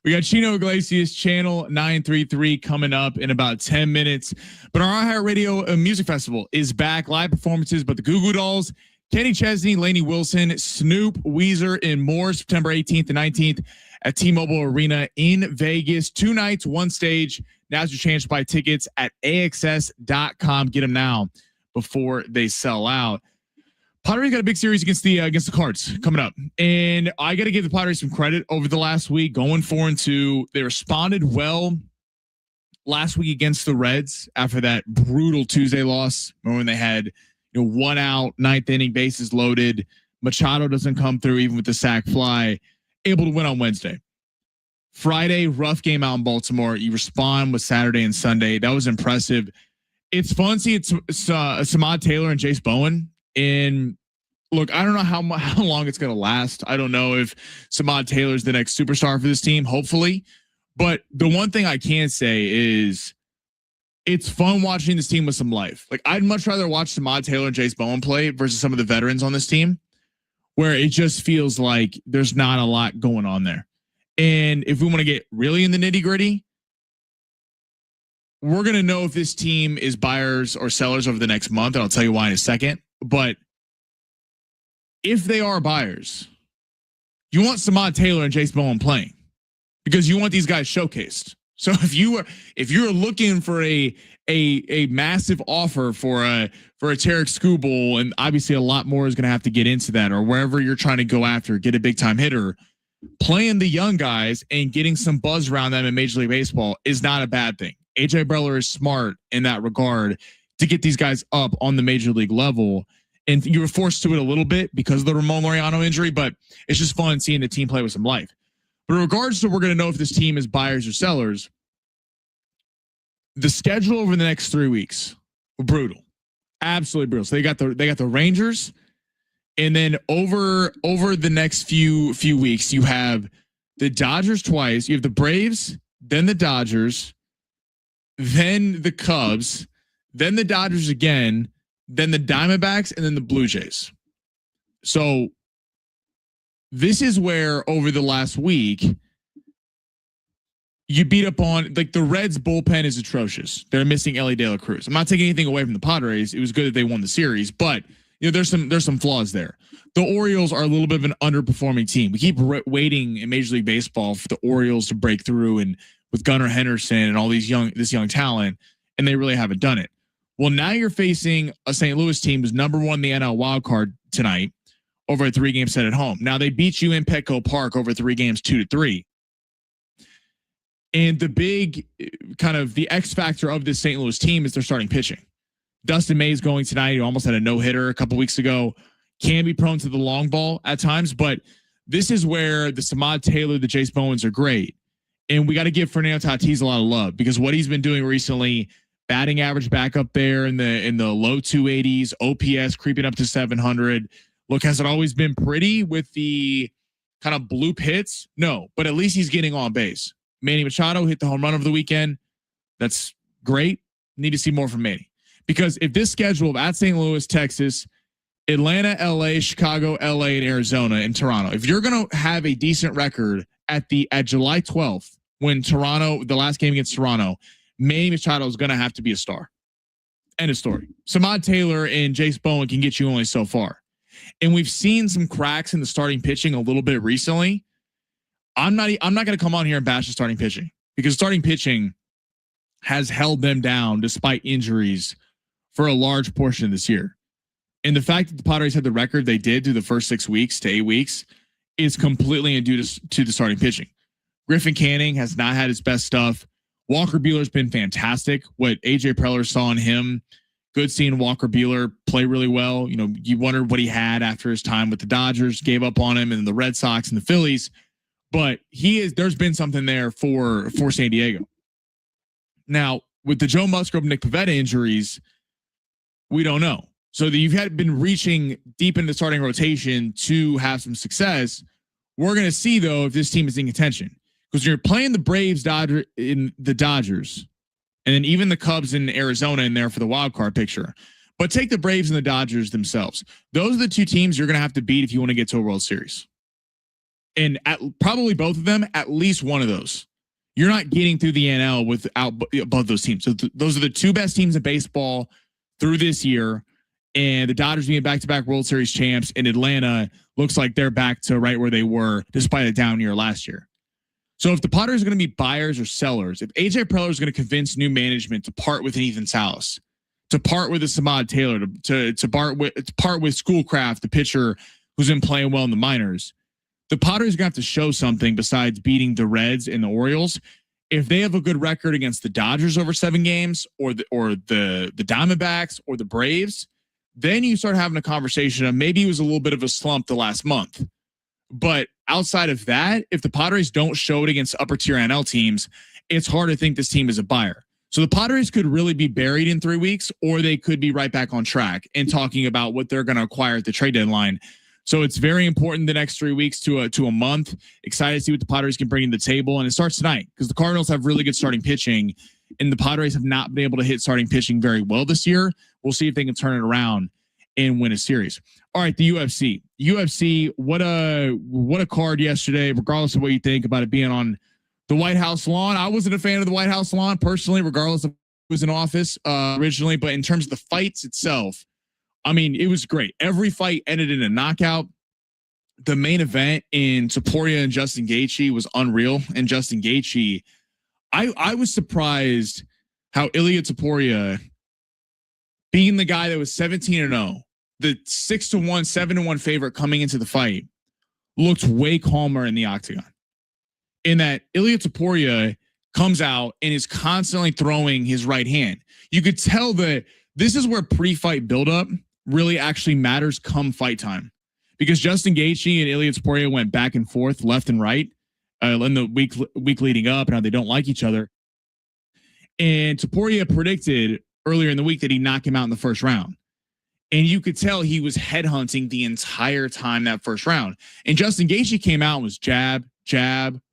G: We got Chino Iglesias Channel 933 coming up in about 10 minutes. But our iHeartRadio Music Festival is back. Live performances, but the Goo Goo Dolls, Kenny Chesney, Lainey Wilson, Snoop, Weezer, and more September 18th and 19th at T-Mobile Arena in Vegas. 2 nights, 1 stage. Now's your chance to buy tickets at AXS.com. Get them now before they sell out. Padres got a big series against the Cards coming up, and I got to give the Padres some credit over the last week, going 4-2. They responded well last week against the Reds after that brutal Tuesday loss. Remember when they had 1 out, 9th inning, bases loaded. Machado doesn't come through even with the sac fly. Able to win on Wednesday. Friday, rough game out in Baltimore. You respond with Saturday and Sunday. That was impressive. It's fun seeing Samad Taylor and Jace Bowen. And look, I don't know how long it's going to last. I don't know if Samad Taylor's the next superstar for this team, hopefully. But the one thing I can say is it's fun watching this team with some life. Like, I'd much rather watch Samad Taylor and Jace Bowen play versus some of the veterans on this team, where it just feels like there's not a lot going on there. And if we want to get really in the nitty gritty, we're going to know if this team is buyers or sellers over the next month. And I'll tell you why in a second. But if they are buyers, you want Samad Taylor and Jace Bowen playing because you want these guys showcased. So if you're looking for a massive offer for a Tarek Skubal, and obviously a lot more is going to have to get into that, or wherever you're trying to go after, get a big time hitter, playing the young guys and getting some buzz around them in Major League Baseball is not a bad thing. AJ Preller is smart in that regard to get these guys up on the major league level. And you were forced to it a little bit because of the Ramon Laureano injury, but it's just fun seeing the team play with some life. But in regards to we're going to know if this team is buyers or sellers, the schedule over the next 3 weeks, brutal, absolutely brutal. So they got the Rangers, and then over the next few weeks, you have the Dodgers twice. You have the Braves, then the Dodgers, then the Cubs, then the Dodgers again, then the Diamondbacks, and then the Blue Jays. So this is where over the last week you beat up on, like, the Reds bullpen is atrocious. They're missing Ellie De La Cruz. I'm not taking anything away from the Padres. It was good that they won the series, but there's some flaws there. The Orioles are a little bit of an underperforming team. We keep waiting in Major League Baseball for the Orioles to break through, and with Gunnar Henderson and all this young talent, and they really haven't done it. Well, now you're facing a St. Louis team who's number 1 in the NL wild card tonight over a 3-game set at home. Now they beat you in Petco Park over 3 games, 2-3. And the big kind of the X factor of this St. Louis team is their starting pitching. Dustin May is going tonight. He almost had a no-hitter a couple weeks ago. Can be prone to the long ball at times, but this is where the Samad Taylor, the Jace Bowens are great. And we got to give Fernando Tatis a lot of love because what he's been doing recently, batting average back up there in the low 280s, OPS creeping up to 700. Look, has it always been pretty with the kind of bloop hits? No, but at least he's getting on base. Manny Machado hit the home run over the weekend. That's great. Need to see more from Manny. Because if this schedule of at St. Louis, Texas, Atlanta, LA, Chicago, LA, and Arizona, and Toronto, if you're going to have a decent record at July 12th, when Toronto, the last game against Toronto, Manny Machado is going to have to be a star. End of story. Samad Taylor and Jace Bowen can get you only so far. And we've seen some cracks in the starting pitching a little bit recently. I'm not going to come on here and bash the starting pitching because starting pitching has held them down despite injuries for a large portion of this year. And the fact that the Padres had the record they did through the first 6 weeks to 8 weeks is completely due to the starting pitching. Griffin Canning has not had his best stuff. Walker Buehler's been fantastic. What AJ Preller saw in him, good seeing Walker Buehler play really well. You wondered what he had after his time with the Dodgers, gave up on him, and the Red Sox and the Phillies. But there's been something there for San Diego. Now, with the Joe Musgrove, Nick Pivetta injuries, we don't know. So that you've been reaching deep into the starting rotation to have some success. We're going to see, though, if this team is in contention. Because you're playing the Braves, Dodgers, and then even the Cubs in Arizona in there for the wild card picture. But take the Braves and the Dodgers themselves. Those are the 2 teams you're going to have to beat if you want to get to a World Series. and probably both of them, at least one of those. You're not getting through the NL without above those teams. So those are the two best teams in baseball through this year. And the Dodgers being back-to-back World Series champs, and Atlanta looks like they're back to right where they were despite a down year last year. So if the Padres are going to be buyers or sellers, if AJ Preller is going to convince new management to part with Ethan Salas, to part with a Samad Taylor, to part with Schoolcraft, the pitcher who's been playing well in the minors, the Padres are going to have to show something besides beating the Reds and the Orioles. If they have a good record against the Dodgers over 7 games, or the Diamondbacks or the Braves, then you start having a conversation of maybe it was a little bit of a slump the last month. But outside of that, if the Padres don't show it against upper tier NL teams, it's hard to think this team is a buyer. So the Padres could really be buried in 3 weeks, or they could be right back on track and talking about what they're going to acquire at the trade deadline. So it's very important the next 3 weeks to a month. Excited to see what the Padres can bring to the table. And it starts tonight because the Cardinals have really good starting pitching, and the Padres have not been able to hit starting pitching very well this year. We'll see if they can turn it around and win a series. All right, the UFC, what a card yesterday, regardless of what you think about it being on the White House lawn. I wasn't a fan of the White House lawn personally, regardless of who was in office originally, but in terms of the fights itself, I mean, it was great. Every fight ended in a knockout. The main event in Topuria and Justin Gaethje was unreal. And Justin Gaethje, I was surprised how Ilia Topuria, being the guy that was 17-0, the 6-1, 7-1 favorite coming into the fight, looked way calmer in the octagon. In that Ilia Topuria comes out and is constantly throwing his right hand. You could tell that this is where pre-fight buildup really actually matters come fight time, because Justin Gaethje and Ilia Topuria went back and forth, left and right, in the week leading up, and how they don't like each other. And Topuria predicted earlier in the week that he'd knock him out in the first round. And you could tell he was headhunting the entire time that first round. And Justin Gaethje came out and was jab,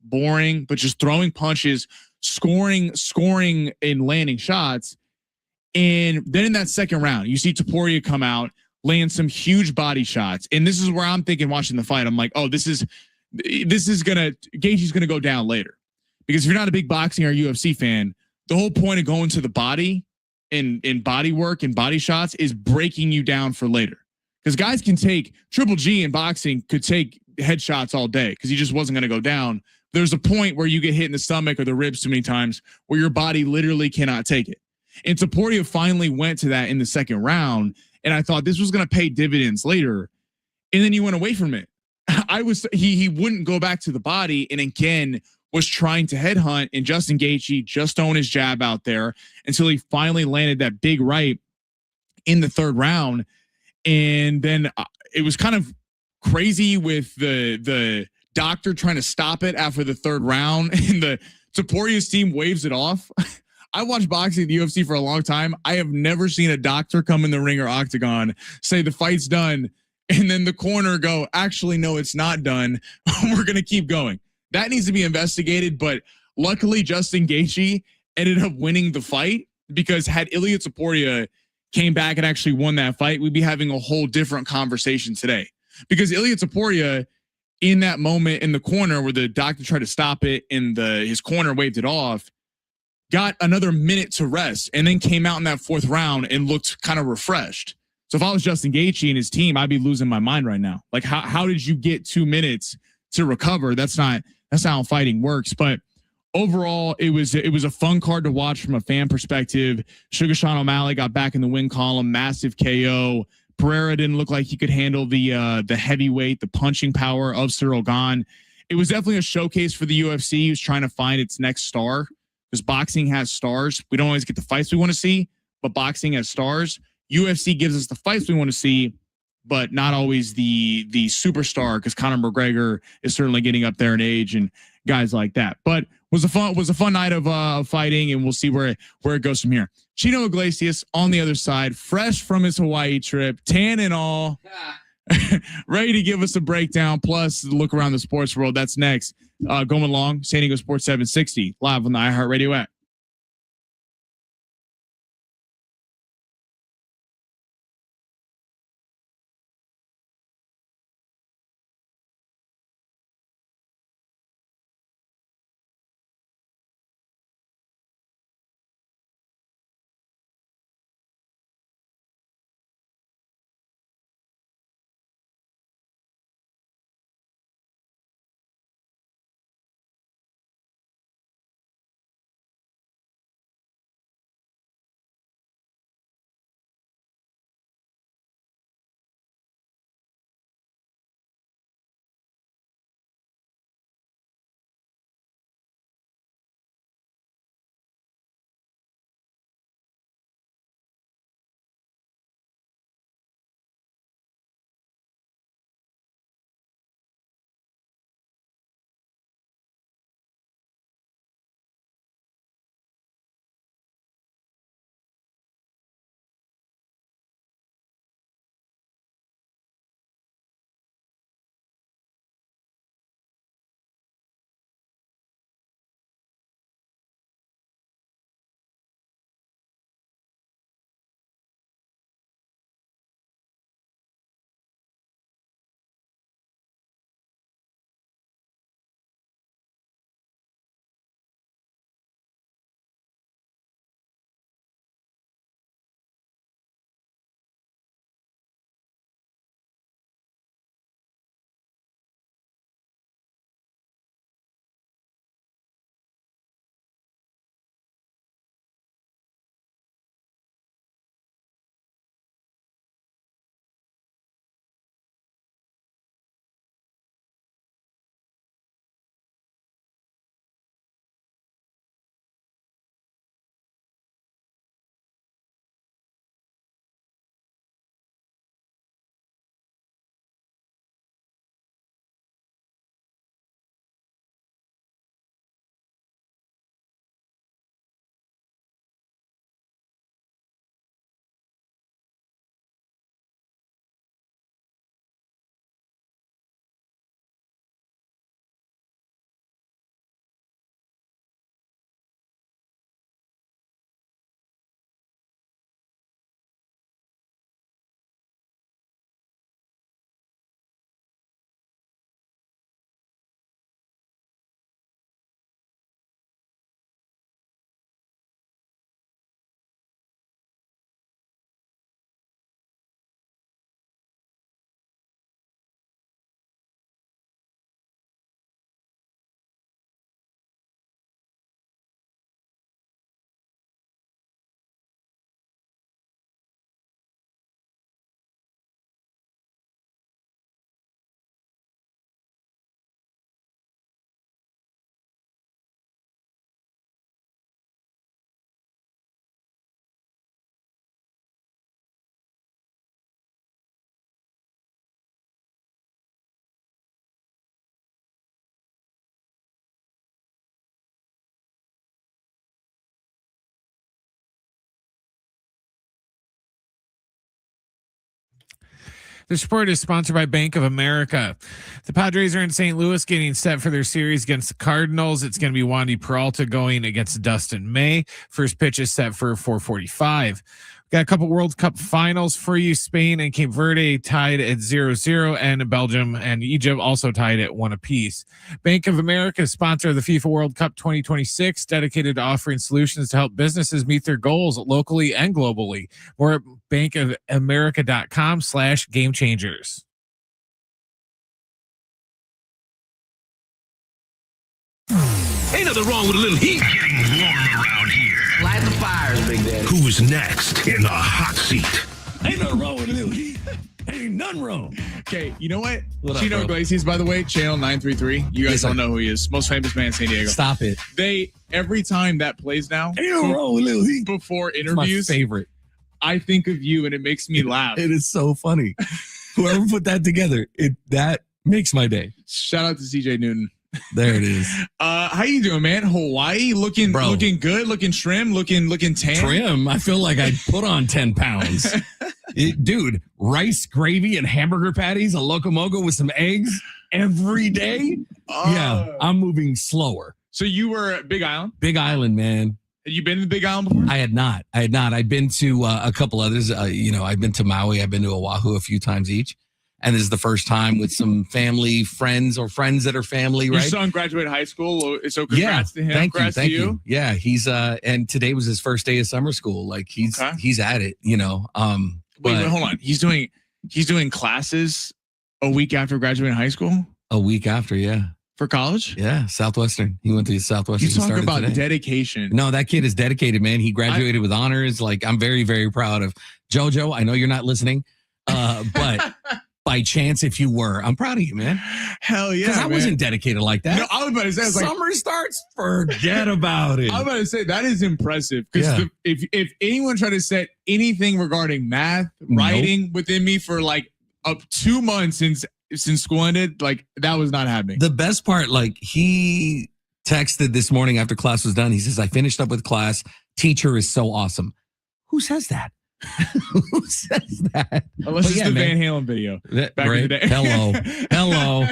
G: boring, but just throwing punches, scoring and landing shots. And then in that second round, you see Topuria come out, land some huge body shots. And this is where I'm thinking, watching the fight, I'm like, oh, Gaethje's gonna go down later. Because if you're not a big boxing or UFC fan, the whole point of going to the body in body work and body shots is breaking you down for later. Because guys can take Triple G in boxing, could take headshots all day because he just wasn't going to go down. There's a point where you get hit in the stomach or the ribs too many times where your body literally cannot take it. And Topuria finally went to that in the second round. And I thought this was going to pay dividends later. And then he went away from it. He wouldn't go back to the body. And again, was trying to headhunt, and Justin Gaethje just throwing his jab out there until he finally landed that big right in the third round. And then it was kind of crazy with the doctor trying to stop it after the third round, and the Topuria's team waves it off. I watched boxing at the UFC for a long time. I have never seen a doctor come in the ring or octagon, say the fight's done, and then the corner go, actually, no, it's not done. We're going to keep going. That needs to be investigated, but luckily Justin Gaethje ended up winning the fight, because had Ilia Topuria came back and actually won that fight, we'd be having a whole different conversation today. Because Ilia Topuria, in that moment in the corner where the doctor tried to stop it and his corner waved it off, got another minute to rest and then came out in that fourth round and looked kind of refreshed. So if I was Justin Gaethje and his team, I'd be losing my mind right now. Like, how did you get 2 minutes to recover? That's not how fighting works. But overall, it was a fun card to watch from a fan perspective. Sugar Sean O'Malley got back in the win column, massive KO. Pereira didn't look like he could handle the heavyweight, the punching power of Cyril Gane. It was definitely a showcase for the UFC. He was trying to find its next star, because boxing has stars. We don't always get the fights we want to see, but boxing has stars. UFC gives us the fights we want to see, but not always the superstar, because Conor McGregor is certainly getting up there in age and guys like that. But was a fun night of fighting, and we'll see where it goes from here. Chino Iglesias on the other side, fresh from his Hawaii trip, tan and all, ready to give us a breakdown, plus look around the sports world. That's next. Going along, San Diego Sports 760, live on the iHeartRadio app.
L: The sport is sponsored by Bank of America. The Padres are in St. Louis getting set for their series against the Cardinals. It's going to be Wandy Peralta going against Dustin May. First pitch is set for 4:45. Got a couple World Cup finals for you. Spain and Cape Verde tied at 0-0, and Belgium and Egypt also tied at 1 apiece. Bank of America is sponsor of the FIFA World Cup 2026, dedicated to offering solutions to help businesses meet their goals locally and globally. More at bankofamerica.com/game changers.
D: Ain't nothing wrong with a little heat. Getting warm around here.
C: Light the fires, Big Daddy.
D: Who's next in the hot seat?
C: Ain't nothing wrong with a little heat. Ain't nothing wrong.
A: Okay, you know what?
I: What up,
A: Chino
I: bro?
A: Iglesias, by the way, channel 933. You guys
I: Yes,
A: all
I: sir.
A: know who he is. Most famous man in San Diego.
I: Stop it.
A: They every time that plays now,
C: Ain't nothing wrong with a little heat.
A: before
I: It's my
A: interviews,
I: favorite.
A: I think of you and it makes me laugh.
C: It is so funny. Whoever put that together, that makes my day.
A: Shout out to CJ Newton.
C: There it is.
A: How you doing, man? Hawaii looking
C: Bro.
A: looking good, looking trim, looking tan.
C: Trim. I feel like I put on 10 pounds. Dude, rice, gravy, and hamburger patties, a locomoco with some eggs every day. Yeah, I'm moving slower.
A: So you were at Big Island?
C: Big Island, man.
A: Had you been to Big Island before?
C: I had not. I've been to a couple others. I've been to Maui. I've been to Oahu a few times each. And this is the first time with some family, friends, or friends that are family,
A: Your
C: right?
A: son graduated high school, so congrats to him.
C: Thank
A: congrats
C: you. Thank
A: to
C: you. Yeah, he's and today was his first day of summer school. Like he's at it,
A: Wait, hold on. He's doing classes a week after graduating high school
C: a week after, yeah.
A: for college.
C: Yeah, Southwestern. He went to Southwestern.
A: You
C: He
A: talk
C: started
A: about
C: today.
A: dedication.
C: No, that kid is dedicated, man. He graduated with honors. Like I'm very, very proud of JoJo. I know you're not listening, but by chance, if you were, I'm proud of you, man.
A: Hell yeah,
C: Because I
A: man.
C: wasn't dedicated like that.
A: No, I was about to say, I was like,
C: summer starts, forget about it.
A: I was about to say that is impressive because
C: Yeah.
A: if anyone tried to set anything regarding math, writing within me for like up 2 months since school ended, like that was not happening.
C: The best part, like he texted this morning after class was done. He says, I finished up with class. Teacher is so awesome. Who says that? Who says that?
A: Unless
C: But
A: it's
C: yeah,
A: the
C: man.
A: Van Halen video
C: That-
A: back in the
C: right?
A: day.
C: Hello.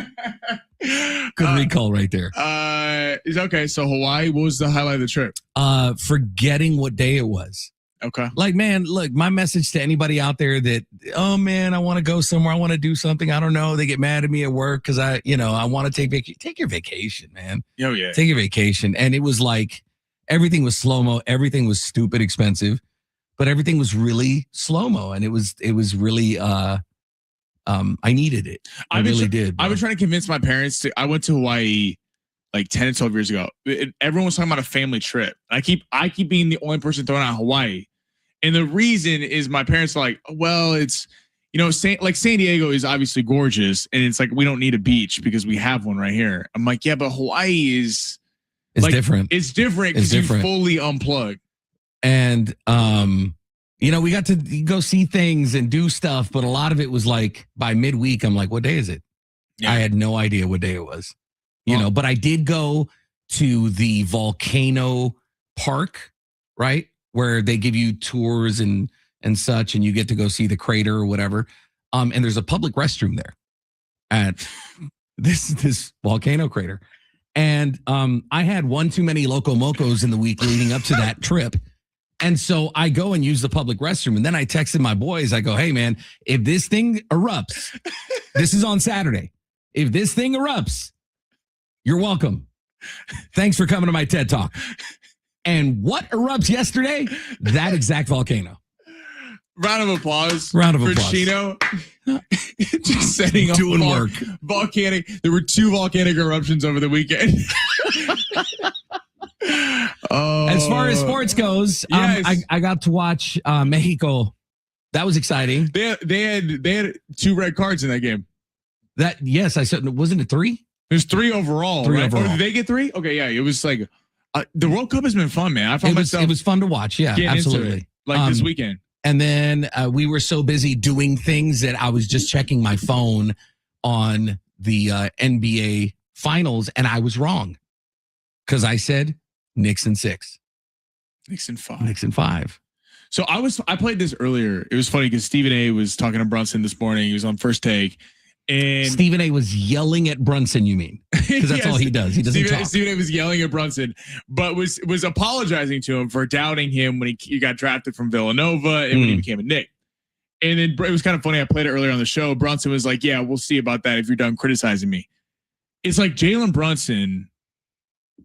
C: Good recall right there.
A: Is okay. So Hawaii, what was the highlight of the trip?
C: Forgetting what day it was.
A: Okay.
C: Like, man, look, my message to anybody out there that, oh man, I want to go somewhere. I want to do something. I don't know. They get mad at me at work because I want to take your vacation, man.
A: Oh yeah.
C: Take your vacation. And it was like everything was slow-mo. Everything was stupid expensive, but everything was really slow-mo. And it was really I needed it. I really did.
A: I've been trying to convince my parents to. I went to Hawaii like 10 to 12 years ago. Everyone was talking about a family trip. I keep being the only person throwing out Hawaii. And the reason is my parents are like, well, it's, San Diego is obviously gorgeous. And it's like, we don't need a beach because we have one right here. I'm like, yeah, but Hawaii is
C: It's different.
A: It's different because you fully unplug.
C: And, we got to go see things and do stuff, but a lot of it was like by midweek, I'm like, what day is it?
A: Yeah.
C: I had no idea what day it was, but I did go to the volcano park, right? Where they give you tours and such, and you get to go see the crater or whatever. And there's a public restroom there at this volcano crater. And I had one too many Loco Mocos in the week leading up to that trip. And so I go and use the public restroom. And then I texted my boys. I go, hey, man, if this thing erupts, this is on Saturday. If this thing erupts, you're welcome. Thanks for coming to my TED Talk. And what erupts yesterday? That exact volcano.
A: Round of applause.
C: Round of
A: for
C: applause.
A: Chino. Just setting up
C: Doing work.
A: Volcanic. There were 2 volcanic eruptions over the weekend.
C: As far as sports goes,
A: yes.
C: I got to watch Mexico. That was exciting.
A: They had 2 red cards in that game.
C: Yes, I said, wasn't it 3?
A: There's 3 overall.
C: 3
A: right?
C: overall.
A: Or did they get 3? Okay, yeah. It was like the World Cup has been fun, man. I found myself.
C: It was fun to watch. Yeah,
A: getting into
C: absolutely.
A: it, like this weekend.
C: And then we were so busy doing things that I was just checking my phone on the NBA finals, and I was wrong because I said Knicks in 6.
A: Knicks in 5.
C: Knicks in 5.
G: So I played this earlier. It was funny because Stephen A was talking to Brunson this morning. He was on First Take. And
C: Stephen A was yelling at Brunson, you mean? Because that's all he does. He doesn't talk.
G: Stephen A was yelling at Brunson, but was apologizing to him for doubting him when he got drafted from Villanova and when he became a Knick. And then it was kind of funny. I played it earlier on the show. Brunson was like, yeah, we'll see about that if you're done criticizing me. It's like Jalen Brunson,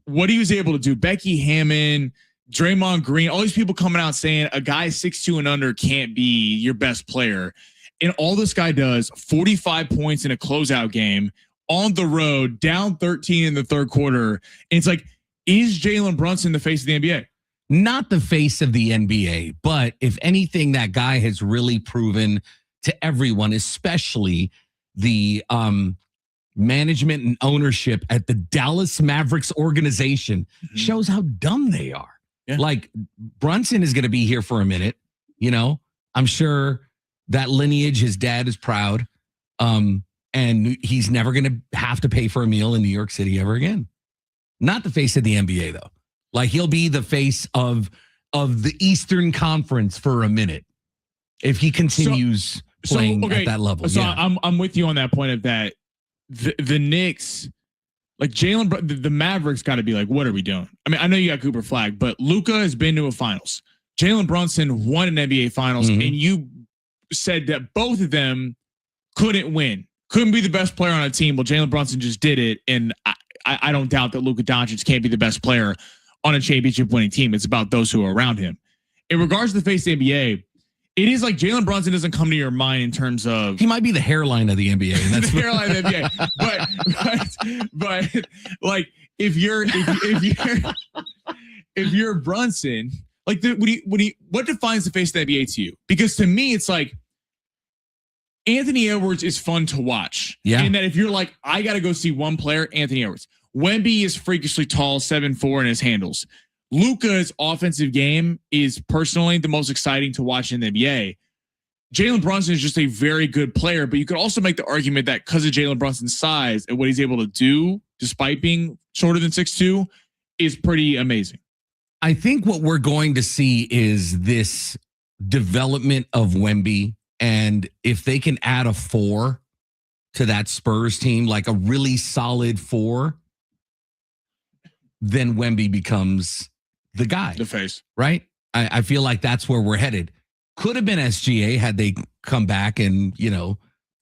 G: what he was able to do, Becky Hammond, Draymond Green, all these people coming out saying a guy 6'2" and under can't be your best player. And all this guy does, 45 points in a closeout game on the road, down 13 in the third quarter. And it's like, is Jalen Brunson the face of the NBA?
C: Not the face of the NBA, but if anything, that guy has really proven to everyone, especially the management and ownership at the Dallas Mavericks organization, shows how dumb they are. Yeah. Like, Brunson is going to be here for a minute. You know, I'm sure that lineage, his dad is proud. And he's never going to have to pay for a meal in New York City ever again. Not the face of the NBA, though. Like, he'll be the face of the Eastern Conference for a minute if he continues playing at that level.
G: So I'm with you on that point of that. The Knicks, like the Mavericks got to be like, what are we doing? I mean, I know you got Cooper Flag, but Luka has been to a finals. Jalen Brunson won an NBA finals, and you said that both of them couldn't win, couldn't be the best player on a team. Well, Jalen Brunson just did it, and I don't doubt that Luka Doncic can't be the best player on a championship winning team. It's about those who are around him. In regards to the face of the NBA, it is like Jalen Brunson doesn't come to your mind in terms of
C: he might be the hairline of the NBA. And that's
G: the hairline of the NBA. But like if you're Brunson, like what defines the face of the NBA to you? Because to me, it's like Anthony Edwards is fun to watch.
C: Yeah.
G: And that if you're like, I got to go see one player, Anthony Edwards. Wemby is freakishly tall, 7'4" in his handles. Luka's offensive game is personally the most exciting to watch in the NBA. Jalen Brunson is just a very good player, but you could also make the argument that because of Jalen Brunson's size and what he's able to do, despite being shorter than 6'2", is pretty amazing.
C: I think what we're going to see is this development of Wemby, and if they can add a 4 to that Spurs team, like a really solid 4, then Wemby becomes the guy.
G: The face.
C: Right? I feel like that's where we're headed. Could have been SGA had they come back and,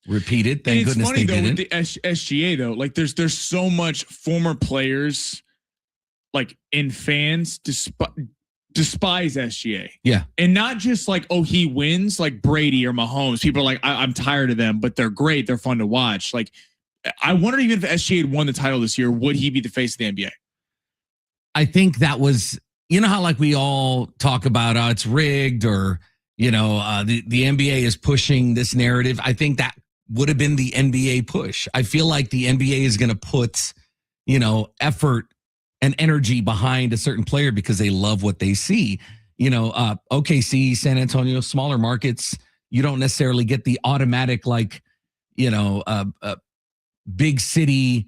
C: repeated. Thank goodness
G: funny,
C: they didn't.
G: With the SGA, though, like there's so much former players, like, in fans despise SGA.
C: Yeah.
G: And not just like, oh, he wins like Brady or Mahomes. People are like, I'm tired of them, but they're great. They're fun to watch. Like, I wonder even if SGA had won the title this year, would he be the face of the NBA?
C: I think that was, how like we all talk about it's rigged or, the NBA is pushing this narrative. I think that would have been the NBA push. I feel like the NBA is going to put, effort and energy behind a certain player because they love what they see. OKC, San Antonio, smaller markets, you don't necessarily get the automatic, like, big city.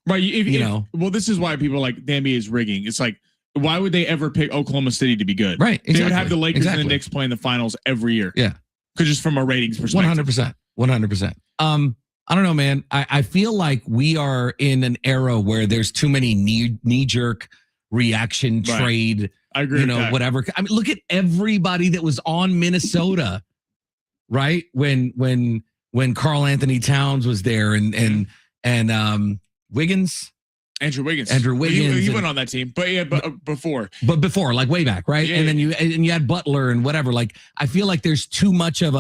G: Right. Well, this is why people are like the NBA is rigging. It's like, why would they ever pick Oklahoma City to be good?
C: Right. Exactly.
G: They would have the Lakers and the Knicks playing the finals every year.
C: Yeah.
G: Because just from a ratings perspective.
C: 100%. I don't know, man. I feel like we are in an era where there's too many knee-jerk reaction trade.
G: I agree with that.
C: Whatever. I mean, look at everybody that was on Minnesota, right? When Karl Anthony Towns was there and Wiggins.
G: Andrew Wiggins. He went on that team, but before,
C: like way back, right?
G: Yeah,
C: and then you had Butler and whatever. Like, I feel like there's too much of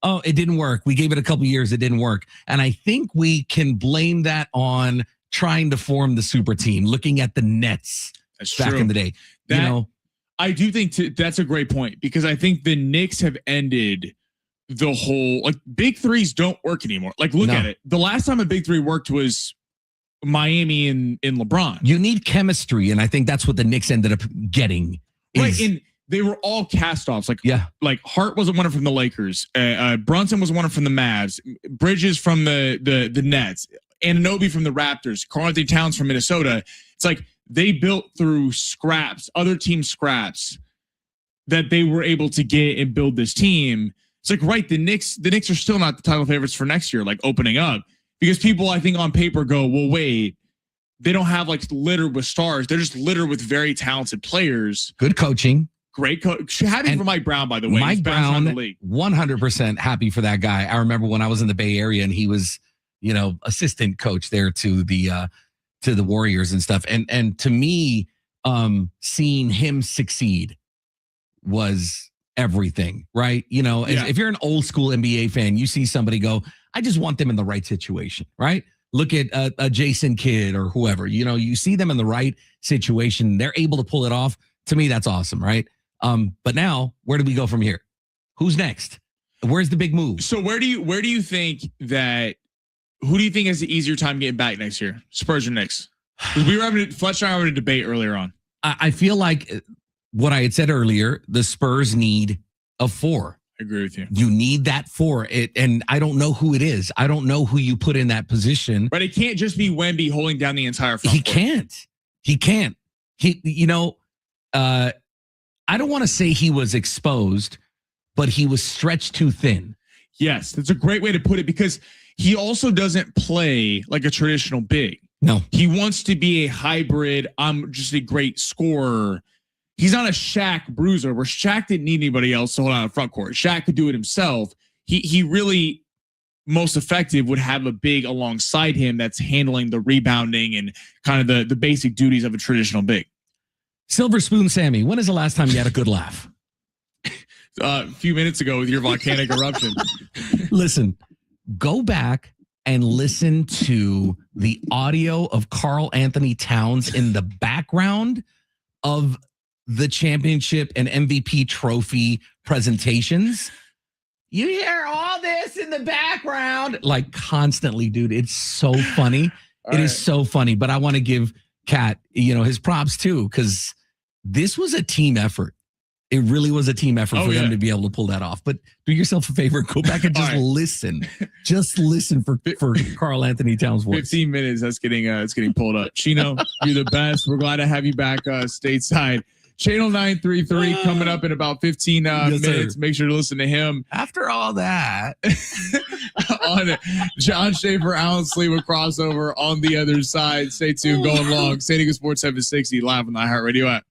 C: it didn't work. We gave it a couple years, it didn't work, and I think we can blame that on trying to form the super team. Looking at the Nets back in the day,
G: I do think that's a great point because I think the Knicks have ended the whole big threes don't work anymore. Like, look at it. The last time a big three worked was Miami in LeBron.
C: You need chemistry, and I think that's what the Knicks ended up getting.
G: Right, and they were all cast-offs. Like Hart wasn't one from the Lakers. Brunson was one from the Mavs. Bridges from the Nets. Anunoby from the Raptors. Karl Anthony Towns from Minnesota. It's like they built through scraps, other team scraps, that they were able to get and build this team. It's like, right, the Knicks are still not the title favorites for next year, like opening up, because people I think on paper go, well, wait, they don't have like littered with stars. They're just littered with very talented players.
C: Good coaching.
G: Great coach. Happy for Mike Brown, by the way.
C: Mike Brown, 100% happy for that guy. I remember when I was in the Bay Area and he was, assistant coach there to the Warriors and stuff. And to me, seeing him succeed was everything, right? If you're an old school NBA fan, you see somebody go, I just want them in the right situation, right? Look at a Jason Kidd or whoever, you see them in the right situation. They're able to pull it off. To me, that's awesome, right? But now where do we go from here? Who's next? Where's the big move?
G: So who do you think has the easier time getting back next year? Spurs or Knicks? We were Fletcher and I were having a debate earlier on.
C: I feel like what I had said earlier, the Spurs need a 4.
G: I agree with you.
C: You need that 4. And I don't know who it is. I don't know who you put in that position.
G: But it can't just be Wemby holding down the entire front court.
C: He can't. I don't want to say he was exposed, but he was stretched too thin.
G: Yes, that's a great way to put it, because he also doesn't play like a traditional big.
C: No.
G: He wants to be a hybrid. I'm just a great scorer. He's not a Shaq bruiser, where Shaq didn't need anybody else to hold on the front court. Shaq could do it himself. He really, most effective, would have a big alongside him that's handling the rebounding and kind of the basic duties of a traditional big.
C: Silver Spoon Sammy, when is the last time you had a good laugh?
G: A few minutes ago with your volcanic eruption.
C: Listen, go back and listen to the audio of Karl Anthony Towns in the background of the championship and MVP trophy presentations. You hear all this in the background, like constantly, dude. It's so funny. It is so funny. But I want to give Cat, his props too, because this was a team effort. It really was a team effort for them to be able to pull that off. But do yourself a favor, go back and just listen. Just listen for Karl Anthony Towns' voice.
G: 15 minutes. That's getting pulled up. Chino, you're the best. We're glad to have you back stateside. Channel 933 coming up in about 15 minutes. Sir. Make sure to listen to him.
C: After all that,
G: on John Schaefer, Alan Sleewa crossover on the other side. Stay tuned. Going long. San Diego Sports 760 live on the iHeartRadio app.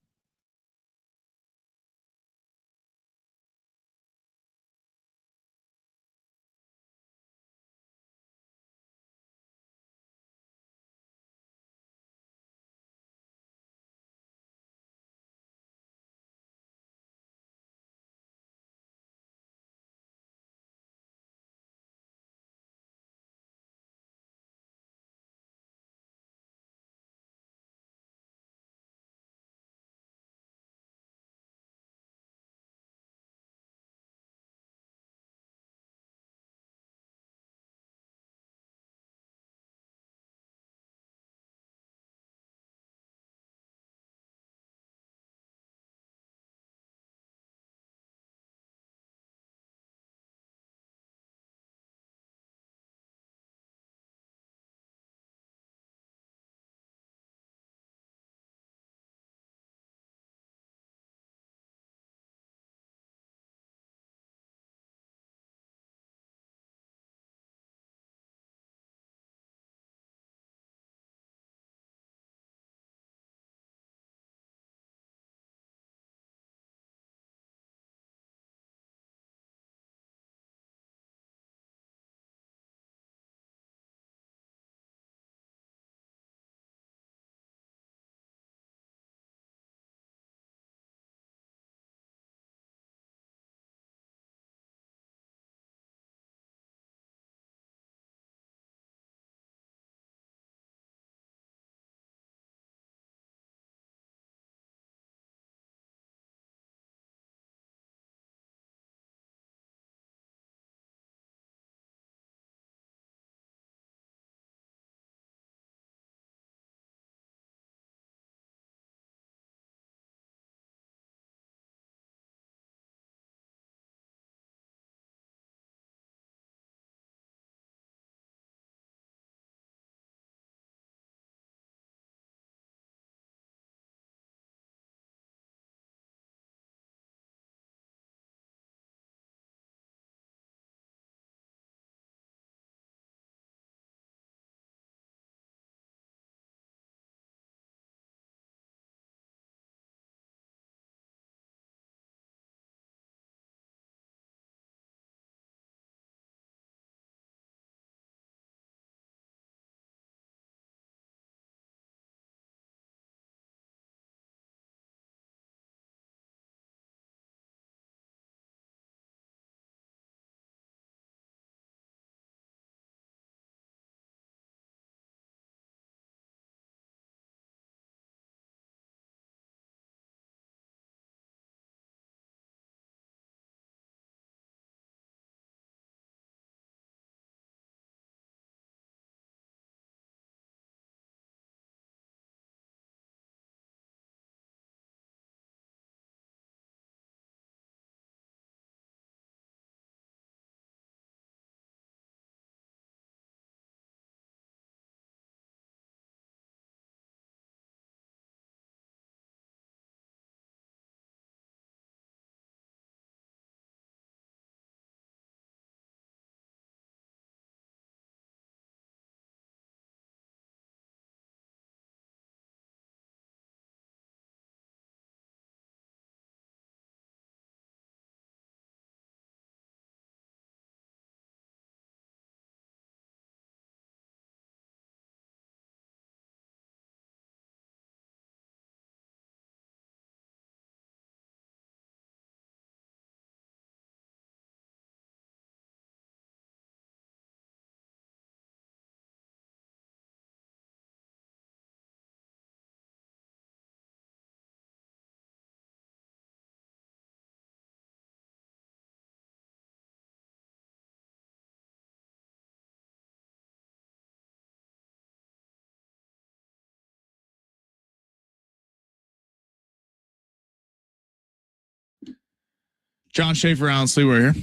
G: John Schaefer, Alan Sleewer here.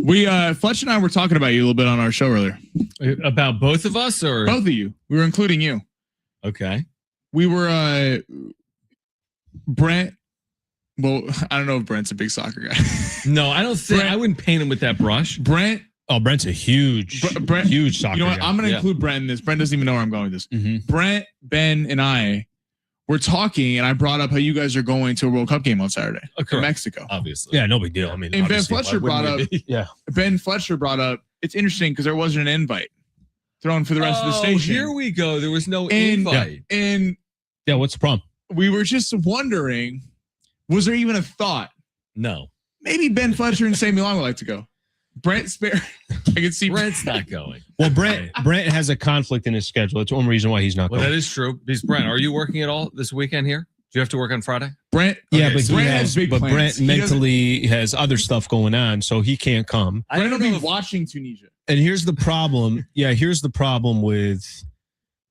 G: We Fletch and I were talking about you a little bit on our show earlier.
I: About both of us, or
G: both of you? We were including you.
I: Okay.
G: We were Brent. Well, I don't know if Brent's a big soccer guy.
I: No, I don't think I wouldn't paint him with that brush.
G: Brent.
H: Oh, Brent's a huge soccer
G: You know what?
H: guy.
G: I'm going to include Brent in this. Brent doesn't even know where I'm going with this. Brent, Ben, and I were talking, and I brought up how you guys are going to a World Cup game on Saturday for Mexico.
I: Obviously.
H: Yeah, no big deal. I mean,
G: and Ben Fletcher brought up. Ben Fletcher brought up. It's interesting because there wasn't an invite thrown for the rest of the station.
I: Here we go. There was no invite.
G: And
H: yeah, what's the problem?
G: We were just wondering, was there even a thought?
I: No.
G: Maybe Ben Fletcher and Sammy Long would like to go. Brent Spare. I can see
I: Brent's not going.
H: Well, Brent has a conflict in his schedule. It's one reason why he's not going.
I: That is true. Because Brent, are you working at all this weekend here? Do you have to work on Friday?
H: Brent, yeah, but
G: Brent has big plans.
H: Brent mentally has other stuff going on, so he can't come.
G: Brent will be watching Tunisia.
H: And here's the problem. Yeah, here's the problem with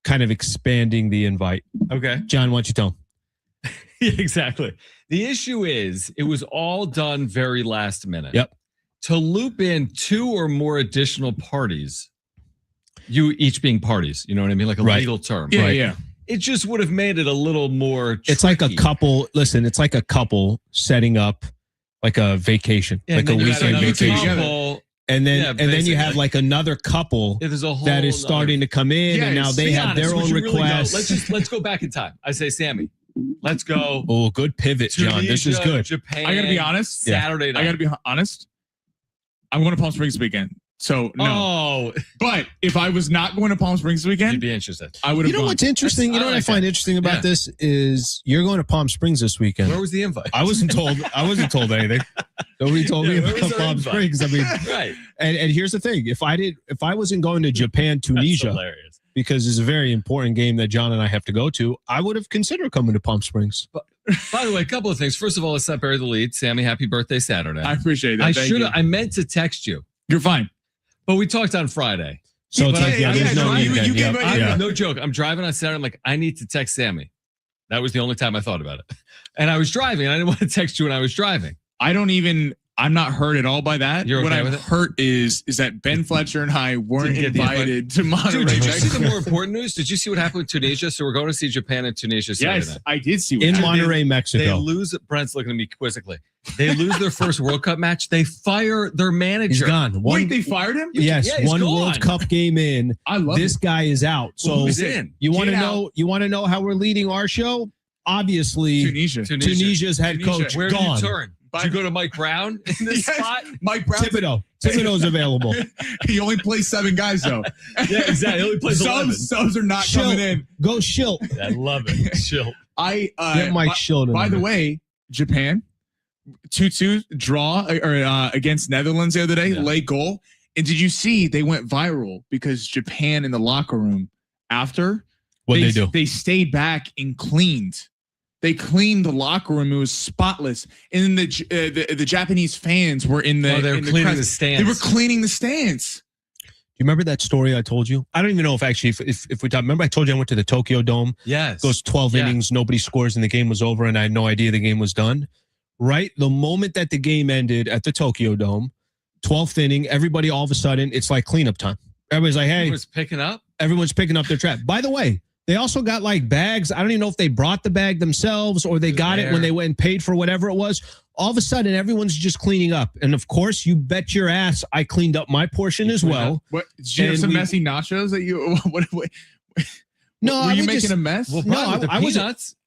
H: kind of expanding the invite.
I: Okay.
H: John, why don't you tell him?
I: Yeah, exactly. The issue is it was all done very last minute.
H: Yep.
I: To loop in 2 or more additional parties, you each being parties, you know what I mean? Like a legal term.
G: Yeah,
I: right?
G: yeah.
I: It just would have made it a little more tricky.
H: It's like a couple. Listen, it's like a couple setting up like a vacation, like a weekend vacation. And then you have like another couple that is starting to come in, and now they have their own requests.
I: Let's go back in time. I say, Sammy, let's go.
H: Oh, good pivot, John. This is good.
I: Japan.
G: I gotta be honest.
I: Saturday night.
G: I gotta be honest. I'm going to Palm Springs this weekend. So no.
I: Oh.
G: But if I was not going to Palm Springs this weekend,
I: you'd be interested.
G: I would have.
H: You know what's interesting? You know what I find interesting about this is you're going to Palm Springs this weekend.
I: Where was the invite?
H: I wasn't told anything. Nobody told me about Palm Springs. I mean,
I: right.
H: And here's the thing: if I wasn't going to Japan, Tunisia, because it's a very important game that John and I have to go to, I would have considered coming to Palm Springs.
I: By the way, a couple of things. First of all, let's not bury the lead. Sammy, happy birthday Saturday.
G: I appreciate that.
I: I meant to text you.
G: You're fine.
I: But we talked on Friday.
H: So it's like, there's no need then.
I: No joke. I'm driving on Saturday. I'm like, I need to text Sammy. That was the only time I thought about it. And I was driving. And I didn't want to text you when I was driving.
G: I'm not hurt at all by that.
I: You're okay
G: what
I: with
G: I'm
I: it?
G: hurt is that Ben Fletcher and I weren't invited to Monterey.
I: Dude, did you see the more important news? Did you see what happened with Tunisia? So we're going to see Japan and Tunisia Saturday night.
G: Yes, I did see.
H: In Monterey, Mexico.
I: They lose. Brent's looking at me quizzically. They lose their first World Cup match. They fire their manager.
H: He's gone.
G: Wait, they fired him?
H: Yes,
I: Yeah, he's
H: one
I: gone.
H: World Cup game in.
G: I love
H: this guy is out. So
I: who's in?
H: You want to
G: Get
H: know? You want to know how we're leading our show? Obviously, Tunisia's head coach
I: Where
H: gone.
I: did you turn? Did you go to Mike Brown in this spot?
G: Mike Brown.
H: Thibodeau's available.
G: He only plays 7 guys though.
I: Yeah, exactly. He only plays 11.
G: Subs are not coming in.
H: Go Schilt.
I: I love it. Schilt.
H: Get Mike Schilt.
G: By the way, Japan 2-2 draw against Netherlands the other day, late goal. And did you see they went viral because Japan in the locker room after
H: they do?
G: They stayed back and cleaned. They cleaned the locker room. It was spotless. And then the Japanese fans were in the.
I: Oh, they were cleaning the stands.
G: They were cleaning the stands.
H: Do you remember that story I told you? I don't even know if actually, if we talk. Remember I told you I went to the Tokyo Dome?
I: Yes.
H: Goes 12 innings, nobody scores, and the game was over, and I had no idea the game was done. Right? The moment that the game ended at the Tokyo Dome, 12th inning, everybody all of a sudden, it's like cleanup time. Everybody's like, hey. Everyone's picking up their trash. By the way, they also got like bags. I don't even know if they brought the bag themselves or they got it when they went and paid for whatever it was. All of a sudden, everyone's just cleaning up. And of course, you bet your ass I cleaned up my portion as well.
G: What? Did you have some messy nachos that you? What
H: no,
G: were you making a mess?
H: Well, no,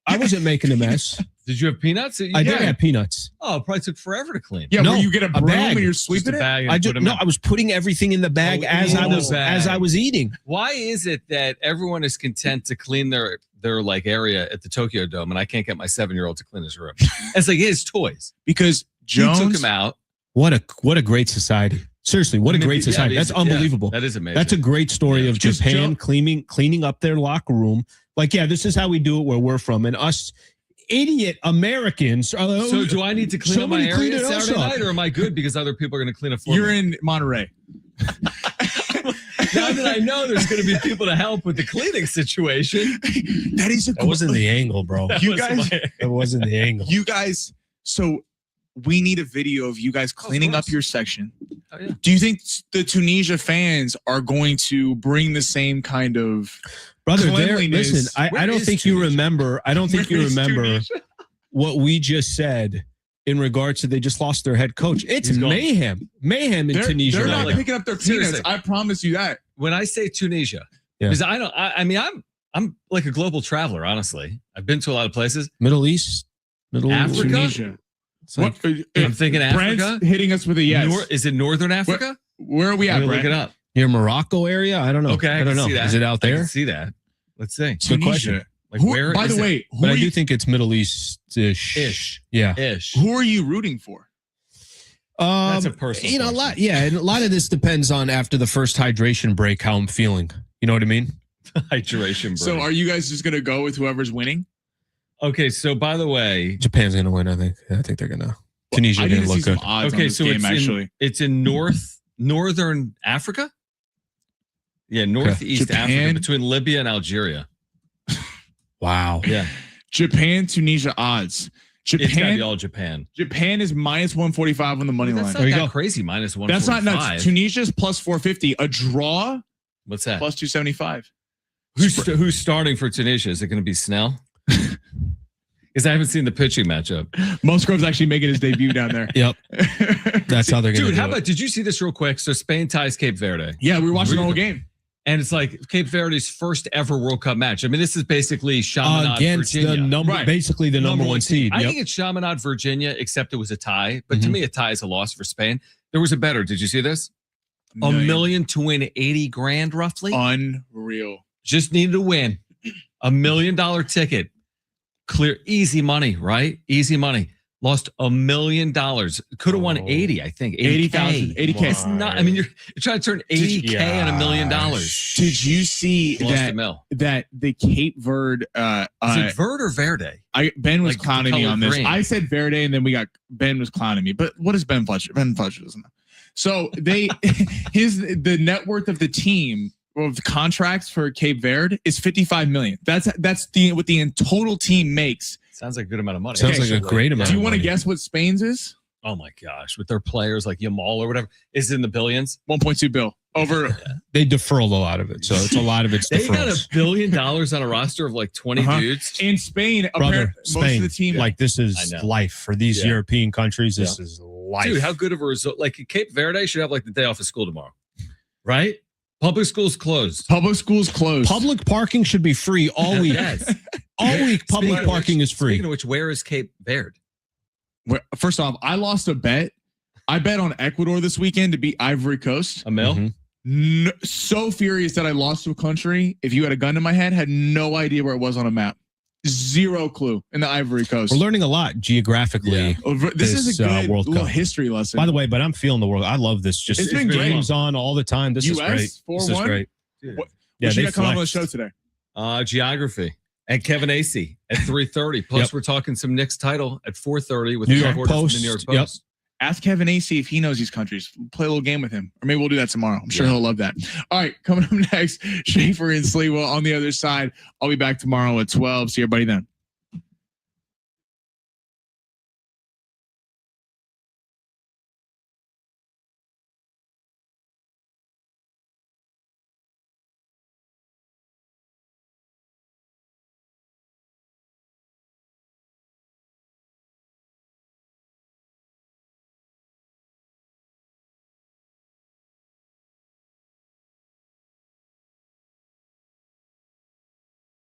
H: I wasn't making a mess.
I: Did you have peanuts?
H: I did have peanuts.
I: Oh, it probably took forever to clean.
G: Yeah,
H: no,
G: where you get a broom
H: bag.
G: and you're sweeping it?
H: I was putting everything in the bag as I was eating.
I: Why is it that everyone is content to clean their like area at the Tokyo Dome and I can't get my 7-year-old to clean his room? It's like his toys.
G: Because Jones
I: took him out.
H: What a great society. Seriously, what a great society. That's unbelievable.
I: That is amazing.
H: That's a great story of Japan cleaning up their locker room. Like, yeah, this is how we do it where we're from. And us idiot Americans.
I: So do I need to clean up my area Saturday night, or am I good because other people are going to clean up for me?
G: You're in Monterey.
I: Now that I know there's going to be people to help with the cleaning situation.
H: That wasn't the angle, bro.
G: That wasn't the angle.
H: You guys.
G: So we need a video of you guys cleaning up your section.
E: Oh, yeah.
G: Do you think the Tunisia fans are going to bring the same kind of
O: brother?
G: cleanliness?
O: Listen, I don't think you remember. I don't think you remember what we just said in regards to they just lost their head coach. It's mayhem in Tunisia.
G: They're
O: right
G: not
O: now.
G: picking up their peanuts.
E: Seriously.
G: I promise you that.
E: When I say Tunisia, because I mean, I'm like a global traveler. Honestly, I've been to a lot of places.
O: Middle East,
E: Africa.
G: Tunisia.
E: I'm thinking
G: Brent's
E: Africa.
G: hitting us with a yes.
E: Is it Northern Africa?
G: Where are we at,
E: Look
G: Brent?
E: it up.
O: Near Morocco area? I don't know.
E: Okay,
O: I don't know.
E: See that.
O: Is it out
E: I
O: there?
E: can see that. Let's see.
O: Good question.
E: Like where?
G: By
E: is
G: the
E: it?
G: way,
O: But I do think it's Middle East-ish.
E: Ish.
O: Yeah.
E: Ish.
G: who are you rooting for?
E: That's a personal.
O: You know, and a lot of this depends on after the first hydration break how I'm feeling. You know what I mean?
E: Hydration break.
G: So are you guys just going to go with whoever's winning?
E: Okay, so by the way,
O: Japan's gonna win. I think they're gonna. Tunisia
G: I need
O: didn't
G: to see
O: look
G: some
O: good.
G: odds on
E: okay,
G: this
E: so
G: game,
E: it's in northern Africa. Yeah, northeast
G: Japan?
E: Africa, between Libya and Algeria.
O: Wow.
E: Yeah,
G: Japan, Tunisia odds.
E: it's gotta be
G: Japan,
E: all Japan.
G: Japan is minus 145 on the money
E: That's
G: line.
E: not
O: There you
E: that
O: go.
E: crazy. Minus 145.
G: That's not nuts. Tunisia's plus 450. A draw
E: What's that?
G: plus 275.
E: Who's starting for Tunisia? Is it going to be Snell? Because I haven't seen the pitching matchup.
G: Musgrove's actually making his debut down there.
O: Yep. That's how they're gonna.
E: Dude,
O: do
E: how
O: it.
E: about? Did you see this real quick? So Spain ties Cape Verde.
G: Yeah, we were watching the whole game.
E: And it's like Cape Verde's first ever World Cup match. I mean, this is basically Chaminade,
O: against
E: Virginia.
O: the number, basically the number one seed.
E: I
O: Yep.
E: think it's Chaminade, Virginia, except it was a tie. But to me, a tie is a loss for Spain. There was a better. Did you see this? $1 million to win $80,000 roughly.
G: Unreal.
E: Just needed to win $1 million ticket. Clear, easy money, right? Easy money. Lost $1 million. Could have won 80, I think.
G: 80,000. 80K.
E: It's not. I mean, you're trying to turn 80K on $1 million.
G: Did you see
E: Lost a mil.
G: that the Cape Verde
E: Is it Verde or Verde?
G: Ben was
E: Like the
G: clowning me
E: color
G: on this.
E: green.
G: I said Verde, and then Ben was clowning me. But what is Ben Fletcher? Ben Fletcher doesn't know. So they the net worth of the team of the contracts for Cape Verde is $55 million. That's what the total team makes.
E: Sounds like a good amount of money.
O: Sounds like a great amount.
G: Do you
O: of
G: want to
O: money.
G: guess what Spain's is?
E: Oh my gosh, with their players like Yamal or whatever, is it in the billions?
G: 1.2 bill over.
O: They defer a lot of it, so it's a lot of it's
E: They got
O: deferrals.
E: $1 billion on a roster of like 20 dudes.
G: In Spain,
O: Brother,
G: most
O: Spain,
G: of the team.
O: like this
E: I
O: is
E: know.
O: life for these
E: Yeah.
O: European countries. This is life.
E: Dude, how good of a result? Like Cape Verde should have like the day off of school tomorrow, right? Public schools closed.
G: Public schools closed.
O: Public parking should be free all week.
E: Yes.
O: All week, public
E: Speaking of
O: parking
E: which-
O: is free.
E: Speaking of which, where is Cape Verde?
G: First off, I lost a bet. I bet on Ecuador this weekend to beat Ivory Coast.
E: A mil?
G: So furious that I lost to a country. If you had a gun in my head, had no idea where it was on a map. Zero clue in the Ivory Coast.
O: We're learning a lot geographically.
G: This is a good
O: World
G: little
O: Cup.
G: history lesson.
O: By the way, but I'm feeling the world. I love this. Just
G: It's been great.
O: games on all the time. This is
G: US
O: great. This is
G: 4-1?
O: great.
G: What
O: Yeah,
G: you
O: they
G: got coming on the
O: flexed.
G: show today?
E: Geography. And Kevin Acey at 3:30. Plus,
O: Yep.
E: we're talking some Knicks title at 4:30 with
O: New
E: Jeff
O: York
E: Hortis from
O: Post.
E: the New York
O: Yep.
E: Post.
G: Ask Kevin Acey if he knows these countries. Play a little game with him. Or maybe we'll do that tomorrow. I'm sure he'll love that. All right, coming up next, Schaefer and Sliwa on the other side. I'll be back tomorrow at 12. See everybody then.